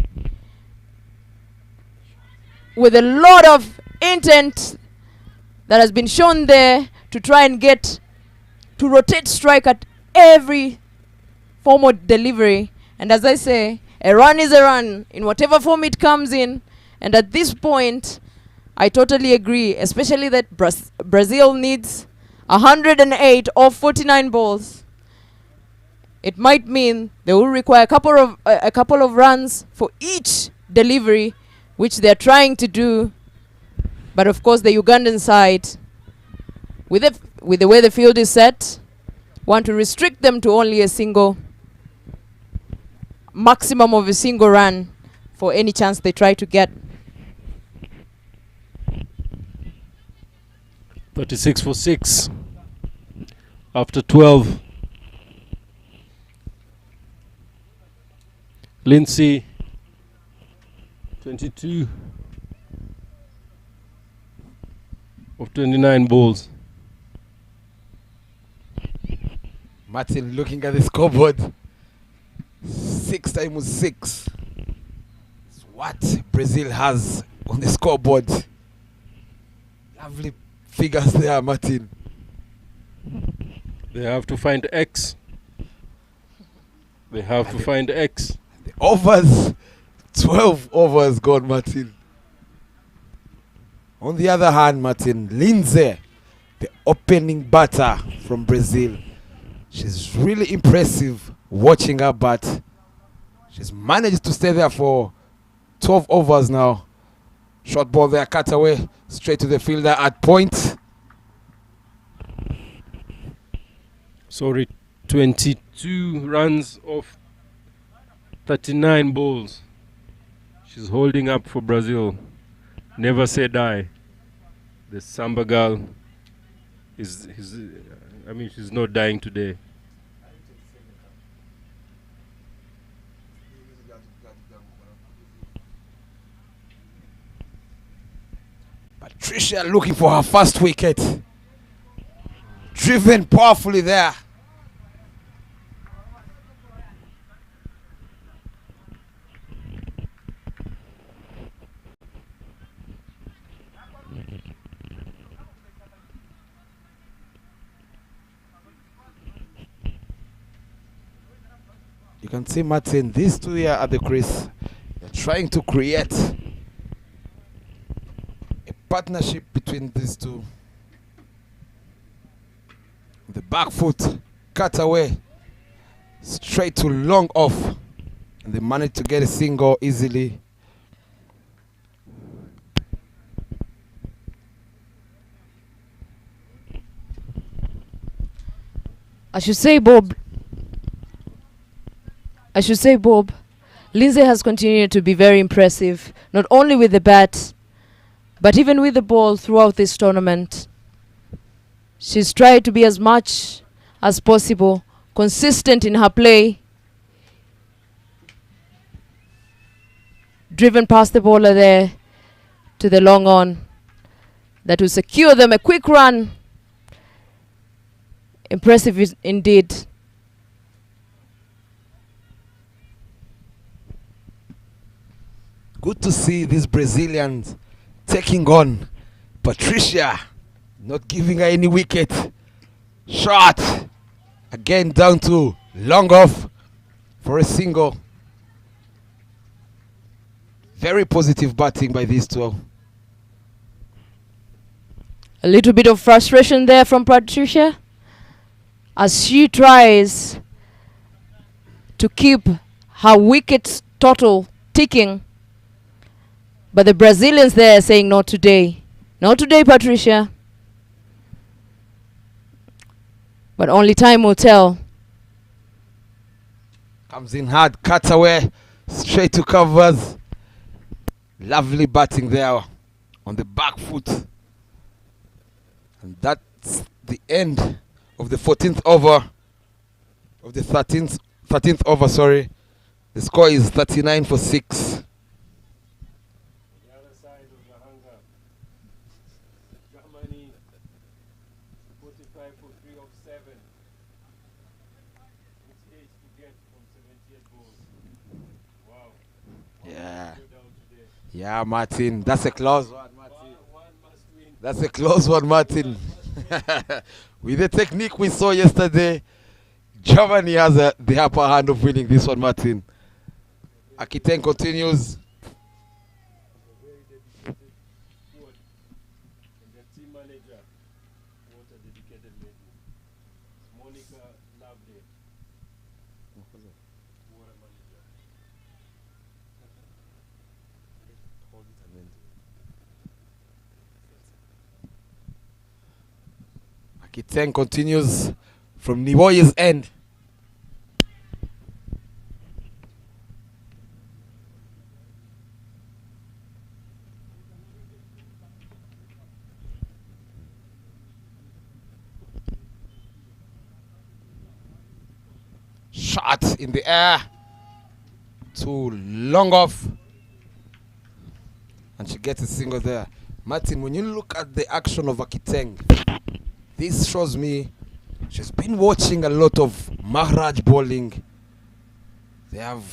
with a lot of intent that has been shown there to try and get to rotate strike at every form of delivery. And as I say, a run is a run in whatever form it comes in. And at this point, I totally agree, especially that Brazil needs 108 of 49 balls. It might mean they will require a couple of runs for each delivery, which they're trying to do. But of course, the Ugandan side, with the way the field is set, want to restrict them to only a single, maximum of a single run for any chance they try to get. 36 for 6 after 12. Lindsay, 22 of 29 balls. Martin looking at the scoreboard. 6 times 6. It's what Brazil has on the scoreboard. Lovely figures there, Martin. They have to find X. They have to find X. The overs, 12 overs gone, Martin. On the other hand, Martin, Lindsay, the opening batter from Brazil. She's really impressive watching her bat. She's managed to stay there for 12 overs now. Short ball there, cut away, straight to the fielder at point. Sorry, 22 runs off 39 balls. She's holding up for Brazil. Never say die. The Samba girl she's not dying today. Patricia looking for her first wicket. Driven powerfully there. You can see, Martin, these two here at the crease. They're trying to create a partnership between these two. The back foot cut away, straight to long off. And they managed to get a single easily. I should say, Bob, Lindsay has continued to be very impressive, not only with the bat, but even with the ball throughout this tournament. She's tried to be as much as possible consistent in her play, driven past the bowler there to the long on that will secure them a quick run. Impressive indeed. Good to see these Brazilians taking on Patricia, not giving her any wicket. Shot again down to long off for a single. Very positive batting by these two. A little bit of frustration there from Patricia as she tries to keep her wickets total ticking. But the Brazilians there are saying not today. Not today, Patricia. But only time will tell. Comes in hard, cuts away, straight to covers. Lovely batting there on the back foot. And that's the end of the 14th over. Of the 13th over, sorry. The score is 39 for 6. Germany 45 for 3 of 7. It's 8 to get from 78 balls. Wow. Yeah. Yeah, Martin. That's a close one, Martin. That's a close one, Martin. With the technique we saw yesterday, Germany has the upper hand of winning this one, Martin. Akiten continues. Akiten continues from Niboye's end. Shot in the air. Too long off. And she gets a single there. Martin, when you look at the action of Akiteng, this shows me she's been watching a lot of Maharaj bowling. They have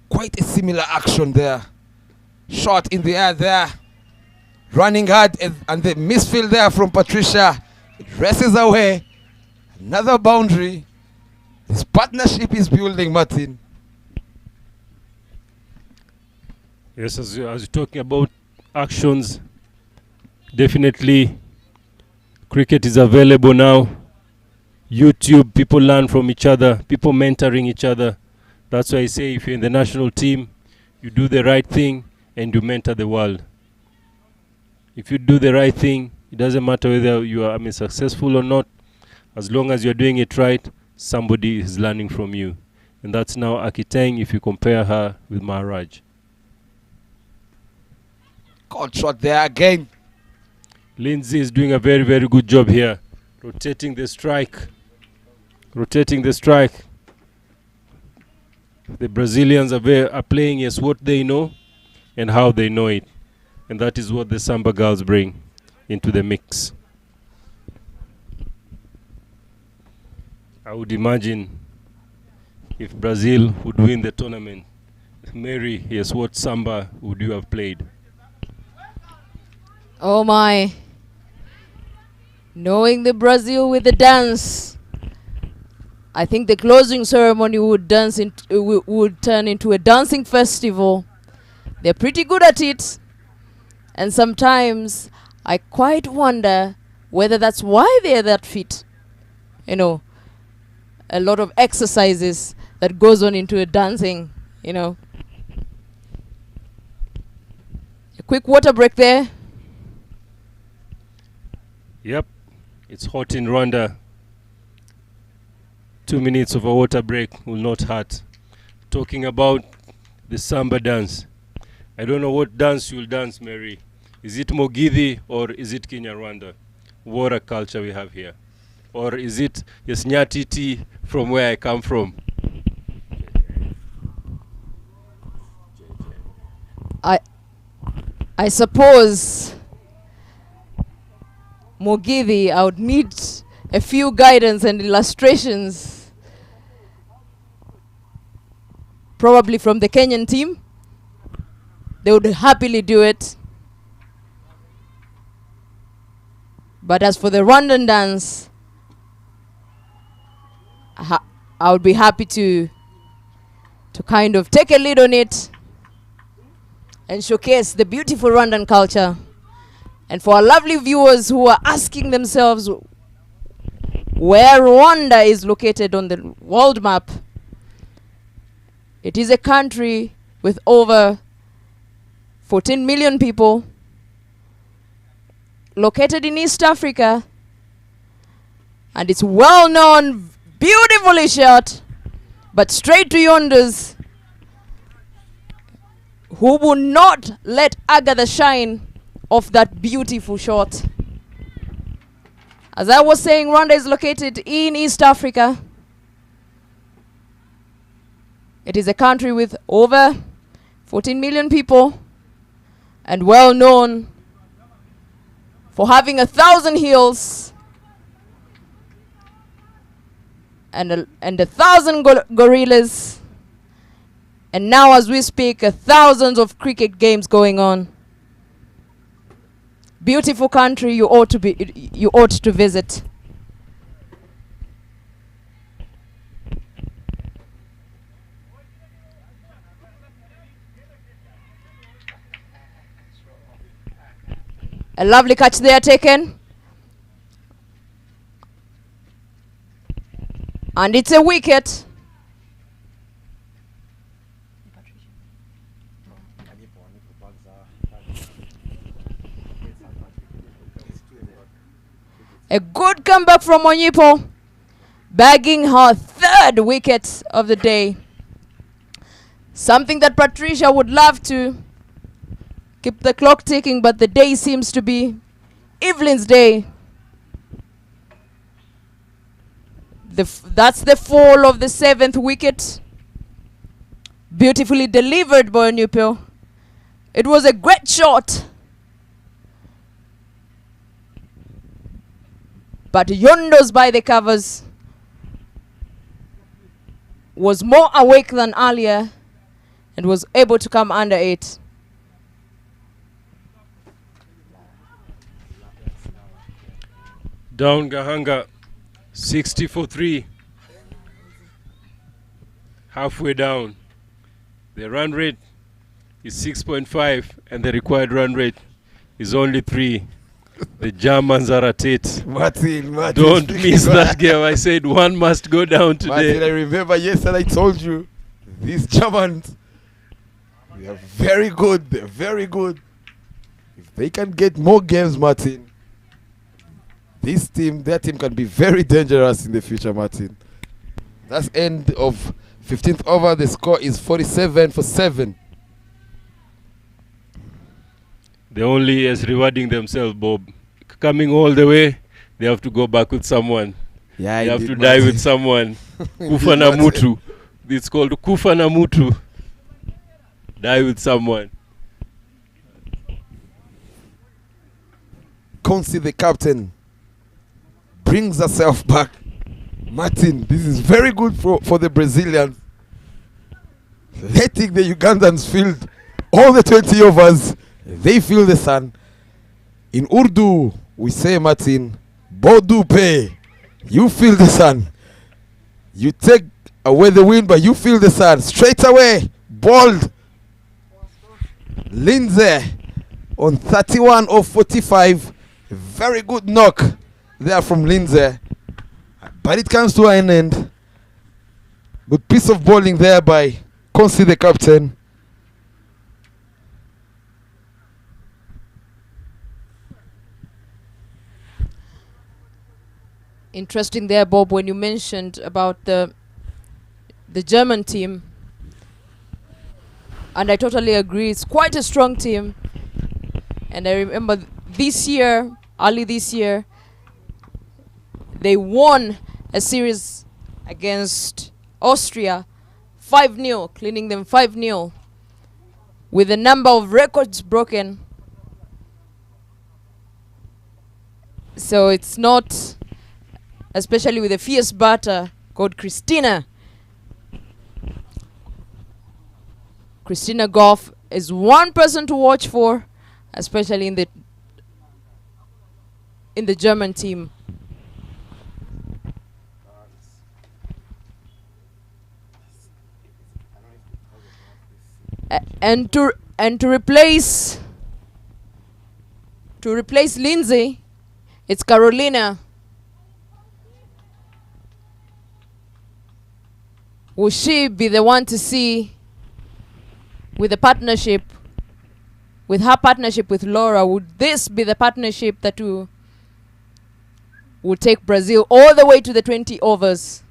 quite a similar action there. Shot in the air there. Running hard, and the misfield there from Patricia. It races away. Another boundary. This partnership is building, Martin. Yes, as you're talking about actions, definitely cricket is available now. YouTube, people learn from each other, people mentoring each other. That's why I say if you're in the national team, you do the right thing and you mentor the world. If you do the right thing, it doesn't matter whether you are successful or not. As long as you're doing it right, somebody is learning from you. And that's now Akiteng if you compare her with Maharaj. Caught shot there again. Lindsay is doing a very, very good job here. Rotating the strike. Rotating the strike. The Brazilians are playing as what they know and how they know it. And that is what the Samba girls bring into the mix. I would imagine if Brazil would win the tournament, Mary, yes, what Samba would you have played? Oh my. Knowing the Brazil with the dance, I think the closing ceremony would turn into a dancing festival. They're pretty good at it. And sometimes I quite wonder whether that's why they're that fit. You know, a lot of exercises that goes on into a dancing, you know. A quick water break there. Yep, it's hot in Rwanda. 2 minutes of a water break will not hurt. Talking about the samba dance. I don't know what dance you'll dance, Mary. Is it Mogidhi or is it Kinyarwanda? What a culture we have here. Or is it Yesnyatiti from where I come from? I suppose Mogidhi, I would need a few guidance and illustrations, probably from the Kenyan team. They would happily do it. But as for the Rwandan dance, I would be happy to kind of take a lead on it and showcase the beautiful Rwandan culture. And for our lovely viewers who are asking themselves where Rwanda is located on the world map, it is a country with over 14 million people, located in East Africa, and it's well known, beautifully shot, but straight to yonders, who will not let Agatha shine of that beautiful shot. As I was saying, Rwanda is located in East Africa. It is a country with over 14 million people and well known for having 1,000 hills and 1,000 gorillas. And now as we speak, thousands of cricket games going on. Beautiful country you ought to visit. A lovely catch there taken. And it's a wicket. A good comeback from Onyipo, bagging her 3rd wicket of the day. Something that Patricia would love to keep the clock ticking, but the day seems to be Evelyn's day. That's the fall of the 7th wicket. Beautifully delivered by Onyipo. It was a great shot. But Yondos by the covers was more awake than earlier and was able to come under it. Down Gahanga, 60 for 3. Halfway down. The run rate is 6.5 and the required run rate is only 3. The Germans are at it. Martin, don't miss that game. I said one must go down today. Martin, I remember yesterday I told you, these Germans, they are very good. They're very good. If they can get more games, Martin, their team can be very dangerous in the future, Martin. That's end of 15th over. The score is 47 for 7. They're only as rewarding themselves, Bob. Coming all the way, they have to go back with someone. Yeah, they have to die with someone. Kufa na mutu. It's called Kufa na mutu. Die with someone. Consi, the captain, brings herself back. Martin, this is very good for the Brazilians. Letting the Ugandans field all the 20 overs. They feel the sun. In Urdu, we say, Martin, Bodu pay. You feel the sun. You take away the wind, but you feel the sun. Straight away, bald. Lindsay on 31 of 45. Very good knock there from Lindsay. But it comes to an end. Good piece of bowling there by Consi, the captain. interesting there, Bob, when you mentioned about the German team. And I totally agree. It's quite a strong team. And I remember this year, early this year, they won a series against Austria 5-0, cleaning them 5-0, with a number of records broken. So it's not, especially with a fierce batter called Christina. Christina Goff is one person to watch for, especially in the German team. And to replace Lindsay, it's Carolina. Will she be the one to see with the partnership, with her partnership with Laura? Would this be the partnership that will take Brazil all the way to the 20 overs?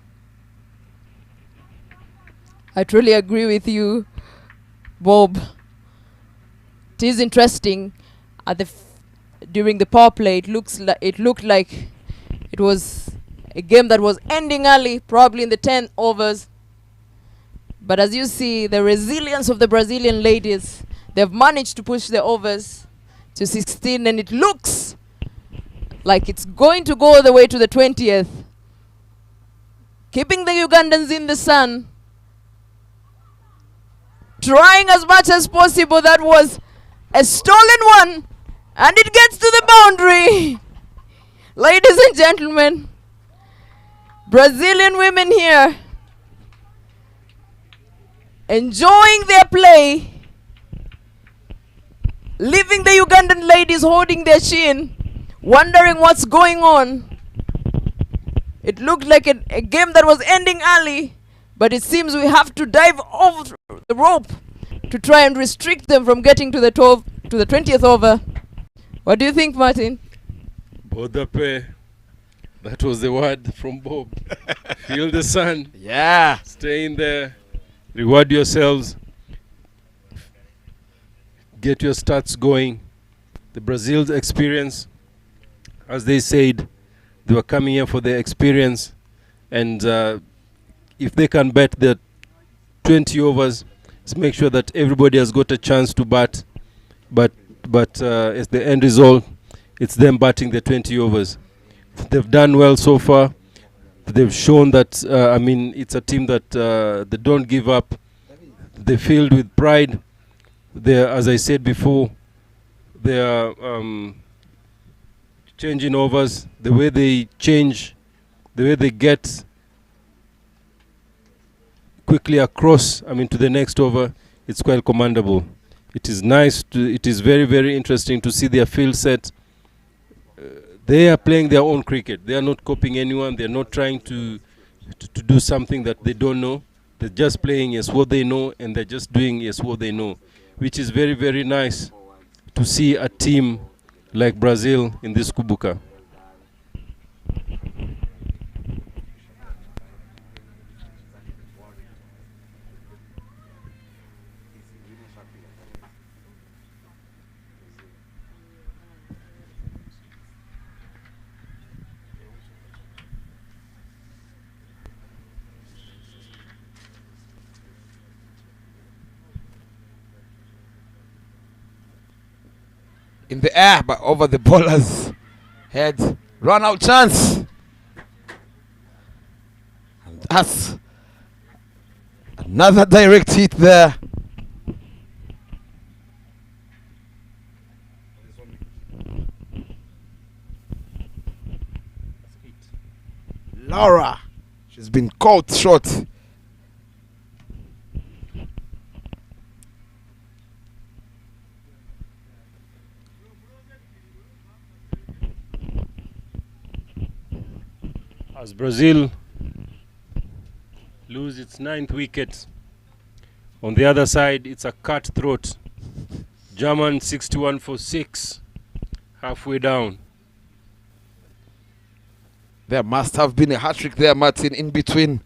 I truly agree with you, Bob. It is interesting. During the power play, it looked like it was a game that was ending early, probably in the 10 overs. But as you see, the resilience of the Brazilian ladies, they've managed to push the overs to 16, and it looks like it's going to go all the way to the 20th, keeping the Ugandans in the sun, trying as much as possible. That was a stolen one, and it gets to the boundary. Ladies and gentlemen, Brazilian women here enjoying their play, leaving the Ugandan ladies holding their chin, wondering what's going on. It looked like a game that was ending early, but it seems we have to dive over the rope to try and restrict them from getting to the 20th over. What do you think, Martin? Bodape. That was the word from Bob. Feel the sun. Yeah. Stay in there. Reward yourselves. Get your stats going. The Brazil's experience, as they said, they were coming here for their experience. And if they can bet the 20 overs, let's make sure that everybody has got a chance to bat. But as the end result, it's them batting the 20 overs. They've done well so far. They've shown that, it's a team that they don't give up. They're filled with pride. They're, as I said before, they are changing overs. The way they change, the way they get quickly across, to the next over, it's quite commendable. It is nice. It is very, very interesting to see their field set. They are playing their own cricket. They are not copying anyone. They are not trying to do something that they don't know. They're just playing as what they know, and they're just doing as what they know, which is very, very nice to see a team like Brazil in this Kwibuka. In the air, but over the bowler's head. Run out chance. And that's another direct hit there. Laura, she's been caught short. As Brazil lose its 9th wicket, on the other side it's a cutthroat. German 61 for 6, halfway down. There must have been a hat-trick there, Martin, in between.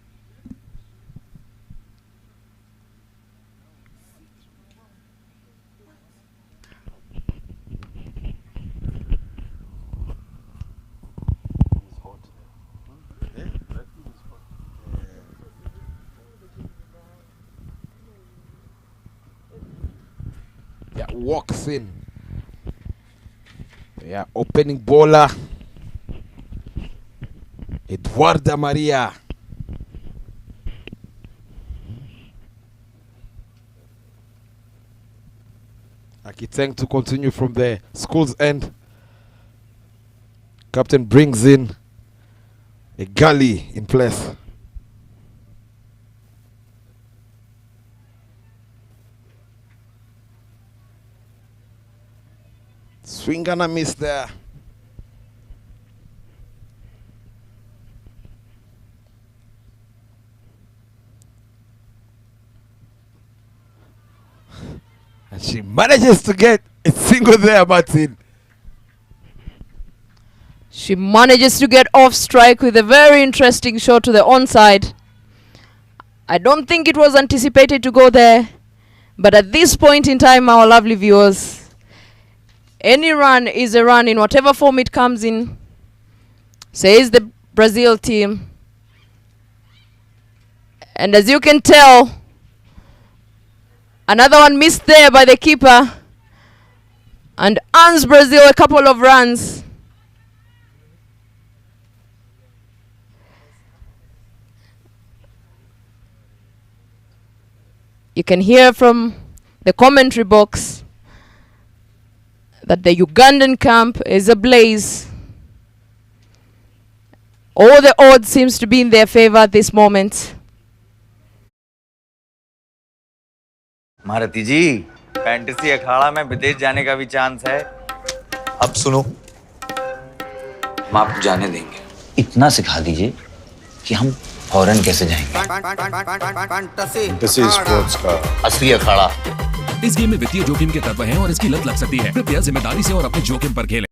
Yeah, walks in. Yeah, opening bowler. Eduarda Maria. Akiteng to continue from the school's end. Captain brings in a gully in place. Swing and a miss there. And she manages to get a single there, Martin. She manages to get off strike with a very interesting shot to the onside. I don't think it was anticipated to go there, but at this point in time, our lovely viewers, any run is a run in whatever form it comes in, says the Brazil team. And as you can tell, another one missed there by the keeper and earns Brazil a couple of runs. You can hear from the commentary box that the Ugandan camp is ablaze. All the odds seems to be in their favor at this moment. महारथी जी, fantasy Akhada में विदेश जाने का भी chance है। अब सुनो, हम आपको जाने देंगे। इतना सिखा दीजिए कि हम फॉरेन कैसे जाएंगे। फैंटेसी स्पोर्ट्स का असली अखाड़ा। इस गेम में वित्तीय जोखिम के तत्व हैं और इसकी लत लग सकती है। कृपया जिम्मेदारी से और अपने जोखिम पर खेलें।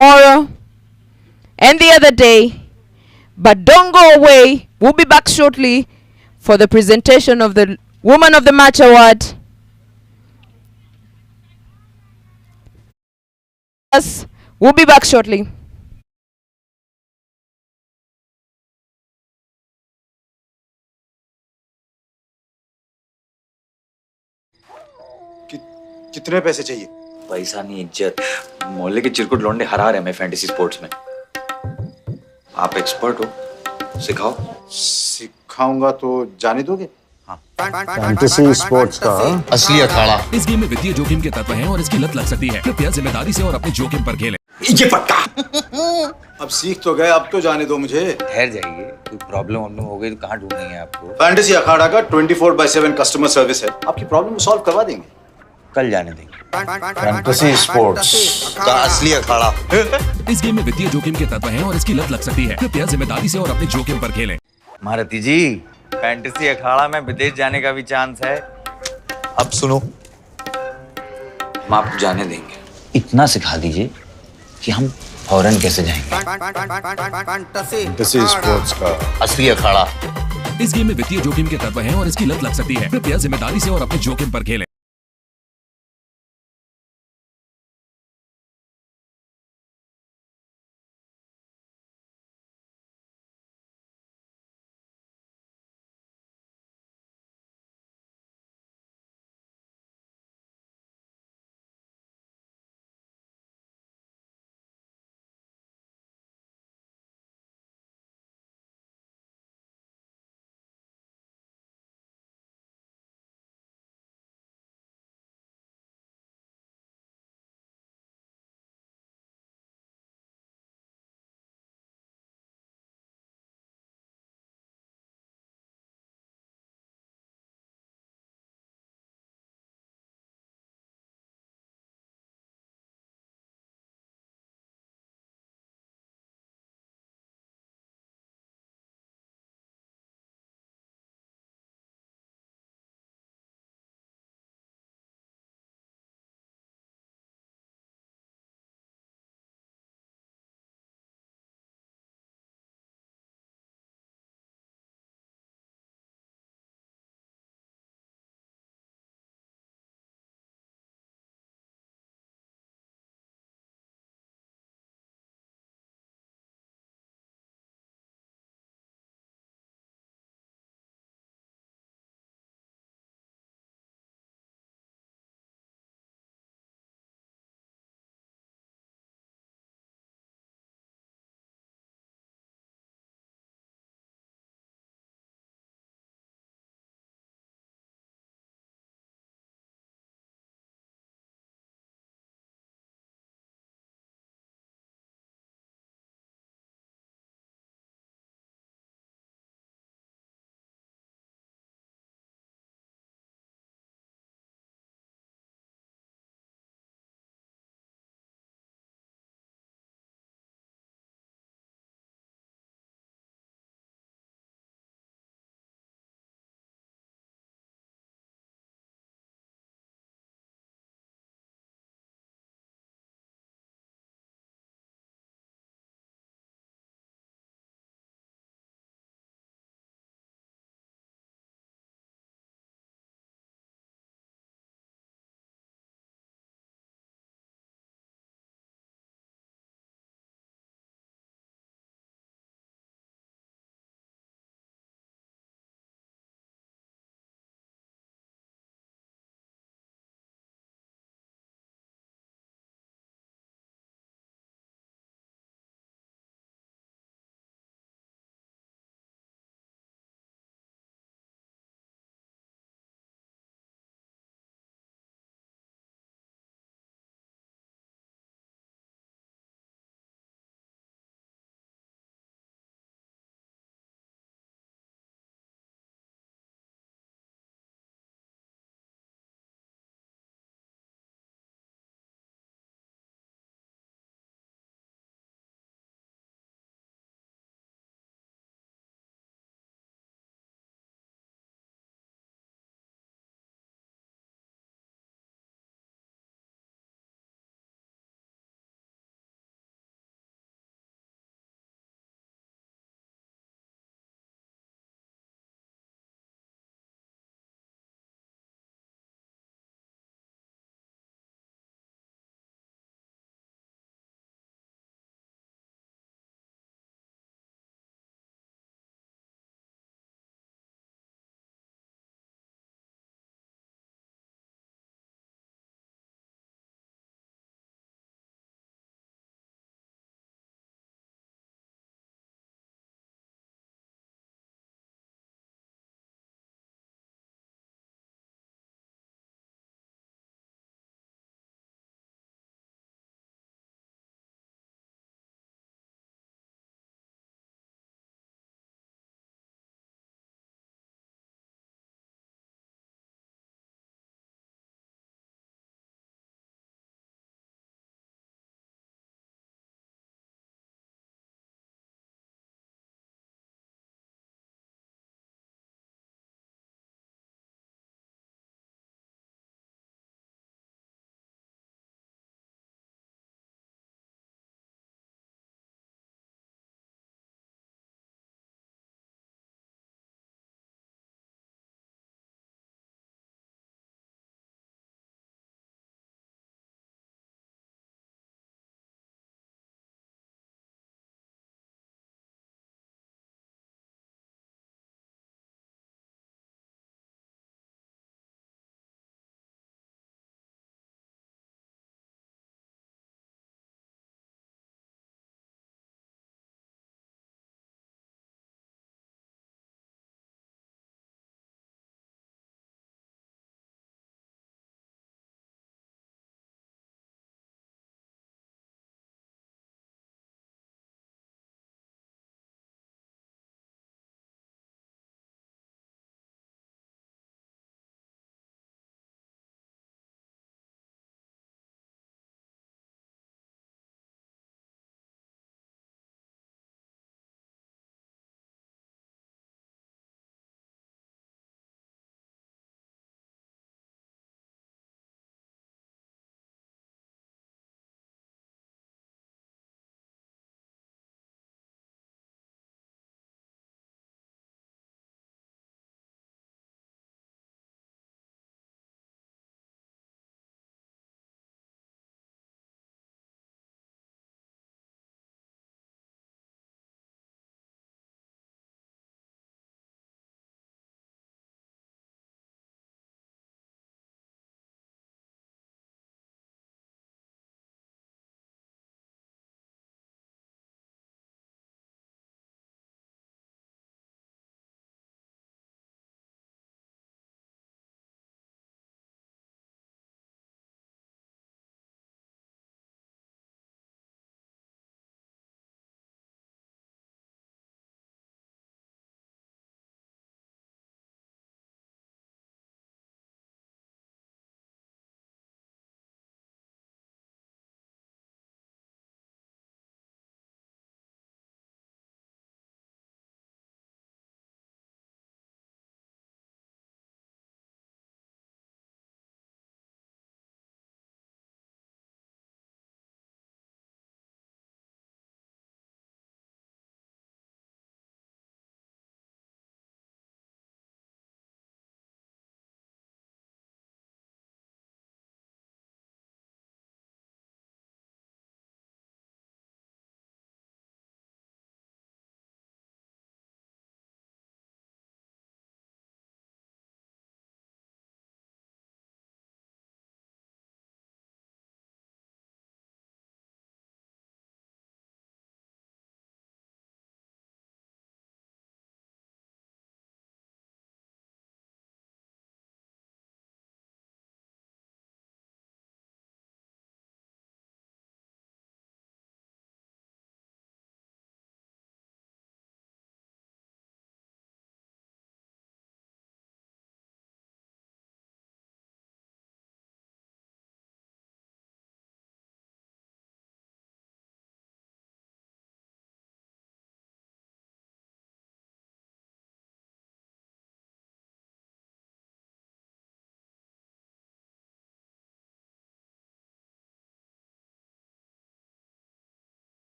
tomorrow and the other day. But don't go away. We'll be back shortly for the presentation of the Woman of the Match Award. Yes, we'll be back shortly. कितने पैसे चाहिए? पैसा नहीं, इज्जत। मोहल्ले के चिरकुट लौंडे हरा रहे हैं फैंटेसी स्पोर्ट्स में। आप एक्सपर्ट हो, सिखाओ। सिखाऊंगा तो जाने दोगे? हाँ। फैंटेसी स्पोर्ट्स का असली अखाड़ा। इस गेम में वित्तीय जोखिम के तत्व हैं और इसकी लत लग सकती है। कृपया जिम्मेदारी से और अपने जोखिम पर खेलें। ये पक्का। अब सीख तो गए, अब तो जाने दो मुझे। ठहर जाइए, कोई प्रॉब्लम हो गई तो कहाँ ढूंढेंगे आपको? फैंटेसी अखाड़ा का 24/7 कस्टमर सर्विस है, आपकी प्रॉब्लम सॉल्व करवा देंगे। कल जाने देंगे। फैंटेसी स्पोर्ट्स का असली अखाड़ा। इस गेम में वित्तीय जोखिम के तत्व हैं और इसकी लत लग सकती है। कृपया जिम्मेदारी से और अपने जोखिम पर खेलें। महारथी जी, फैंटेसी अखाड़ा में विदेश जाने का भी चांस है। अब सुनो, हम आपको जाने देंगे। इतना सिखा दीजिए कि हम फौरन कैसे जाएंगे। फैंटेसी स्पोर्ट्स का असली अखाड़ा। इस गेम में वित्तीय जोखिम के तत्व हैं और इसकी लत लग सकती है। कृपया जिम्मेदारी से और अपने जोखिम पर खेलें।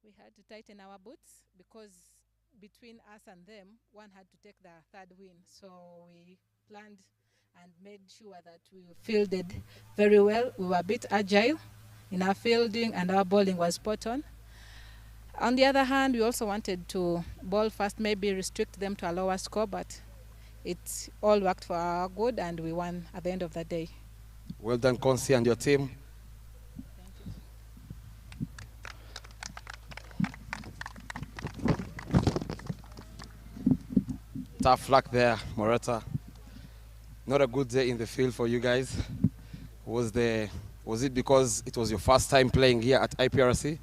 We had to tighten our boots because between us and them, one had to take the third win. So we planned and made sure that we fielded very well. We were a bit agile in our fielding and our bowling was spot on. On the other hand, we also wanted to bowl fast, maybe restrict them to a lower score, but it all worked for our good and we won at the end of the day. Well done, Konsi, and your team. Tough luck there, Morata. Not a good day in the field for you guys. Was it because it was your first time playing here at IPRC?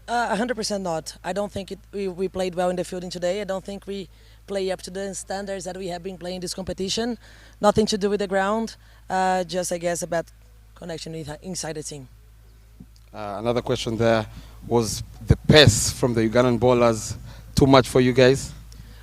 100% not. I don't think we played well in the fielding today. I don't think we play up to the standards that we have been playing this competition. Nothing to do with the ground. Just, I guess, a bad connection inside the team. Another question there. Was the pace from the Ugandan bowlers too much for you guys?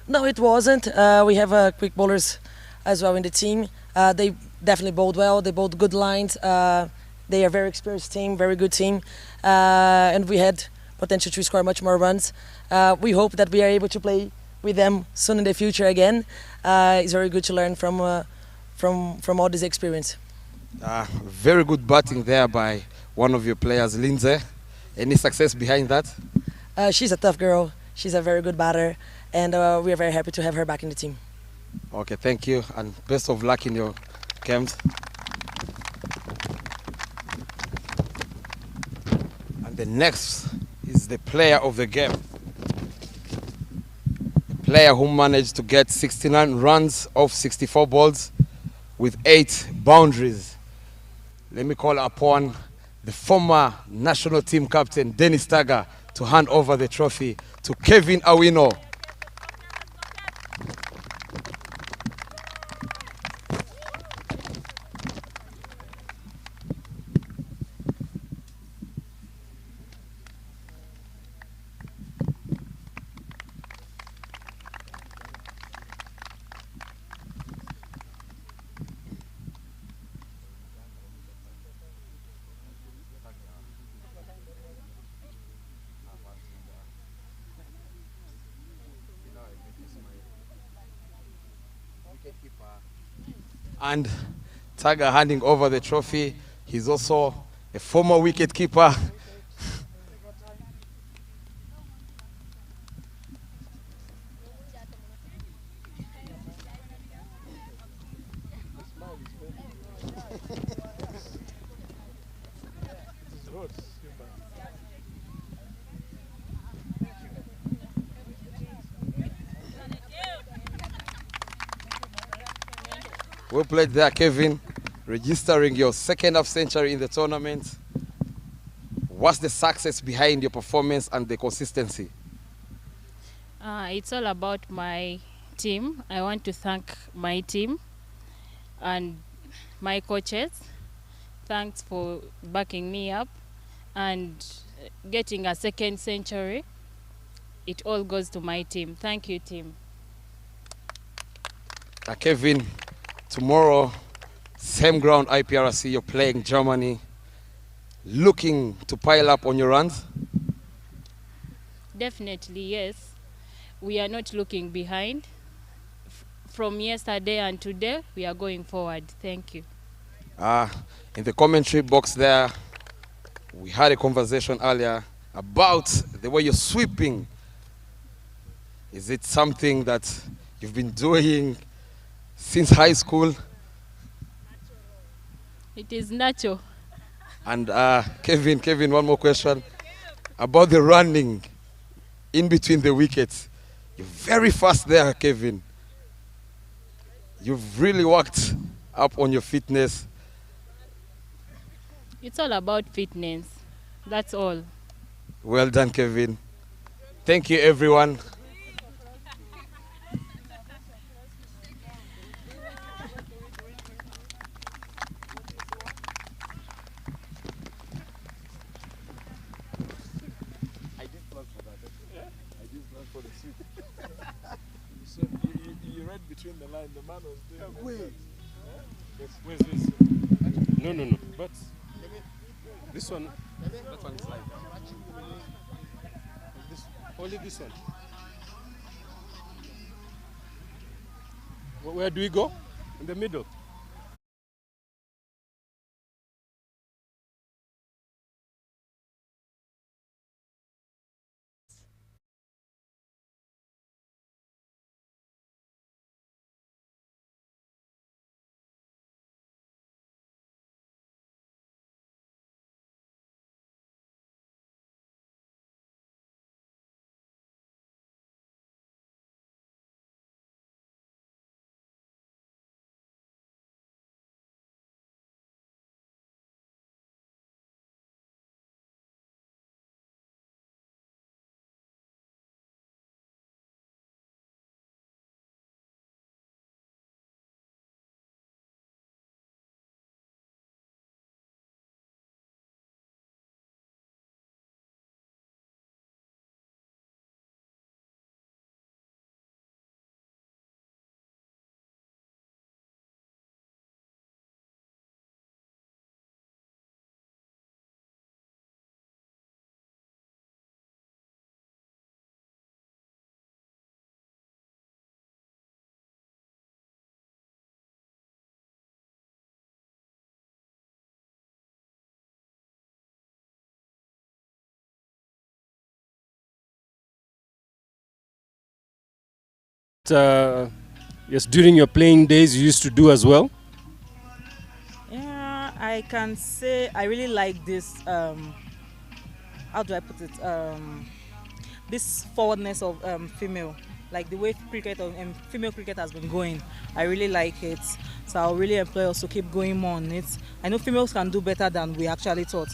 No, it wasn't. We have quick bowlers as well in the team. They definitely bowled well. They bowled good lines. They are a very experienced team, very good team. And we had potential to score much more runs. We hope that we are able to play with them soon in the future again. It's very good to learn from all this experience. Very good batting there by one of your players, Lindsay. Any success behind that? She's a tough girl. She's a very good batter, and we are very happy to have her back in the team. Okay, thank you, and best of luck in your camps. And the next is the player of the game. A player who managed to get 69 runs off 64 balls with 8 boundaries. Let me call upon the former national team captain, Dennis Taga, to hand over the trophy to Kevin Awino. And Taga handing over the trophy. He's also a former wicket keeper. Well played there, Kevin, registering your second half century in the tournament. What's the success behind your performance and the consistency? It's all about my team. I want to thank my team and my coaches. Thanks for backing me up and getting a second century. It all goes to my team. Thank you, team. Kevin, tomorrow, same ground, IPRC, you're playing Germany. Looking to pile up on your runs? Definitely, yes. We are not looking behind. From yesterday and today, we are going forward. Thank you. In the commentary box there, we had a conversation earlier about the way you're sweeping. Is it something that you've been doing since high school? It is natural. And Kevin, one more question about the running in between the wickets. You're very fast there, Kevin. You've really worked up on your fitness. It's all about fitness. That's all. Well done, Kevin. Thank you, everyone. You read between the lines. The man was doing. Where's this? No. But this one. That one is live. Only this one. Where do we go? In the middle. Yes, during your playing days, you used to do as well. Yeah, I can say I really like this. How do I put it? This forwardness of female, like the way cricket female cricket has been going. I really like it. So I'll really employ us to keep going more on it. I know females can do better than we actually thought.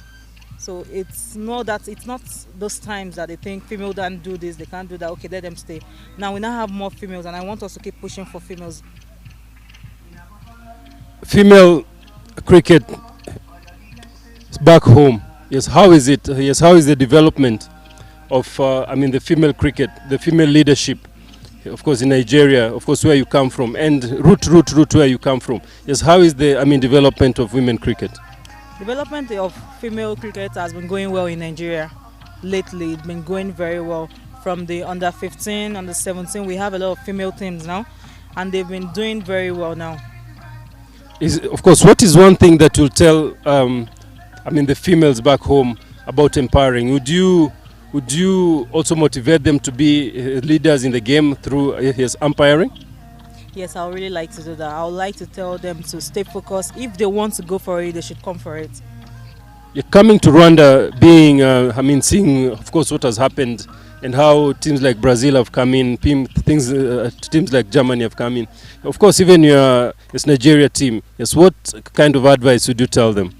So it's not those times that they think female don't do this, they can't do that. Okay, let them stay. Now we now have more females, and I want us to keep pushing for females. Female cricket back home. Yes, how is it? Yes, how is the development of I mean the female cricket, the female leadership? Of course, in Nigeria, of course, where you come from, and root where you come from. Yes, how is the development of women cricket? Development of female cricket has been going well in Nigeria lately. It's been going very well. From the under 15, under 17, we have a lot of female teams now, and they've been doing very well now. Of course, what is one thing that you'll tell the females back home about empowering? Would you also motivate them to be leaders in the game through his umpiring? Yes, I would really like to do that. I would like to tell them to stay focused. If they want to go for it, they should come for it. You're coming to Rwanda, being seeing of course what has happened and how teams like Brazil have come in, teams like Germany have come in. Of course, even your Nigeria team. Yes, what kind of advice would you tell them?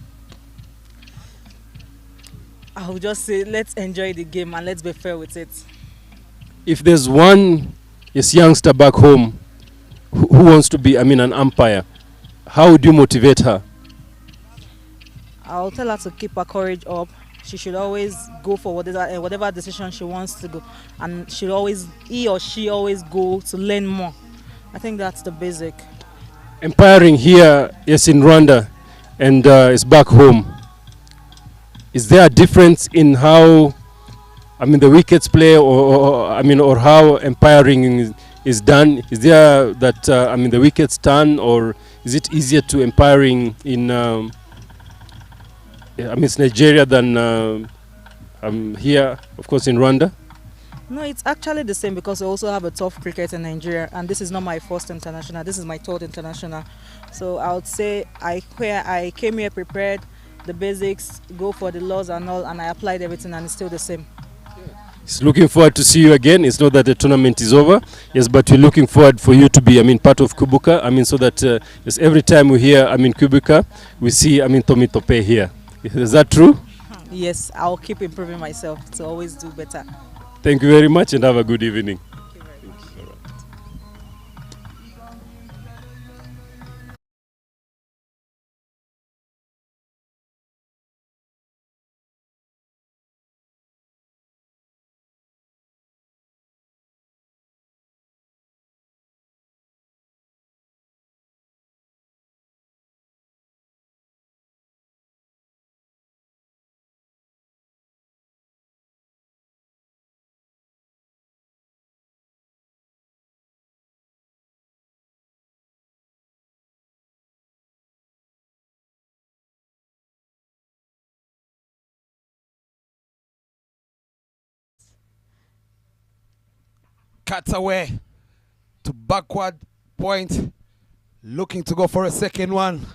I would just say, let's enjoy the game and let's be fair with it. If there's one youngster back home who wants to be, an umpire, how would you motivate her? I'll tell her to keep her courage up. She should always go for whatever decision she wants to go, and he or she always go to learn more. I think that's the basic. Umpiring here, yes, in Rwanda, and it's back home. Is there a difference in how, the wickets play, or how umpiring is done? Is there that the wickets turn, or is it easier to umpiring in it's Nigeria than here, of course, in Rwanda? No, it's actually the same, because we also have a tough cricket in Nigeria, and this is not my first international. This is my third international. So I would say I came here prepared, the basics, go for the laws and all, and I applied everything, and it's still the same. It's looking forward to see you again. It's not that the tournament is over, yes, but we're looking forward for you to be, part of Kwibuka. So that yes, every time we hear, Kwibuka, we see, Tommy Tope here. Is that true? Yes, I'll keep improving myself to always do better. Thank you very much and have a good evening. cuts away to backward point, looking to go for a second one.